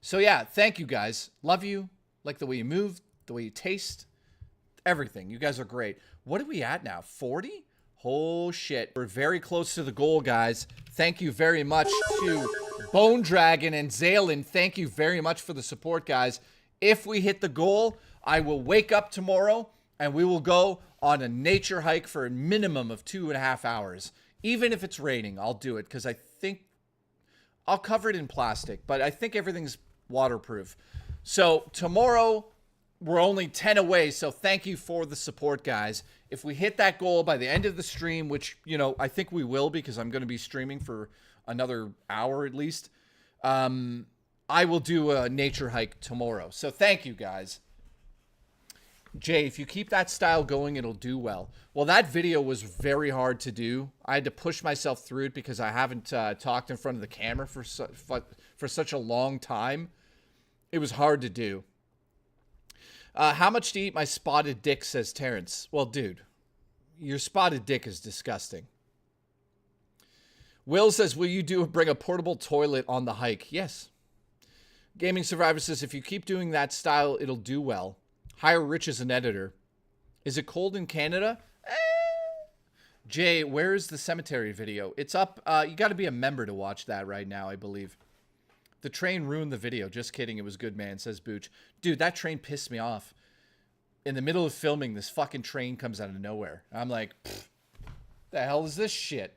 So, yeah, thank you, guys. Love you. Like the way you move, the way you taste, everything. You guys are great. What are we at now? 40? Oh, shit. We're very close to the goal, guys. Thank you very much to Bone Dragon and Zaylin. Thank you very much for the support, guys. If we hit the goal, I will wake up tomorrow and we will go on a nature hike for a minimum of 2.5 hours. Even if it's raining, I'll do it because I think I'll cover it in plastic, but I think everything's waterproof. So tomorrow, we're only 10 away, so thank you for the support, guys. If we hit that goal by the end of the stream, which, you know, I think we will because I'm going to be streaming for another hour at least, I will do a nature hike tomorrow. So thank you, guys. Jay, if you keep that style going, it'll do well. Well, that video was very hard to do. I had to push myself through it because I haven't talked in front of the camera for such a long time. It was hard to do. How much to eat my spotted dick, says Terrence. Well, dude, your spotted dick is disgusting. Will says, will you bring a portable toilet on the hike? Yes. Gaming Survivor says, if you keep doing that style, it'll do well. Hire Rich as an editor. Is it cold in Canada? Jay, where is the cemetery video? It's up. You got to be a member to watch that right now, I believe. The train ruined the video. Just kidding. It was good, man, says Booch. Dude, that train pissed me off. In the middle of filming, this fucking train comes out of nowhere. I'm like, the hell is this shit?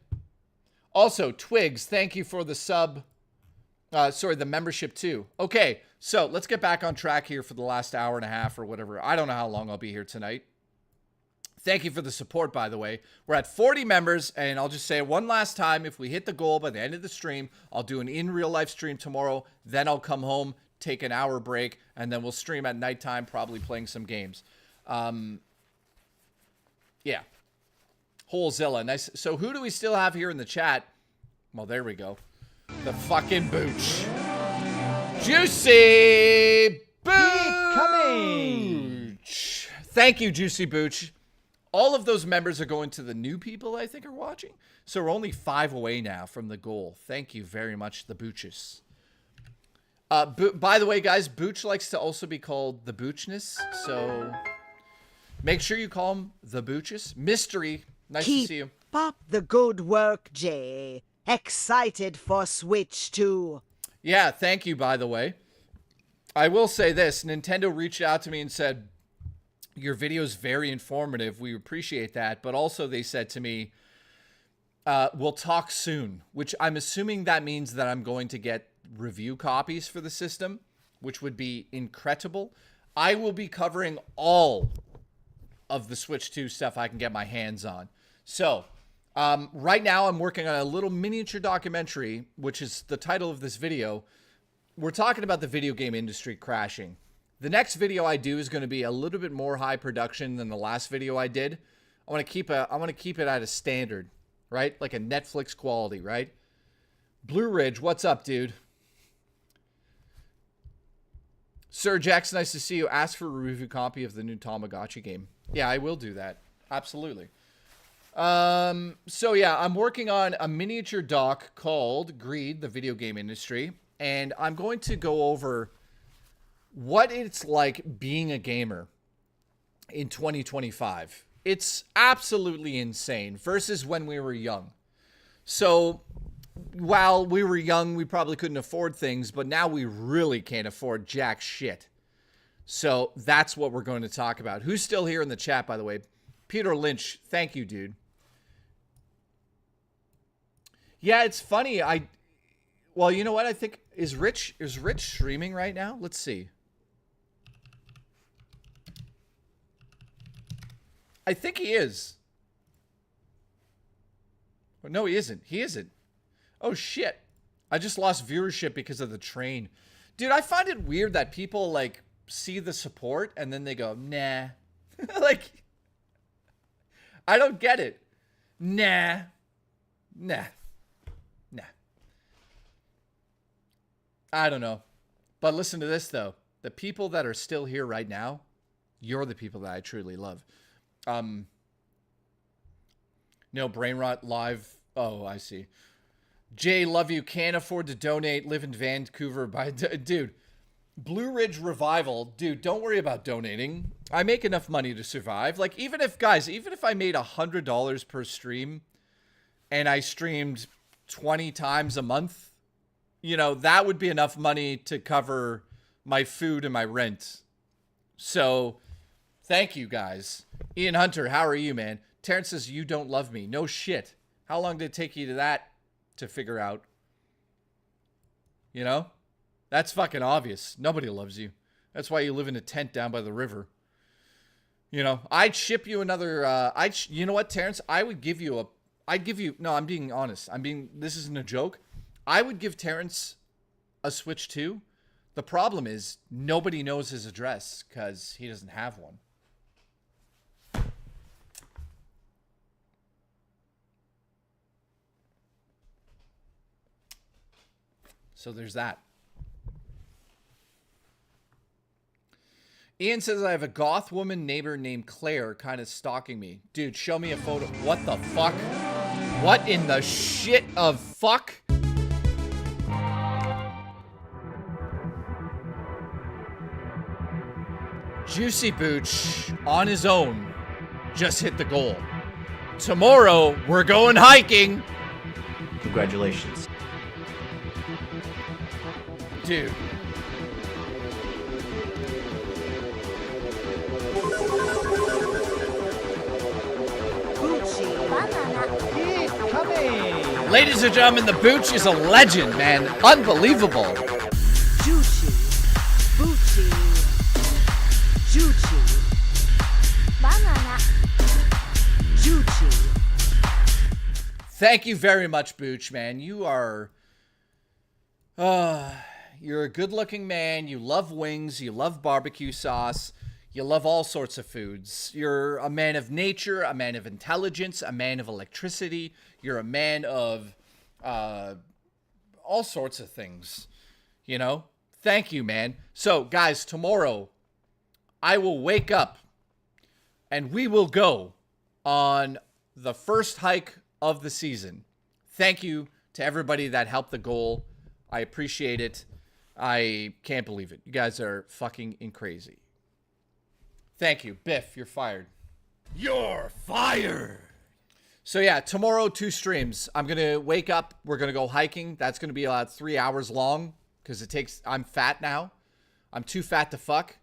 Also, Twigs, thank you for the sub. The membership too. Okay, so let's get back on track here for the last hour and a half or whatever. I don't know how long I'll be here tonight. Thank you for the support, by the way. We're at 40 members, and I'll just say it one last time. If we hit the goal by the end of the stream, I'll do an in-real-life stream tomorrow. Then I'll come home, take an hour break, and then we'll stream at nighttime, probably playing some games. Yeah. Holezilla. Nice. So who do we still have here in the chat? Well, there we go. The fucking Booch. Juicy Booch! Coming! Thank you, Juicy Booch. All of those members are going to the new people I think are watching. So we're only 5 away now from the goal. Thank you very much, the Booches. By the way, guys, Booch likes to also be called the Boochness. So make sure you call him the Booches. Mystery, nice to see you. Keep up the good work, Jay. Excited for Switch 2. Yeah, thank you, by the way. I will say this. Nintendo reached out to me and said, your video is very informative. We appreciate that. But also they said to me, we'll talk soon, which I'm assuming that means that I'm going to get review copies for the system, which would be incredible. I will be covering all of the Switch 2 stuff I can get my hands on. So right now I'm working on a little miniature documentary, which is the title of this video. We're talking about the video game industry crashing. The next video I do is going to be a little bit more high production than the last video I did. I want to keep it at a standard, right? Like a Netflix quality, right? Blue Ridge, what's up, dude? Sir Jackson, nice to see you. Ask for a review copy of the new Tamagotchi game. Yeah, I will do that. Absolutely. So yeah, I'm working on a miniature doc called Greed, the video game industry, and I'm going to go over what it's like being a gamer in 2025. It's absolutely insane versus when we were young. So while we were young, we probably couldn't afford things, but now we really can't afford jack shit. So that's what we're going to talk about. Who's still here in the chat, by the way? Peter Lynch, thank you, dude. Yeah, it's funny. Well, you know what? I think is Rich streaming right now? Let's see. I think he is. No, he isn't. He isn't. Oh, shit. I just lost viewership because of the train. Dude, I find it weird that people, like, see the support and then they go, nah. Like, I don't get it. Nah. I don't know. But listen to this, though. The people that are still here right now, you're the people that I truly love. No, Brain Rot Live. Oh, I see. Jay, love you. Can't afford to donate. Live in Vancouver. Dude, Blue Ridge Revival. Dude, don't worry about donating. I make enough money to survive. Like, even if I made $100 per stream and I streamed 20 times a month, you know, that would be enough money to cover my food and my rent. So, thank you guys. Ian Hunter, how are you, man? Terrence says you don't love me. No shit. How long did it take you to figure out? You know? That's fucking obvious. Nobody loves you. That's why you live in a tent down by the river. You know, I'd ship you another, you know what, Terrence? I'd give you, no, I'm being honest. This isn't a joke. I would give Terrence a Switch 2. The problem is nobody knows his address because he doesn't have one. So there's that. Ian says, I have a goth woman neighbor named Claire kind of stalking me. Dude, show me a photo. What the fuck? What in the shit of fuck? Juicy Booch, on his own, just hit the goal. Tomorrow, we're going hiking. Congratulations. Dude. Keep coming. Ladies and gentlemen, the Booch is a legend, man. Unbelievable. Juchi, Buchi, Juchi, banana, Juchi. Thank you very much, Booch, man. You are... you're a good-looking man. You love wings. You love barbecue sauce. You love all sorts of foods. You're a man of nature, a man of intelligence, a man of electricity. You're a man of all sorts of things, you know? Thank you, man. So, guys, tomorrow I will wake up and we will go on the first hike of the season. Thank you to everybody that helped the goal. I appreciate it. I can't believe it. You guys are fucking crazy. Thank you. Biff, you're fired. You're fired. So yeah, tomorrow 2 streams. I'm going to wake up. We're going to go hiking. That's going to be about 3 hours long because I'm fat now. I'm too fat to fuck.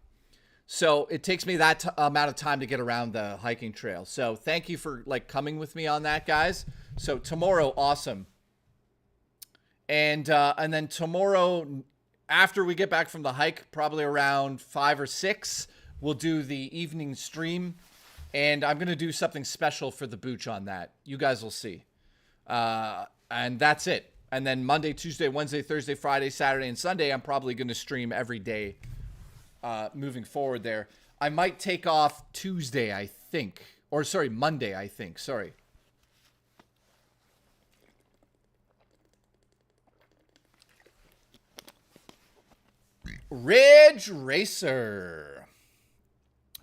So it takes me that amount of time to get around the hiking trail. So thank you for coming with me on that, guys. So tomorrow, awesome. And then tomorrow, after we get back from the hike, probably around 5 or 6, we'll do the evening stream. And I'm going to do something special for the Booch on that. You guys will see. And that's it. And then Monday, Tuesday, Wednesday, Thursday, Friday, Saturday, and Sunday, I'm probably going to stream every day moving forward there. I might take off Tuesday, I think. Or, sorry, Monday, I think. Sorry. Ridge Racer.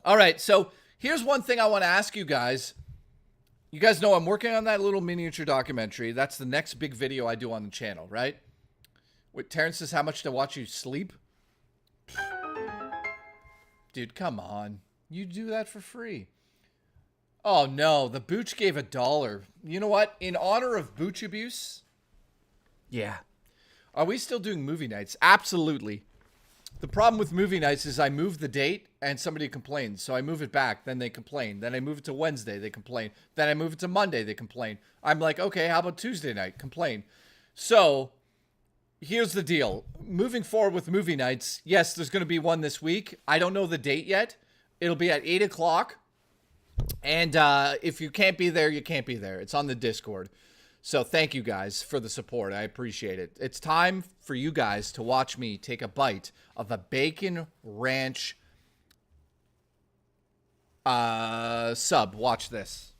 All right, so here's one thing I want to ask you guys. You guys know I'm working on that little miniature documentary. That's the next big video I do on the channel, right? Wait, Terrence says how much to watch you sleep? Dude, come on. You do that for free. Oh, no. The Booch gave $1. You know what? In honor of Booch abuse? Yeah. Are we still doing movie nights? Absolutely. The problem with movie nights is I move the date and somebody complains. So I move it back, then they complain. Then I move it to Wednesday, they complain. Then I move it to Monday, they complain. I'm like, okay, how about Tuesday night? Complain. So here's the deal. Moving forward with movie nights, yes, there's going to be one this week. I don't know the date yet. It'll be at 8 o'clock. And if you can't be there, you can't be there. It's on the Discord. So thank you guys for the support. I appreciate it. It's time for you guys to watch me take a bite of a bacon ranch sub. Watch this.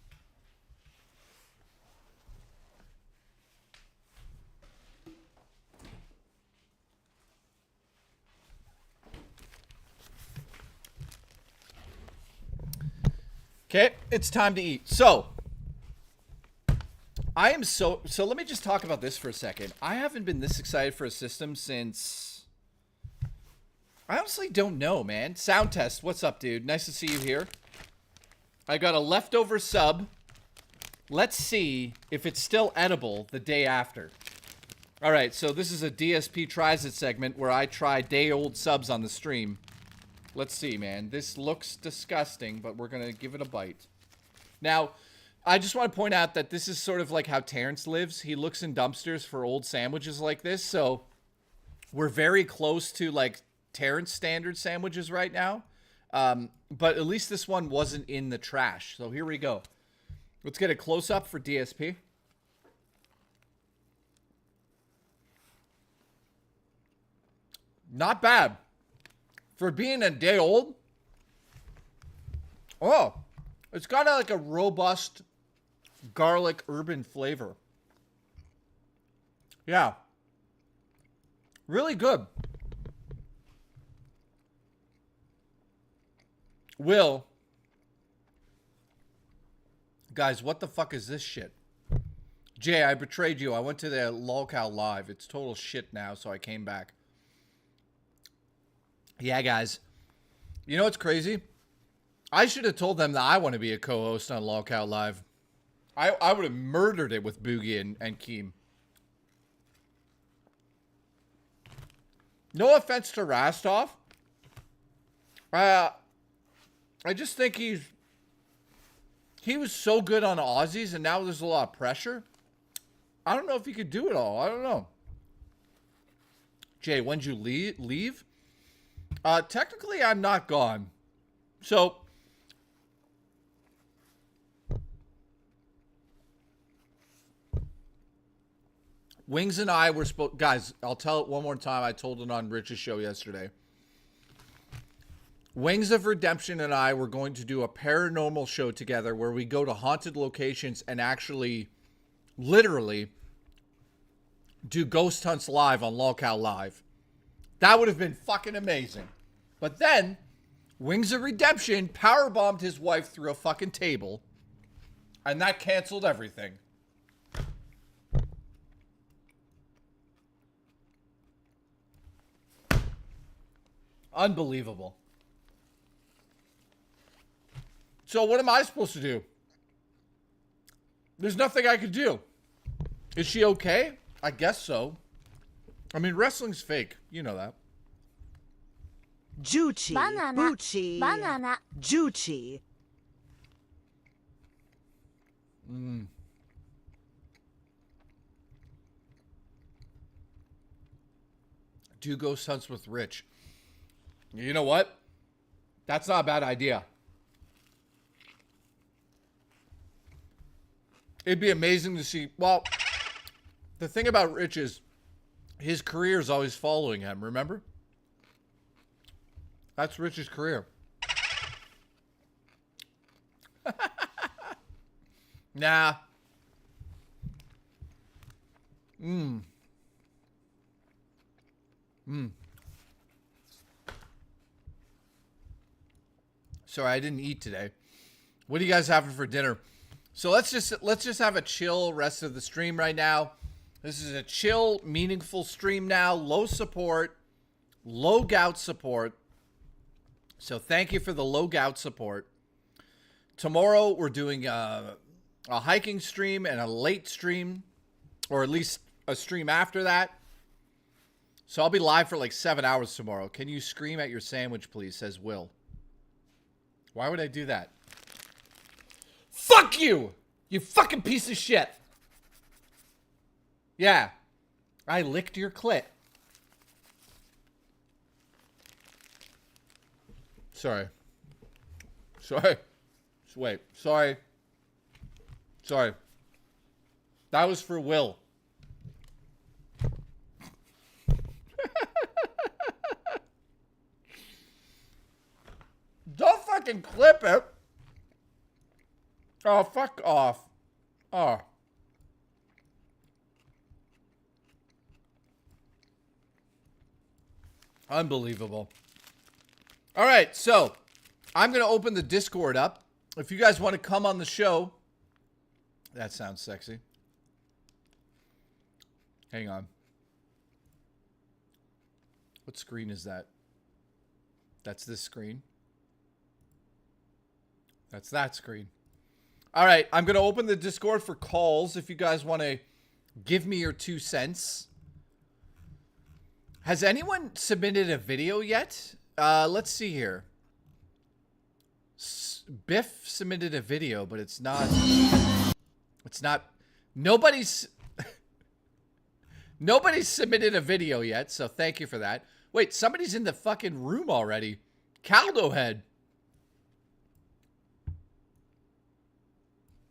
Okay, it's time to eat. So let me just talk about this for a second. I haven't been this excited for a system since, I honestly don't know, man. Sound test, what's up, dude? Nice to see you here. I got a leftover sub. Let's see if it's still edible the day after. All right, so this is a DSP Tries It segment where I try day-old subs on the stream. Let's see, man. This looks disgusting, but we're going to give it a bite. Now, I just want to point out that this is sort of like how Terrence lives. He looks in dumpsters for old sandwiches like this, so we're very close to, like, Terrence standard sandwiches right now. But at least this one wasn't in the trash. So here we go. Let's get a close-up for DSP. Not bad. For being a day old. Oh, it's got like a robust garlic urban flavor. Yeah. Really good. Will. Guys, what the fuck is this shit? Jay, I betrayed you. I went to the lolcow live. It's total shit now, so I came back. Yeah, guys. You know what's crazy? I should have told them that I want to be a co-host on lolcow live. I would have murdered it with Boogie and Keem. No offense to Rastov. I just think he was so good on Aussies, and now there's a lot of pressure. I don't know if he could do it all. I don't know. Jay, when'd you leave? Technically, I'm not gone. So, Wings and I were supposed... Guys, I'll tell it one more time. I told it on Rich's show yesterday. Wings of Redemption and I were going to do a paranormal show together where we go to haunted locations and actually, literally, do ghost hunts live on lolcow live. That would have been fucking amazing. But then, Wings of Redemption powerbombed his wife through a fucking table. And that canceled everything. Unbelievable. So what am I supposed to do? There's nothing I could do. Is she okay? I guess so. I mean, wrestling's fake. You know that. Juchi, Banana. Bucci, Banana. Juchi. Do ghost hunts with Rich. You know what? That's not a bad idea. It'd be amazing to see. Well, the thing about Rich is his career is always following him, remember? That's Rich's career. Nah. Sorry, I didn't eat today. What are you guys having for dinner? So let's just have a chill rest of the stream right now. This is a chill, meaningful stream now. Low support, low gout support. So thank you for the low gout support. Tomorrow we're doing a hiking stream and a late stream, or at least a stream after that. So I'll be live for like 7 hours tomorrow. Can you scream at your sandwich, please? Says Will. Why would I do that? Fuck you! You fucking piece of shit! Yeah. I licked your clit. Sorry. Wait. Sorry. That was for Will. Don't fucking clip it. Oh, fuck off. Oh. Unbelievable. All right, so I'm going to open the Discord up. If you guys want to come on the show. That sounds sexy. Hang on. What screen is that? That's this screen. That's that screen. All right, I'm going to open the Discord for calls if you guys want to give me your 2 cents. Has anyone submitted a video yet? Let's see here. Biff submitted a video, but it's not. It's not. Nobody's submitted a video yet, so thank you for that. Wait, somebody's in the fucking room already. Caldo Head.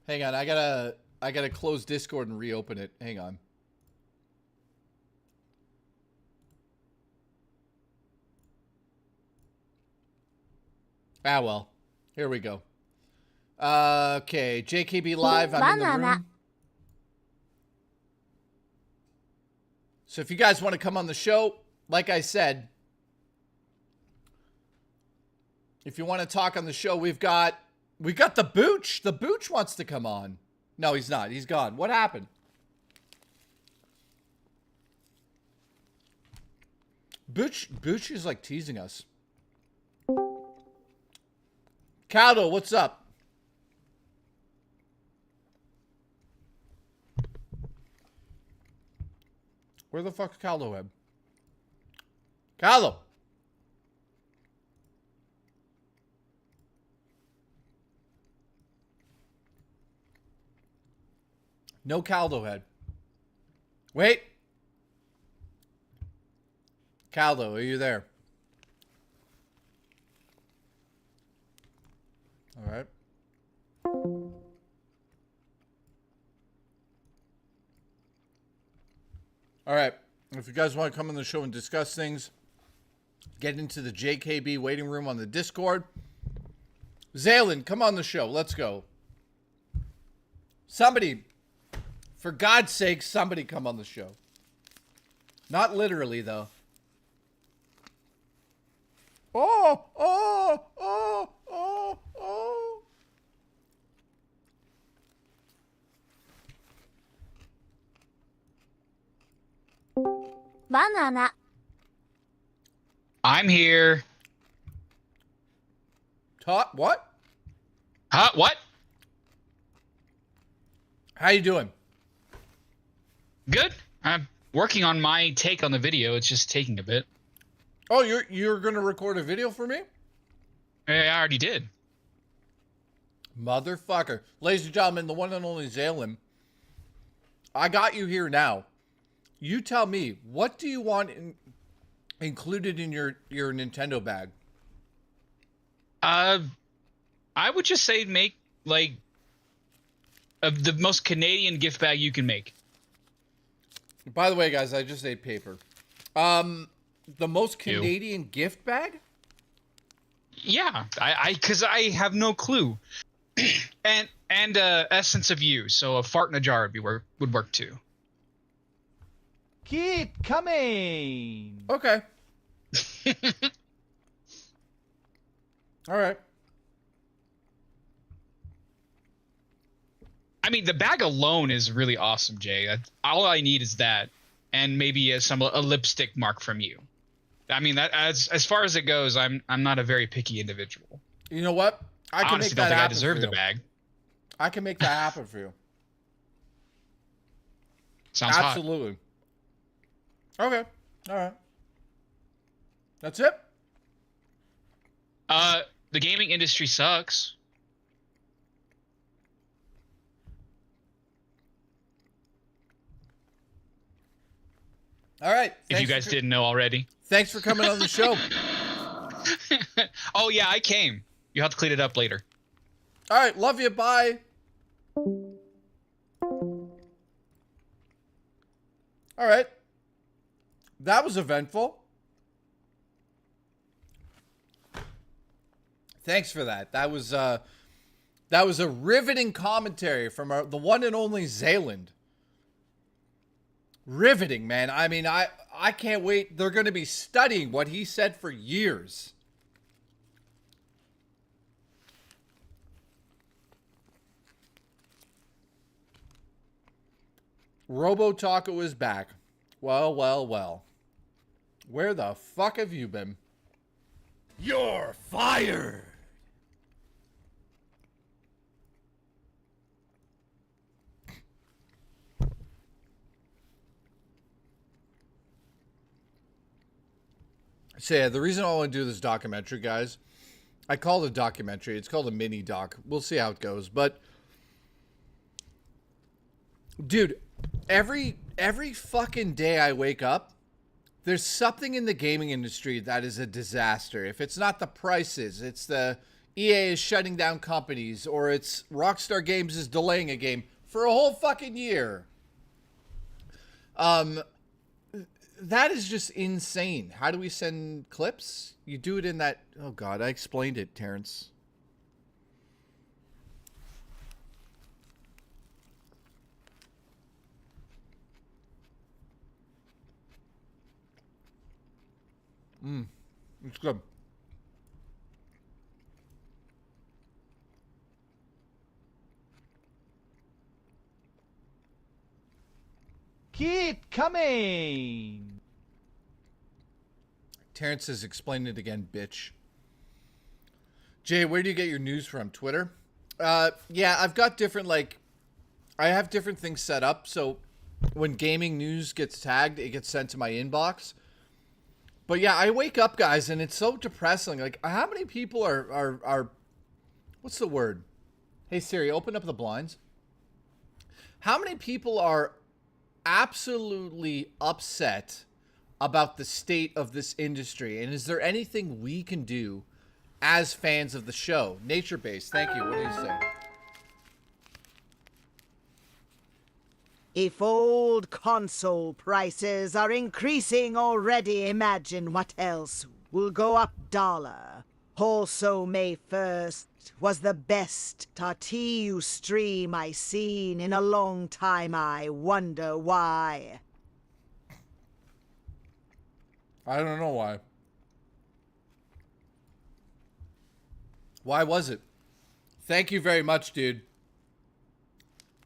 Hang on, I gotta close Discord and reopen it. Hang on. Ah, well. Here we go. Okay, JKB Live, I'm in the room. So if you guys want to come on the show, like I said, if you want to talk on the show, we got the Booch. The Booch wants to come on. No, he's not. He's gone. What happened? Booch is like teasing us. Caldo, what's up? Where the fuck's Caldo at? Caldo! No Caldo Head. Wait! Caldo, are you there? All right. All right. If you guys want to come on the show and discuss things, get into the JKB waiting room on the Discord. Zaylin, come on the show. Let's go. Somebody, for God's sake, somebody come on the show. Not literally, though. Oh, oh, oh, oh, oh. Banana. I'm here. What? Huh? What? How you doing? Good. I'm working on my take on the video. It's just taking a bit. Oh, you're gonna record a video for me? I already did. Motherfucker. Ladies and gentlemen, the one and only Zaylin. I got you here now. You tell me, what do you want included in your Nintendo bag? I would just say make, like, the most Canadian gift bag you can make. By the way, guys, I just ate paper. The most Canadian gift bag? Yeah, because I have no clue. and essence of you, so a fart in a jar would work too. Keep coming. Okay. All right. I mean, the bag alone is really awesome, Jay. All I need is that, and maybe a lipstick mark from you. I mean, that as far as it goes, I'm not a very picky individual. You know what? I can honestly make don't that think I happen deserve for the you. bag. I can make that happen for you. Sounds absolutely. Okay. All right. That's it? The gaming industry sucks. All right. If you guys didn't know already. Thanks for coming on the show. Oh, yeah, I came. You have to clean it up later. All right. Love you. Bye. All right. That was eventful. Thanks for that. That was a riveting commentary from the one and only Zayland. Riveting, man. I mean, I can't wait. They're going to be studying what he said for years. Robo Taco is back. Well, well, well. Where the fuck have you been? You're fired! So yeah, the reason I want to do this documentary, guys, I call it a documentary. It's called a mini doc. We'll see how it goes. But, dude, every fucking day I wake up, there's something in the gaming industry that is a disaster. If it's not the prices, it's the EA is shutting down companies, or it's Rockstar Games is delaying a game for a whole fucking year. That is just insane. How do we send clips? You do it in that... Oh, God, I explained it, Terrence. It's good. Keep coming. Terrence says, explain it again, bitch. Jay, where do you get your news from? Twitter? Yeah, I've got different, I have different things set up. So when gaming news gets tagged, it gets sent to my inbox. But yeah, I wake up, guys, and it's so depressing. Like, how many people are what's the word? Hey, Siri, open up the blinds. How many people are absolutely upset about the state of this industry? And is there anything we can do as fans of the show? Nature Base, thank you. What do you say? If old console prices are increasing already, imagine what else will go up dollar. Also, May 1st was the best Tartiu stream I seen in a long time. I wonder why. I don't know why. Why was it? Thank you very much, dude.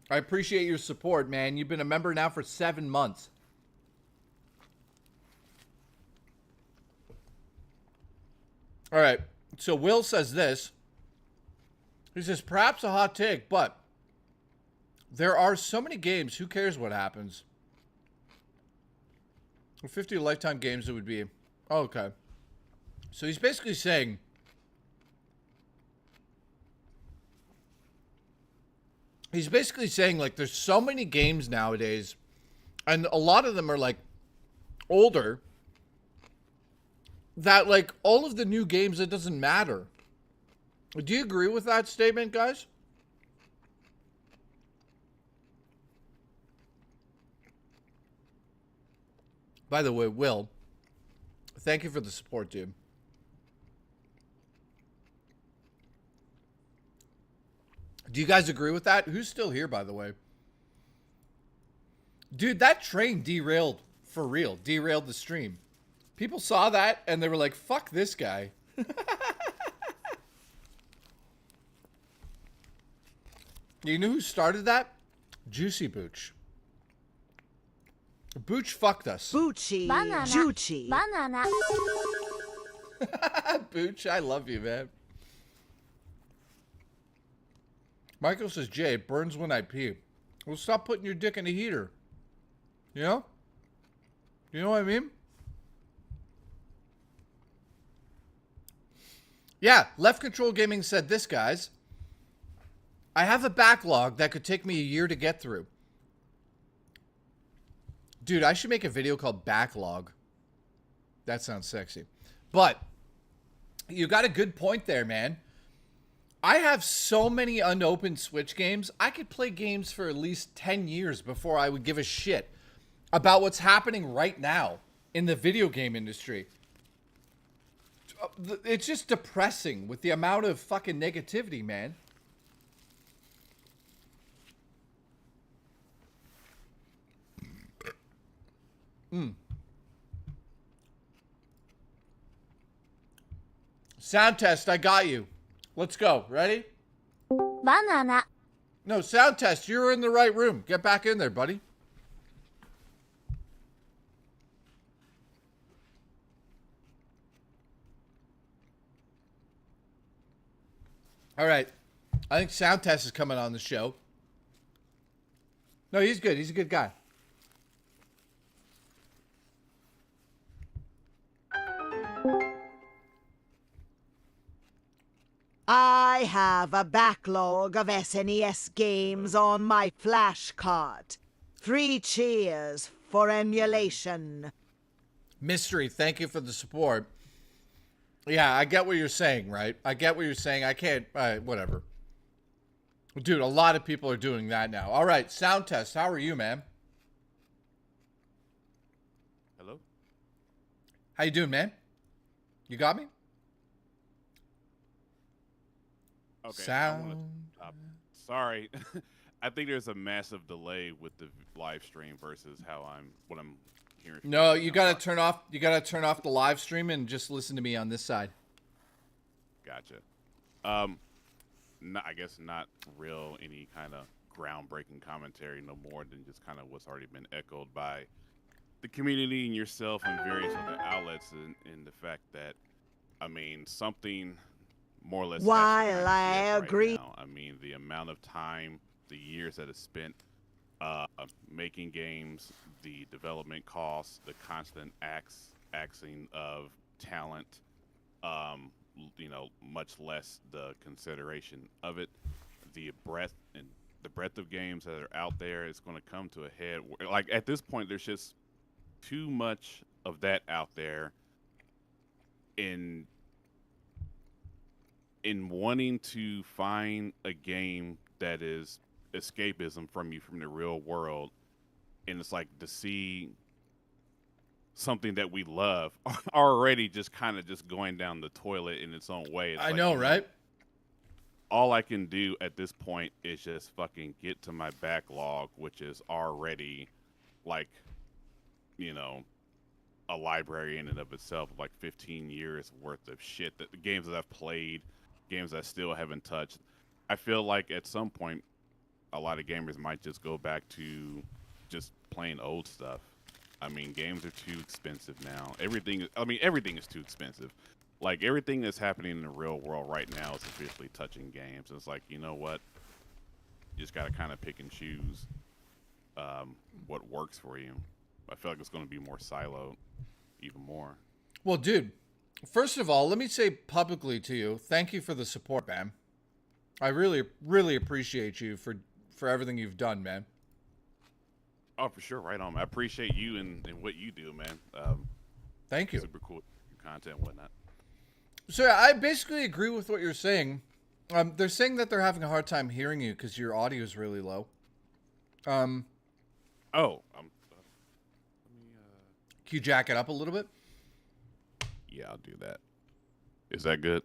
I appreciate your support, man. You've been a member now for 7 months. All right. So Will says this. He says, perhaps a hot take, but there are so many games. Who cares what happens? 50 lifetime games, it would be. Oh, okay. So he's basically saying, like, there's so many games nowadays, and a lot of them are, like, older, that, like, all of the new games, it doesn't matter. Do you agree with that statement, guys? By the way, Will, thank you for the support, dude. Do you guys agree with that? Who's still here, by the way? Dude, that train derailed for real. Derailed the stream. People saw that and they were like, fuck this guy. You know who started that? Juicy Booch. Booch fucked us. Boochie. Banana. Juicy. Banana. Booch, I love you, man. Michael says, Jay, it burns when I pee. Well, stop putting your dick in a heater. You know? You know what I mean? Yeah, Left Control Gaming said this, guys. I have a backlog that could take me a year to get through. Dude, I should make a video called Backlog. That sounds sexy. But you got a good point there, man. I have so many unopened Switch games. I could play games for at least 10 years before I would give a shit about what's happening right now in the video game industry. It's just depressing with the amount of fucking negativity, man. Sound test, I got you. Let's go. Ready? Banana. No, sound test. You're in the right room. Get back in there, buddy. All right. I think sound test is coming on the show. No, he's good. He's a good guy. have a backlog of SNES games on my flash cart. 3 cheers for emulation. Mystery, thank you for the support. Yeah, I get what you're saying, right? I get what you're saying. I can't, whatever. Dude, a lot of people are doing that now. All right, sound test. How are you, man? Hello? How you doing, man? You got me? Okay. Sound. Sorry. I think there's a massive delay with the live stream versus what I'm hearing. No, you gotta turn off. You gotta turn off the live stream and just listen to me on this side. Gotcha. I guess not real any kind of groundbreaking commentary, no more than just kind of what's already been echoed by the community and yourself and various other outlets, in the fact that, I mean, something more or less. While I agree. Now. I mean, the amount of time, the years that is spent making games, the development costs, the constant axing of talent, much less the consideration of it, the breadth of games that are out there is going to come to a head. Like at this point, there's just too much of that out there in wanting to find a game that is escapism from the real world, and it's like to see something that we love already just kind of just going down the toilet in its own way. It's I know, right? All I can do at this point is just fucking get to my backlog, which is already like, a library in and of itself of like 15 years worth of shit, that the games that I've played, games I still haven't touched. I feel like at some point a lot of gamers might just go back to just playing old stuff. I mean, games are too expensive now. Everything is too expensive. Like, everything that's happening in the real world right now is officially touching games. It's like, you know what? You just got to kind of pick and choose what works for you. I feel like it's going to be more siloed, even more. Well, dude, first of all, let me say publicly to you, thank you for the support, man. I really, really appreciate you for everything you've done, man. Oh, for sure. Right on. I appreciate you and what you do, man. Thank you. Super cool content and whatnot. So I basically agree with what you're saying. They're saying that they're having a hard time hearing you because your audio is really low. Can you jack it up a little bit? Yeah, I'll do that. Is that good?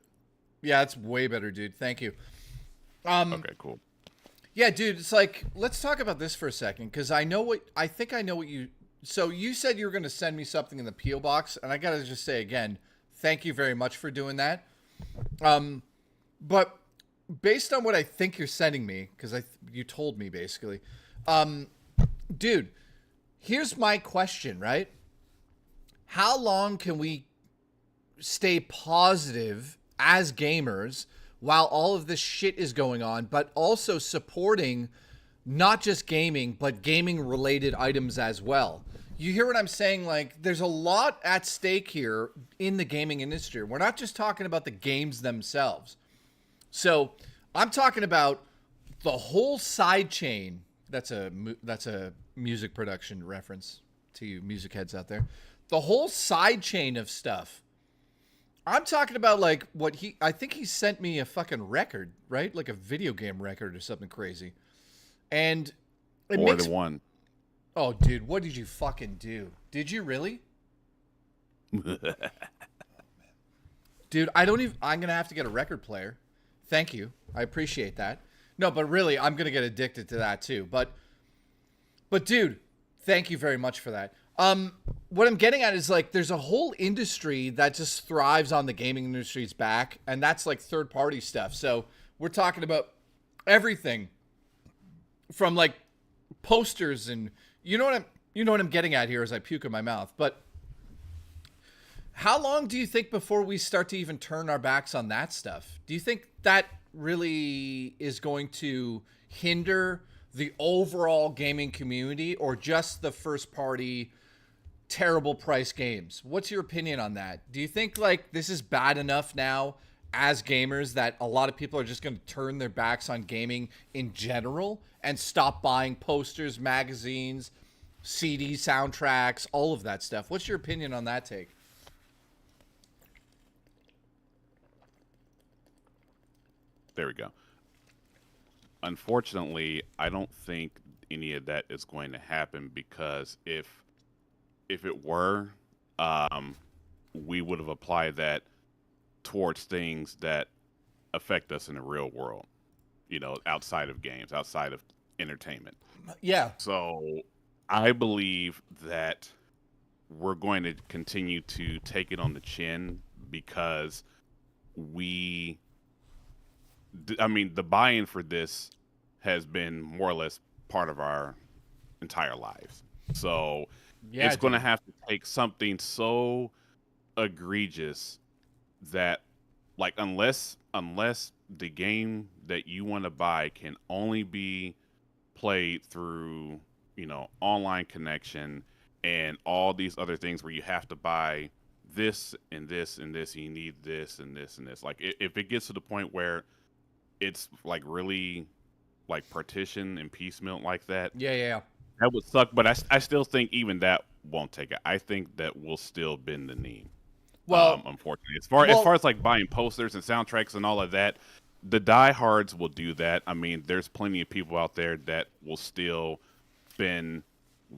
Yeah, it's way better, dude. Thank you. Okay, cool. Yeah, dude, it's like, let's talk about this for a second, because I think I know what you... So you said you were going to send me something in the P.O. box, and I got to just say again, thank you very much for doing that. But based on what I think you're sending me, because you told me basically, dude, here's my question, right? How long can we stay positive as gamers while all of this shit is going on, but also supporting not just gaming, but gaming related items as well? You hear what I'm saying? Like, there's a lot at stake here in the gaming industry. We're not just talking about the games themselves. So I'm talking about the whole side chain. That's a music production reference to you music heads out there. The whole side chain of stuff. I'm talking about like I think he sent me a fucking record, right? Like a video game record or something crazy. And more than one. Oh, dude, what did you fucking do? Did you really? Dude, I'm going to have to get a record player. Thank you. I appreciate that. No, but really, I'm going to get addicted to that too. But dude, thank you very much for that. What I'm getting at is like, there's a whole industry that just thrives on the gaming industry's back, and that's like third party stuff. So we're talking about everything from like posters and you know what I'm getting at here as I puke in my mouth. But how long do you think before we start to even turn our backs on that stuff? Do you think that really is going to hinder the overall gaming community, or just the first party terrible price games? What's your opinion on that? Do you think like this is bad enough now as gamers that a lot of people are just going to turn their backs on gaming in general and stop buying posters, magazines, CD soundtracks, all of that stuff. What's your opinion on that take? There we go. Unfortunately, I don't think any of that is going to happen, because if it were, we would have applied that towards things that affect us in the real world, you know, outside of games, outside of entertainment. Yeah. So I believe that we're going to continue to take it on the chin, because the buy-in for this has been more or less part of our entire lives. So Yeah, it's going to have to take something so egregious that, like, unless the game that you want to buy can only be played through, you know, online connection and all these other things where you have to buy this and this and this, you need this and this and this. Like, if it gets to the point where it's like really like partition and piecemeal like that, Yeah. that would suck. But I still think even that won't take it. I think that we'll still bend the knee. Well, unfortunately, as far as like buying posters and soundtracks and all of that, the diehards will do that. I mean, there's plenty of people out there that will still spend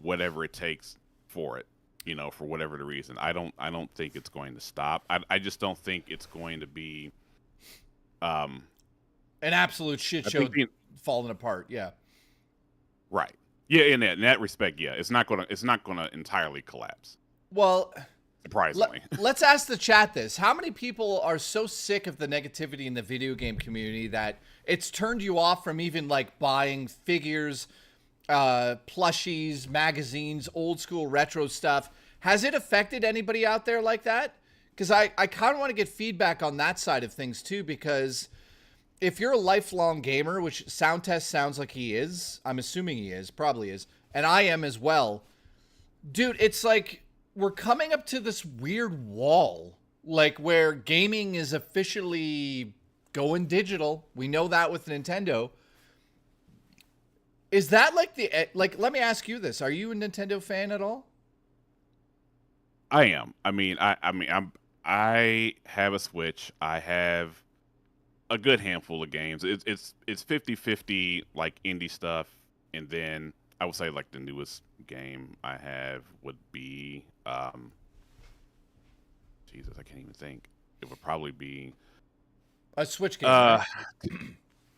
whatever it takes for it, you know, for whatever the reason. I don't think it's going to stop. I just don't think it's going to be an absolute shit show falling apart. Yeah. Right. Yeah, in that respect, yeah. It's not gonna entirely collapse. Well, surprisingly. Let's ask the chat this. How many people are so sick of the negativity in the video game community that it's turned you off from even like buying figures, plushies, magazines, old school retro stuff? Has it affected anybody out there like that? Because I kind of want to get feedback on that side of things too, because if you're a lifelong gamer, which Soundtest sounds like he is, I'm assuming he is, probably is, and I am as well, dude, it's like we're coming up to this weird wall, like where gaming is officially going digital. We know that with Nintendo. Is that like let me ask you this. Are you a Nintendo fan at all? I am. I have a Switch. I have a good handful of games. It's 50-50 like indie stuff, and then I would say like the newest game I have would be Jesus, I can't even think. It would probably be a Switch game. Right?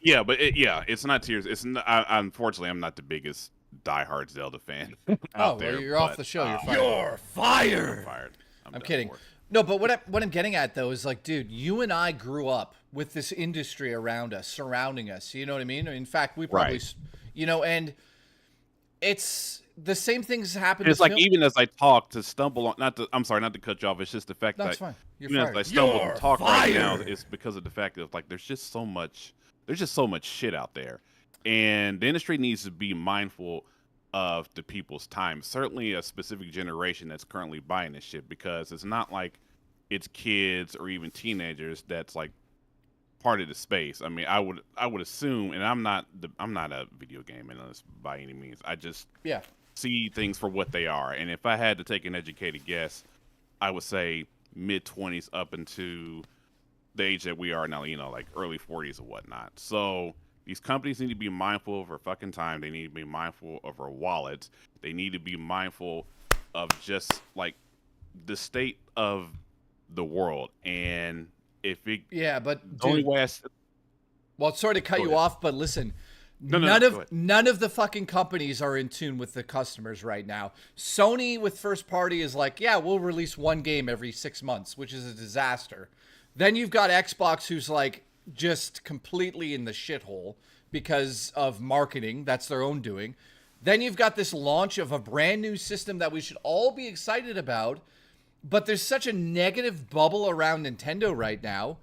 Yeah, but it's not Tears. It's not, unfortunately I'm not the biggest diehard Zelda fan out there. Well, you're off the show. You're fired. You're fired. I'm fired. I'm kidding. No, but what I'm getting at though is like, dude, you and I grew up with this industry around us, surrounding us. You know what I mean? In fact, we probably, you know, and it's the same things happen. It's like even as I talk to stumble on, I'm sorry, not to cut you off. It's just the fact that fine. You're even fired. as I stumble and talk right now, it's because of the fact that like there's just so much shit out there, and the industry needs to be mindful of the people's time. Certainly a specific generation that's currently buying this shit, because it's not like it's kids or even teenagers that's like part of the space. I mean, I would assume, and I'm not a video game analyst by any means. I just see things for what they are. And if I had to take an educated guess, I would say mid-20s up into the age that we are now, you know, like early 40s or whatnot. So these companies need to be mindful of our fucking time. They need to be mindful of our wallets. They need to be mindful of just like the state of the world. And if it but the only way well, sorry to cut you off, but listen, none of the fucking companies are in tune with the customers right now. Sony with first party is like, yeah, we'll release one game every 6 months, which is a disaster. Then you've got Xbox, who's like just completely in the shithole because of marketing. That's their own doing. Then you've got this launch of a brand new system that we should all be excited about, but there's such a negative bubble around Nintendo right now.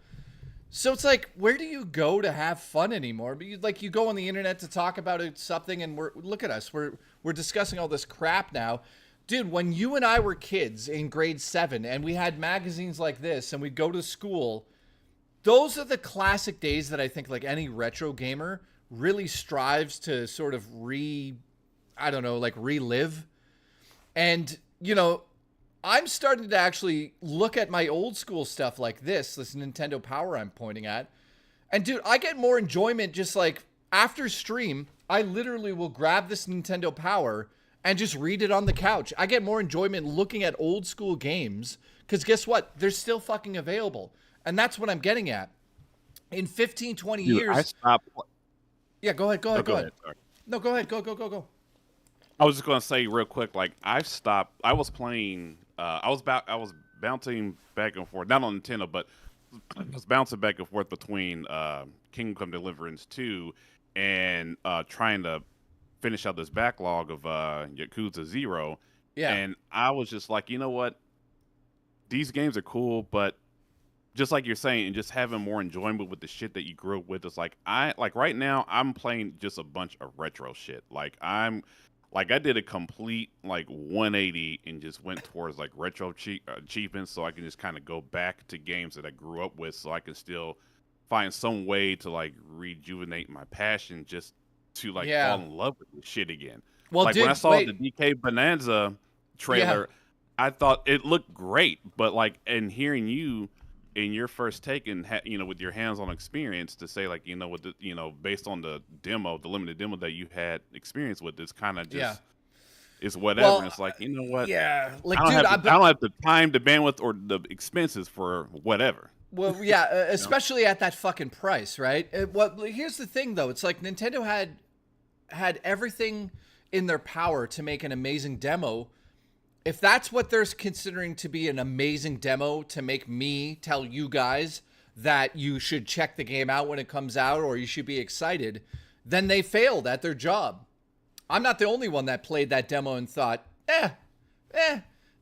So it's like, where do you go to have fun anymore? But you go on the internet to talk about something, and look at us. We're discussing all this crap now. Dude, when you and I were kids in grade 7 and we had magazines like this and we'd go to school, those are the classic days that I think like any retro gamer really strives to sort of relive. And, you know, I'm starting to actually look at my old school stuff like this Nintendo Power I'm pointing at. And dude, I get more enjoyment just like after stream, I literally will grab this Nintendo Power and just read it on the couch. I get more enjoyment looking at old school games because guess what? They're still fucking available. And that's what I'm getting at. In 15, 20 years. I stopped. Yeah, go ahead. Sorry. No, go ahead. Go. I was just gonna say real quick, like I've stopped. I was playing. I was bouncing back and forth, not on Nintendo, but I was bouncing back and forth between Kingdom Come Deliverance 2 and trying to finish out this backlog of Yakuza 0. Yeah. And I was just like, you know what? These games are cool, but just like you're saying, and just having more enjoyment with the shit that you grew up with. It's like right now I'm playing just a bunch of retro shit. I did a complete 180 and just went towards like retro achievements, so I can just kind of go back to games that I grew up with, so I can still find some way to like rejuvenate my passion, just to fall in love with this shit again. Well, like dude, when I saw the DK Bonanza trailer, I thought it looked great, but and hearing you in your first take and with your hands-on experience to say with the, based on the limited demo that you had experience with, it's kind of just it's whatever. Well, and it's like, you know what? Yeah, I don't have the time, the bandwidth, or the expenses for whatever. Well, yeah, especially at that fucking price, right? Here's the thing, though. It's like Nintendo had everything in their power to make an amazing demo. If that's what they're considering to be an amazing demo to make me tell you guys that you should check the game out when it comes out or you should be excited, then they failed at their job. I'm not the only one that played that demo and thought,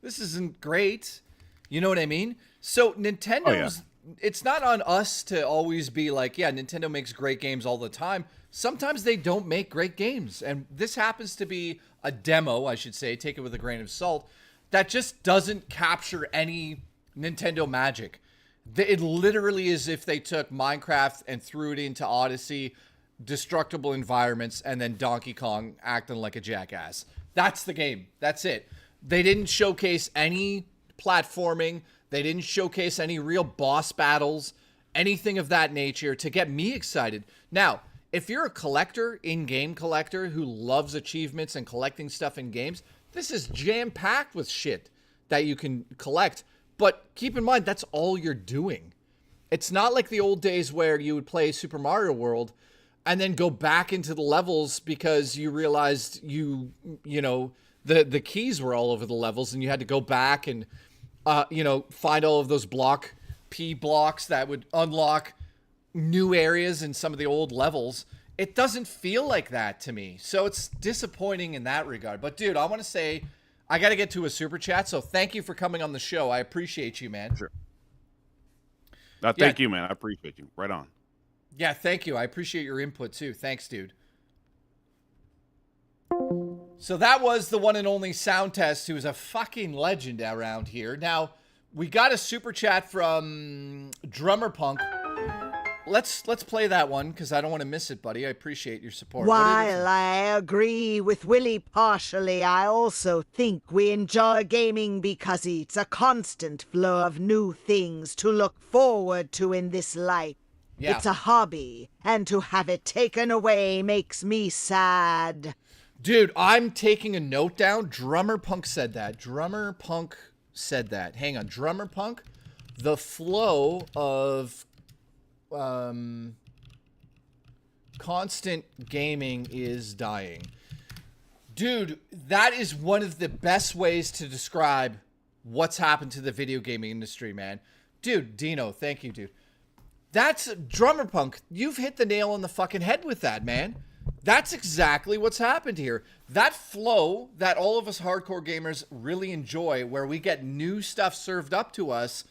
this isn't great. You know what I mean? So Nintendo's, it's not on us to always be like, yeah, Nintendo makes great games all the time. Sometimes they don't make great games. And this happens to be a demo, I should say, take it with a grain of salt, that just doesn't capture any Nintendo magic. It literally is if they took Minecraft and threw it into Odyssey, destructible environments, and then Donkey Kong acting like a jackass. That's the game. That's it. They didn't showcase any platforming. They didn't showcase any real boss battles, anything of that nature to get me excited. Now, if you're a collector, in-game collector who loves achievements and collecting stuff in games, this is jam-packed with shit that you can collect. But keep in mind, that's all you're doing. It's not like the old days where you would play Super Mario World and then go back into the levels because you realized the keys were all over the levels and you had to go back and find all of those P blocks that would unlock new areas in some of the old levels. It doesn't feel like that to me. So it's disappointing in that regard. But dude, I want to say I got to get to a super chat. So thank you for coming on the show. I appreciate you, man. Sure. Thank you, man. I appreciate you. Right on. Yeah, thank you. I appreciate your input too. Thanks, dude. So that was the one and only Sound Test, who's a fucking legend around here. Now, we got a super chat from Drummer Punk. Let's play that one because I don't want to miss it, buddy. I appreciate your support. While I agree with Willie partially, I also think we enjoy gaming because it's a constant flow of new things to look forward to in this life. Yeah. It's a hobby, and to have it taken away makes me sad. Dude, I'm taking a note down. Drummer Punk said that. Hang on. Drummer Punk, the flow of constant gaming is dying. Dude, that is one of the best ways to describe what's happened to the video gaming industry, man. Dude, Dino, thank you, dude. That's Drummer Punk. You've hit the nail on the fucking head with that, man. That's exactly what's happened here. That flow that all of us hardcore gamers really enjoy, where we get new stuff served up to us,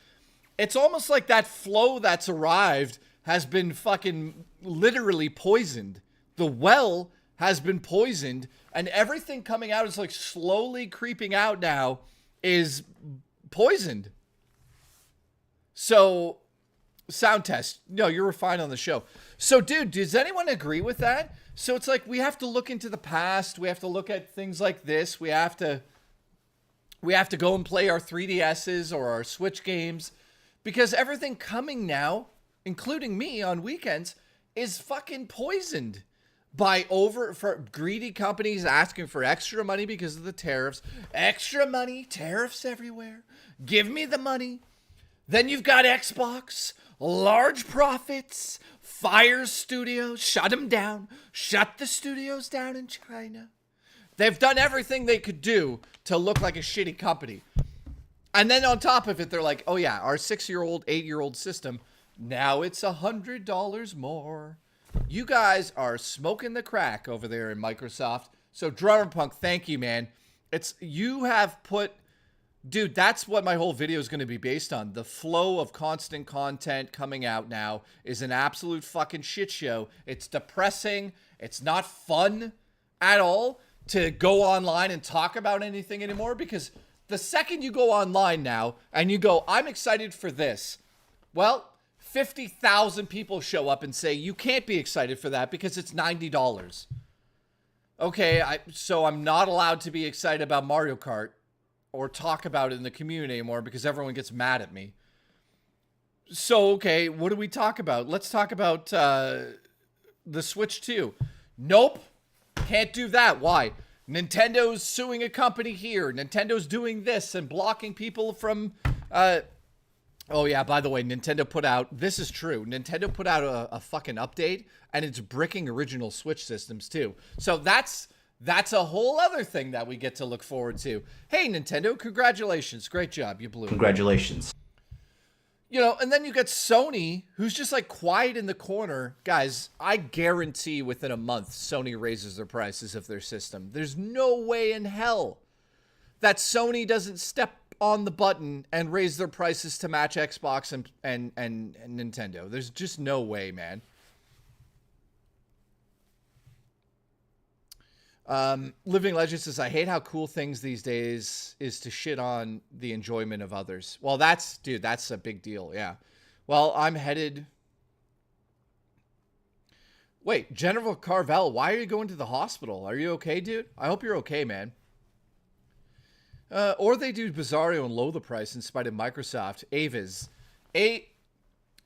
it's almost like that flow that's arrived has been fucking literally poisoned. The well has been poisoned, and everything coming out is like slowly creeping out now is poisoned. So Sound test. No, you were fine on the show. So, dude, does anyone agree with that? So it's like we have to look into the past. We have to look at things like this. We have to go and play our 3DSs or our Switch games because everything coming now, including me on weekends, is fucking poisoned by for greedy companies asking for extra money because of the tariffs. Extra money, tariffs everywhere. Give me the money. Then you've got Xbox, large profits, fires studios, shut them down, shut the studios down in China. They've done everything they could do to look like a shitty company. And then on top of it, they're like, oh yeah, our 6-year-old, 8-year-old system, now it's $100 more. You guys are smoking the crack over there in Microsoft. So Drummer Punk, thank you, man. You have put... Dude, that's what my whole video is going to be based on. The flow of constant content coming out now is an absolute fucking shit show. It's depressing. It's not fun at all to go online and talk about anything anymore because the second you go online now and you go, I'm excited for this, well, 50,000 people show up and say, you can't be excited for that because it's $90. Okay, so I'm not allowed to be excited about Mario Kart or talk about it in the community anymore because everyone gets mad at me. So, okay, what do we talk about? Let's talk about the Switch 2. Nope, can't do that. Why? Nintendo's suing a company here. Nintendo's doing this and blocking people from... Oh, yeah, by the way, Nintendo put out... This is true. Nintendo put out a fucking update, and it's bricking original Switch systems, too. So that's a whole other thing that we get to look forward to. Hey, Nintendo, congratulations. Great job. You blew it. Congratulations. You know, and then you get Sony, who's just like quiet in the corner. Guys, I guarantee within a month, Sony raises their prices of their system. There's no way in hell that Sony doesn't step on the button and raise their prices to match Xbox and Nintendo. There's just no way, man. Living Legend says, I hate how cool things these days is to shit on the enjoyment of others. Well, that's a big deal. Yeah. Well, I'm headed. Wait, General Carvel, why are you going to the hospital? Are you okay, dude? I hope you're okay, man. Or they do Bizarro and lower the price in spite of Microsoft.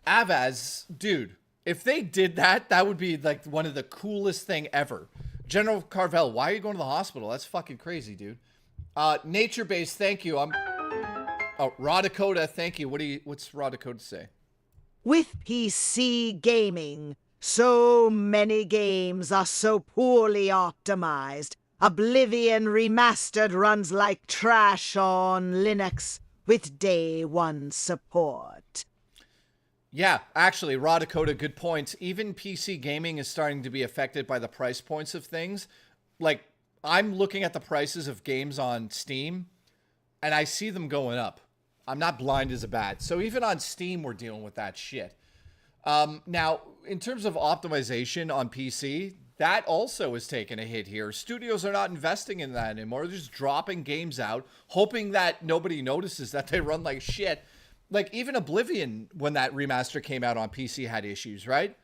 Avaz, dude, if they did that, that would be like one of the coolest thing ever. General Carvel, why are you going to the hospital? That's fucking crazy, dude. Nature Base, thank you. Raw Dakota, thank you. What's Raw Dakota say? With PC gaming, so many games are so poorly optimized. Oblivion Remastered runs like trash on Linux with day one support. Yeah, actually, Raw Dakota, good point. Even PC gaming is starting to be affected by the price points of things. Like, I'm looking at the prices of games on Steam, and I see them going up. I'm not blind as a bat. So even on Steam, we're dealing with that shit. Now, in terms of optimization on PC, that also is taking a hit here. Studios are not investing in that anymore. They're just dropping games out, hoping that nobody notices that they run like shit. Like, even Oblivion, when that remaster came out on PC, had issues, right?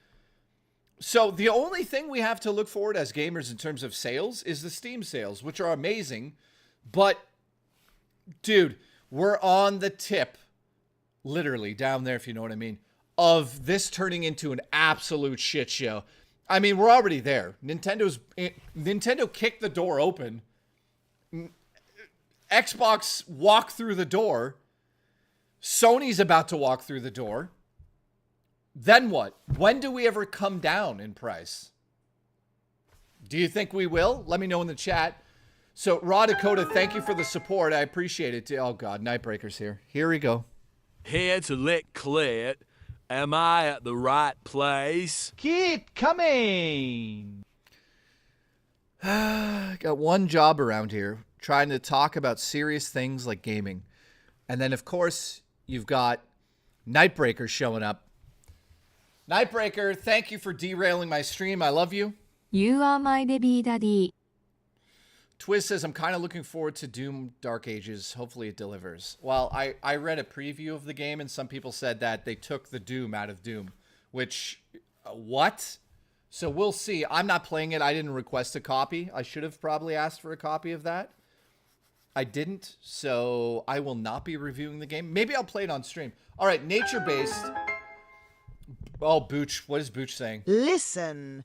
So the only thing we have to look forward as gamers in terms of sales is the Steam sales, which are amazing. But, dude, we're on the tip, literally, down there, if you know what I mean, of this turning into an absolute shit show. I mean, we're already there. Nintendo kicked the door open. Xbox walked through the door. Sony's about to walk through the door. Then what? When do we ever come down in price? Do you think we will? Let me know in the chat. So, Raw Dakota, thank you for the support. I appreciate it. Oh, God. Nightbreaker's here. Here we go. Here to let clear. Am I at the right place? Keep coming. Got one job around here, trying to talk about serious things like gaming. And then, of course, you've got Nightbreaker showing up. Nightbreaker, thank you for derailing my stream. I love you. You are my baby daddy. Twiz says, I'm kind of looking forward to Doom Dark Ages. Hopefully it delivers. Well, I read a preview of the game, and some people said that they took the Doom out of Doom, which, what? So we'll see. I'm not playing it. I didn't request a copy. I should have probably asked for a copy of that. I didn't, so I will not be reviewing the game. Maybe I'll play it on stream. All right, nature-based. Oh, Booch. What is Booch saying? Listen,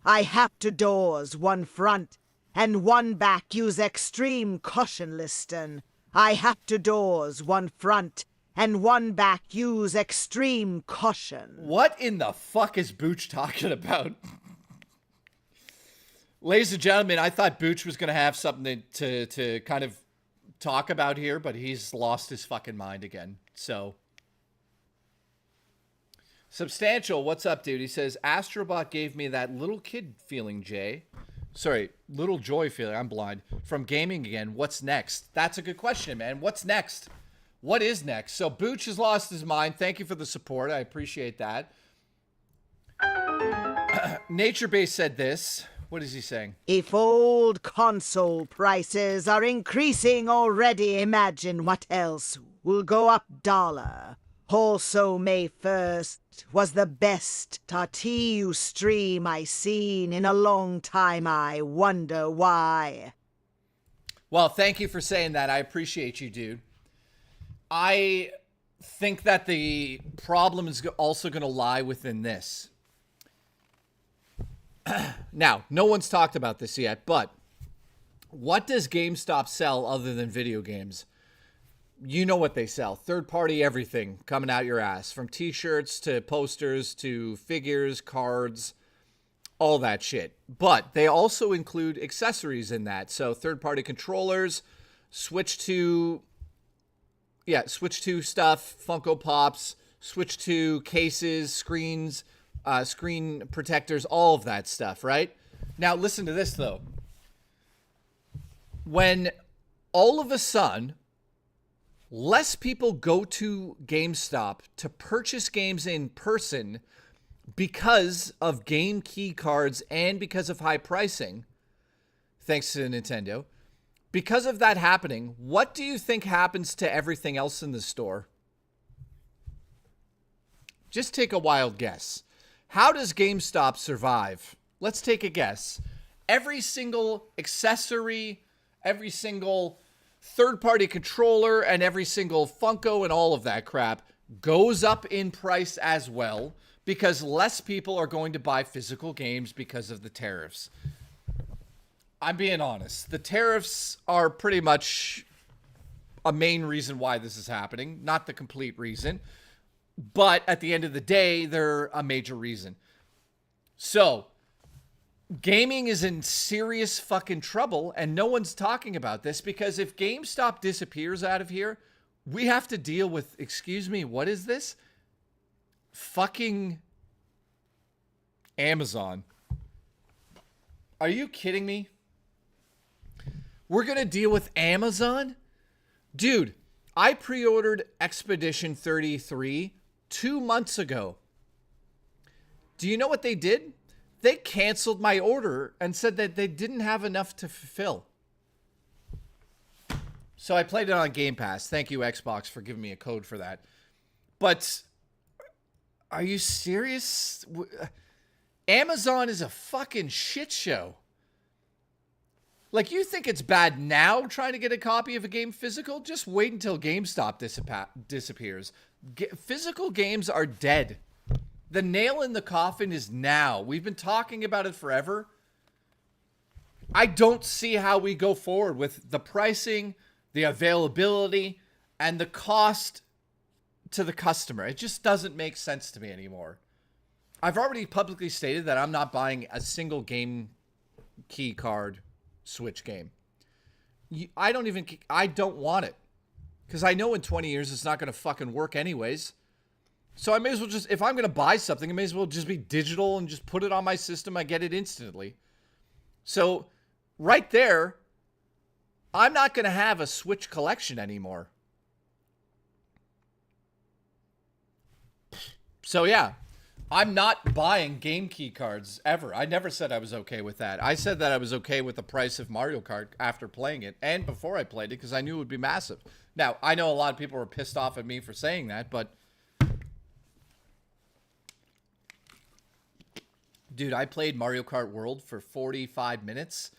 I have two doors, one front and one back. Use extreme caution, listen. I have two doors, one front and one back. Use extreme caution. What in the fuck is Booch talking about? Ladies and gentlemen, I thought Booch was going to have something to kind of talk about here, but he's lost his fucking mind again. So, Substantial, what's up, dude? He says, Astrobot gave me that little kid feeling, Jay. Sorry, little joy feeling. I'm blind. From gaming again. What's next? That's a good question, man. What's next? What is next? So, Booch has lost his mind. Thank you for the support. I appreciate that. Naturebase said this. What is he saying? If old console prices are increasing already, imagine what else will go up dollar. Also, May 1st was the best Tartiu stream I seen in a long time. I wonder why. Well, thank you for saying that. I appreciate you, dude. I think that the problem is also going to lie within this. Now, no one's talked about this yet, but what does GameStop sell other than video games? You know what they sell. Third-party everything coming out your ass. From t-shirts to posters to figures, cards, all that shit. But they also include accessories in that. So third-party controllers, Switch 2 stuff, Funko Pops, Switch 2 cases, screens, screen protectors, all of that stuff, right? Now, listen to this, though. When all of a sudden, less people go to GameStop to purchase games in person because of game key cards and because of high pricing, thanks to Nintendo, because of that happening, what do you think happens to everything else in the store? Just take a wild guess. How does GameStop survive? Let's take a guess. Every single accessory, every single third-party controller, and every single Funko and all of that crap goes up in price as well because less people are going to buy physical games because of the tariffs. I'm being honest. The tariffs are pretty much a main reason why this is happening, not the complete reason. But at the end of the day, they're a major reason. So, gaming is in serious fucking trouble, and no one's talking about this because if GameStop disappears out of here, we have to deal with, excuse me, what is this? Fucking Amazon. Are you kidding me? We're going to deal with Amazon? Dude, I pre-ordered Expedition 33 2 months ago. Do you know what they did? They canceled my order and said that they didn't have enough to fulfill. So I played it on Game Pass. Thank you, Xbox, for giving me a code for that. But are you serious? Amazon is a fucking shit show. Like, you think it's bad now trying to get a copy of a game physical? Just wait until GameStop disappears. Physical games are dead. The nail in the coffin is now. We've been talking about it forever. I don't see how we go forward with the pricing, the availability, and the cost to the customer. It just doesn't make sense to me anymore. I've already publicly stated that I'm not buying a single game key card Switch game. I don't want it. Because I know in 20 years it's not going to fucking work anyways. So I may as well just, if I'm going to buy something, it may as well just be digital and just put it on my system. I get it instantly. So right there, I'm not going to have a Switch collection anymore. So yeah, I'm not buying game key cards ever. I never said I was okay with that. I said that I was okay with the price of Mario Kart after playing it and before I played it because I knew it would be massive. Now, I know a lot of people were pissed off at me for saying that, but dude, I played Mario Kart World for 45 minutes.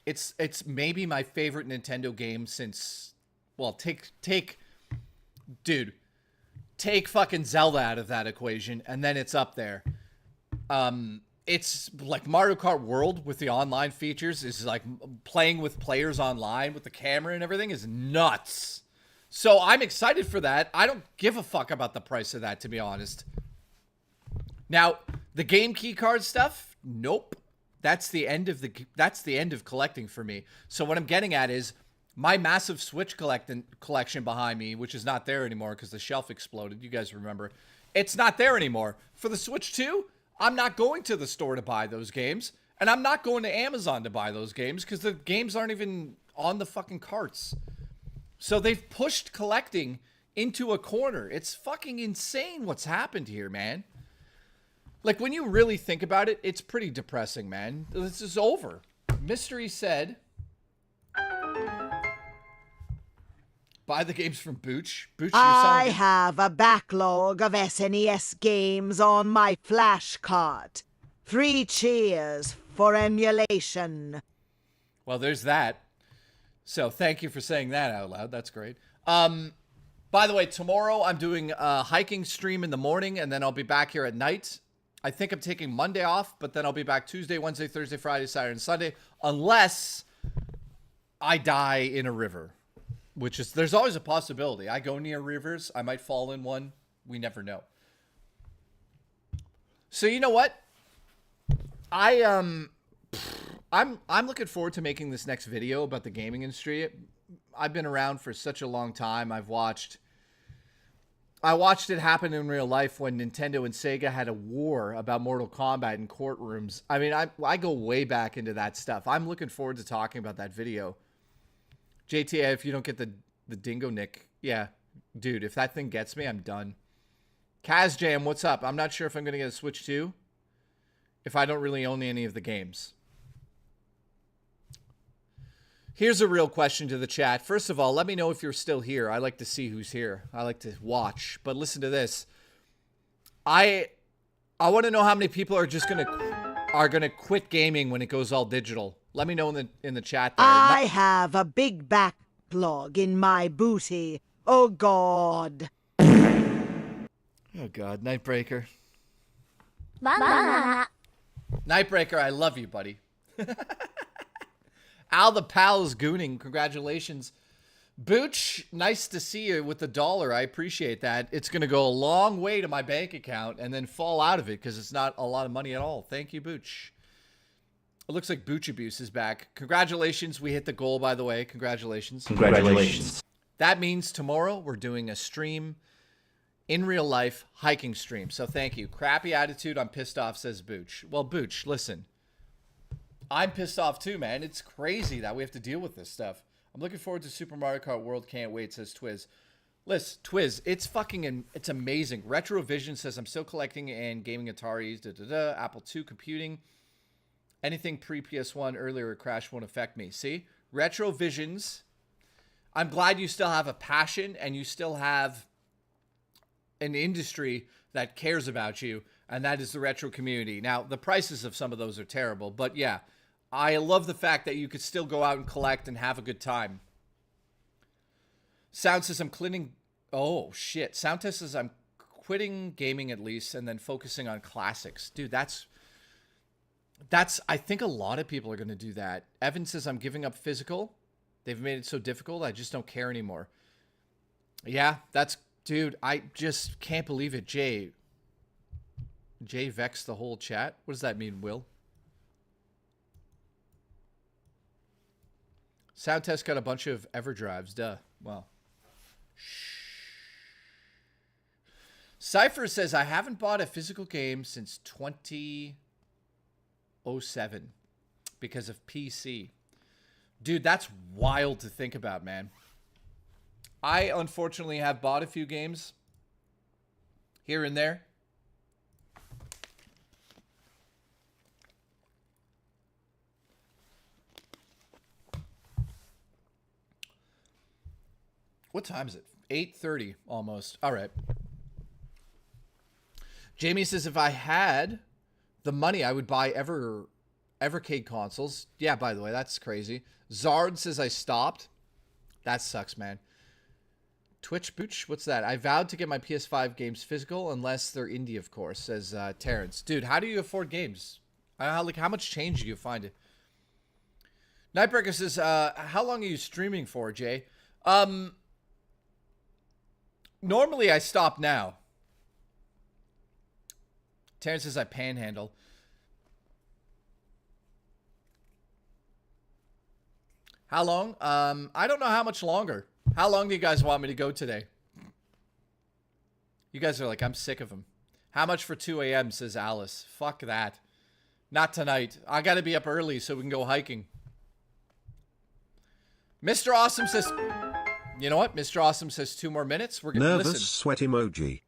It's maybe my favorite Nintendo game since, well, take fucking Zelda out of that equation, and then it's up there. It's like Mario Kart World with the online features is like playing with players online with the camera and everything is nuts. So I'm excited for that. I don't give a fuck about the price of that, to be honest. Now, the game key card stuff, nope. That's the end of collecting for me. So what I'm getting at is my massive Switch collection behind me, which is not there anymore because the shelf exploded. You guys remember. It's not there anymore. For the Switch 2, I'm not going to the store to buy those games. And I'm not going to Amazon to buy those games because the games aren't even on the fucking carts. So they've pushed collecting into a corner. It's fucking insane what's happened here, man. Like, when you really think about it, it's pretty depressing, man. This is over. Mystery said, buy the games from Booch. Booch, you're I selling it. have a backlog of SNES games on my flash cart. 3 cheers for emulation. Well, there's that. So thank you for saying that out loud. That's great. By the way, tomorrow I'm doing a hiking stream in the morning, and then I'll be back here at night. I think I'm taking Monday off, but then I'll be back Tuesday, Wednesday, Thursday, Friday, Saturday, and Sunday, unless I die in a river, which is, there's always a possibility. I go near rivers. I might fall in one. We never know. So you know what? I'm looking forward to making this next video about the gaming industry. I've been around for such a long time. I watched it happen in real life when Nintendo and Sega had a war about Mortal Kombat in courtrooms. I mean, I go way back into that stuff. I'm looking forward to talking about that video. JTA, if you don't get the dingo nick, yeah, dude, if that thing gets me, I'm done. Kazjam, what's up? I'm not sure if I'm going to get a Switch 2 if I don't really own any of the games. Here's a real question to the chat. First of all, let me know if you're still here. I like to see who's here. I like to watch. But listen to this. I want to know how many people are just gonna quit gaming when it goes all digital. Let me know in the chat there. I have a big backlog in my booty. Oh, God. Oh, God. Nightbreaker. Banana. Nightbreaker, I love you, buddy. Al the Pal is gooning. Congratulations. Booch, nice to see you with the $1. I appreciate that. It's going to go a long way to my bank account and then fall out of it because it's not a lot of money at all. Thank you, Booch. It looks like Booch Abuse is back. Congratulations. We hit the goal, by the way. Congratulations. Congratulations. That means tomorrow we're doing a stream in real life hiking stream. So thank you. Crappy attitude. I'm pissed off, says Booch. Well, Booch, listen. I'm pissed off too, man. It's crazy that we have to deal with this stuff. I'm looking forward to Super Mario Kart World. Can't wait, says Twiz. Listen, Twiz, it's amazing. Retrovision says, I'm still collecting and gaming Ataris, Apple II computing. Anything pre-PS1 earlier crash won't affect me. See? Retrovisions. I'm glad you still have a passion and you still have an industry that cares about you, and that is the retro community. Now, the prices of some of those are terrible, but yeah. I love the fact that you could still go out and collect and have a good time. Sound says I'm quitting. Oh, shit. Sound test says I'm quitting gaming at least and then focusing on classics. Dude, that's I think a lot of people are going to do that. Evan says I'm giving up physical. They've made it so difficult. I just don't care anymore. Yeah, dude, I just can't believe it. Jay vexed the whole chat. What does that mean, Will? Soundtest got a bunch of EverDrives, duh. Well. Cypher says, I haven't bought a physical game since 2007 because of PC. Dude, that's wild to think about, man. I, unfortunately, have bought a few games here and there. What time is it? 8:30 almost. All right. Jamie says, if I had the money, I would buy Evercade consoles. Yeah, by the way, that's crazy. Zard says I stopped. That sucks, man. Twitch Booch, what's that? I vowed to get my PS5 games physical unless they're indie, of course, says Terrence. Dude, how do you afford games? How much change do you find it? Nightbreaker says, how long are you streaming for, Jay? Normally I stop now. Terrence says I panhandle. How long? I don't know how much longer. How long do you guys want me to go today? You guys are like, I'm sick of them. How much for 2 a.m., says Alice. Fuck that. Not tonight. I got to be up early so we can go hiking. Mr. Awesome says... You know what? Mr. Awesome says 2 more minutes. We're going to listen. Nervous sweat emoji.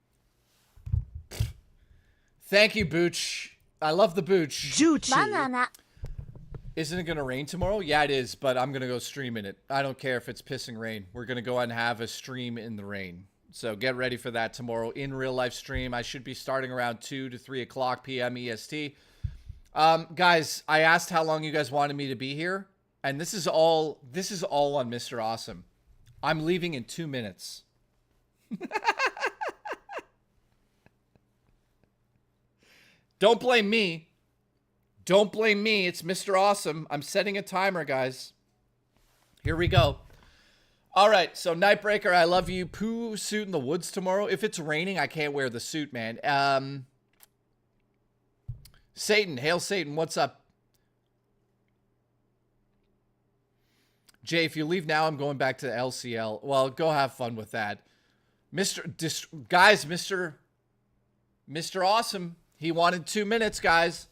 Thank you, Booch. I love the Booch. Banana. Isn't it going to rain tomorrow? Yeah, it is, but I'm going to go stream in it. I don't care if it's pissing rain. We're going to go and have a stream in the rain. So get ready for that tomorrow in real life stream. I should be starting around 2 to 3 o'clock p.m. EST. Guys, I asked how long you guys wanted me to be here, and this is all on Mr. Awesome. I'm leaving in 2 minutes. Don't blame me. Don't blame me. It's Mr. Awesome. I'm setting a timer, guys. Here we go. All right. So, Nightbreaker, I love you. Poo suit in the woods tomorrow. If it's raining, I can't wear the suit, man. Satan. Hail Satan. What's up? Jay, if you leave now, I'm going back to LCL. Well, go have fun with that. Guys, Mr. Awesome. He wanted 2 minutes, guys.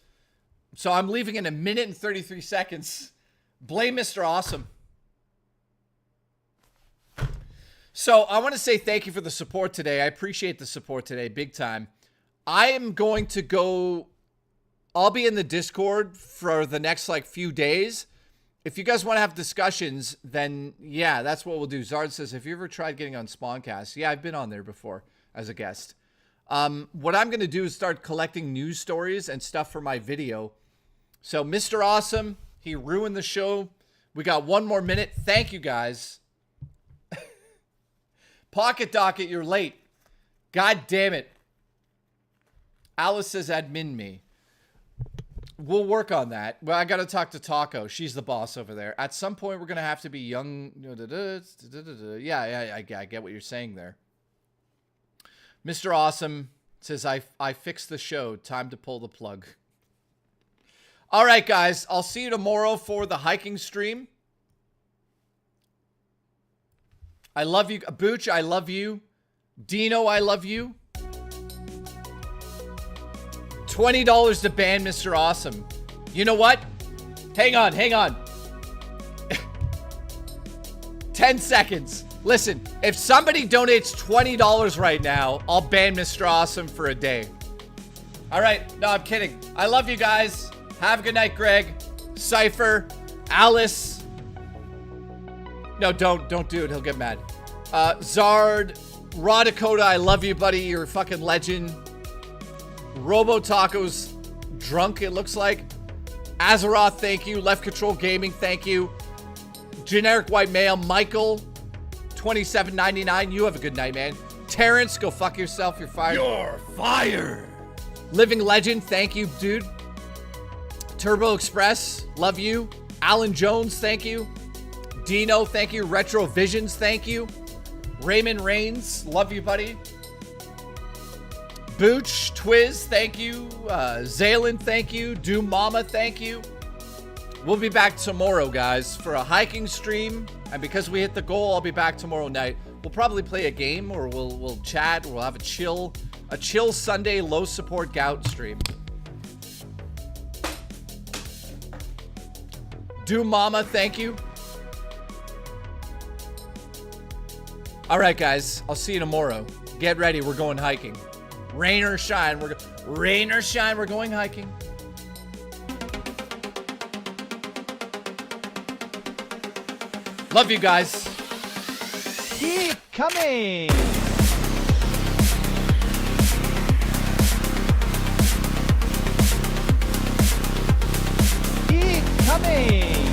So I'm leaving in 1 minute and 33 seconds. Blame Mr. Awesome. So I want to say thank you for the support today. I appreciate the support today, big time. I am going to go... I'll be in the Discord for the next, few days. If you guys want to have discussions, then, yeah, that's what we'll do. Zard says, have you ever tried getting on Spawncast? Yeah, I've been on there before as a guest. What I'm going to do is start collecting news stories and stuff for my video. So, Mr. Awesome, he ruined the show. We got 1 more minute. Thank you, guys. Pocket Docket, you're late. God damn it. Alice says admin me. We'll work on that. Well, I got to talk to Taco. She's the boss over there. At some point, we're going to have to be young. Yeah, I get what you're saying there. Mr. Awesome says, I fixed the show. Time to pull the plug. All right, guys. I'll see you tomorrow for the hiking stream. I love you. Booch, I love you. Dino, I love you. $20 to ban Mr. Awesome. You know what? Hang on. 10 seconds. Listen, if somebody donates $20 right now, I'll ban Mr. Awesome for a day. All right. No, I'm kidding. I love you guys. Have a good night, Greg. Cypher. Alice. No, don't do it. He'll get mad. Zard. Raw Dakota, I love you, buddy. You're a fucking legend. Robo Tacos drunk, it looks like. Azeroth, thank you. Left Control Gaming, thank you. Generic White Male, Michael, $27.99. You have a good night, man. Terrence, go fuck yourself. You're fired. You're fired. Living Legend, thank you, dude. Turbo Express, love you. Alan Jones, thank you. Dino, thank you. Retro Visions, thank you. Raymond Rains, love you, buddy. Booch, Twiz, thank you. Zaylen, thank you. Doom Mama, thank you. We'll be back tomorrow, guys, for a hiking stream. And because we hit the goal, I'll be back tomorrow night. We'll probably play a game, or we'll chat. We'll have a chill Sunday low support gout stream. Doom Mama, thank you. All right, guys, I'll see you tomorrow. Get ready, we're going hiking. Rain or shine, we're going hiking. Love you guys. Keep coming! Keep coming!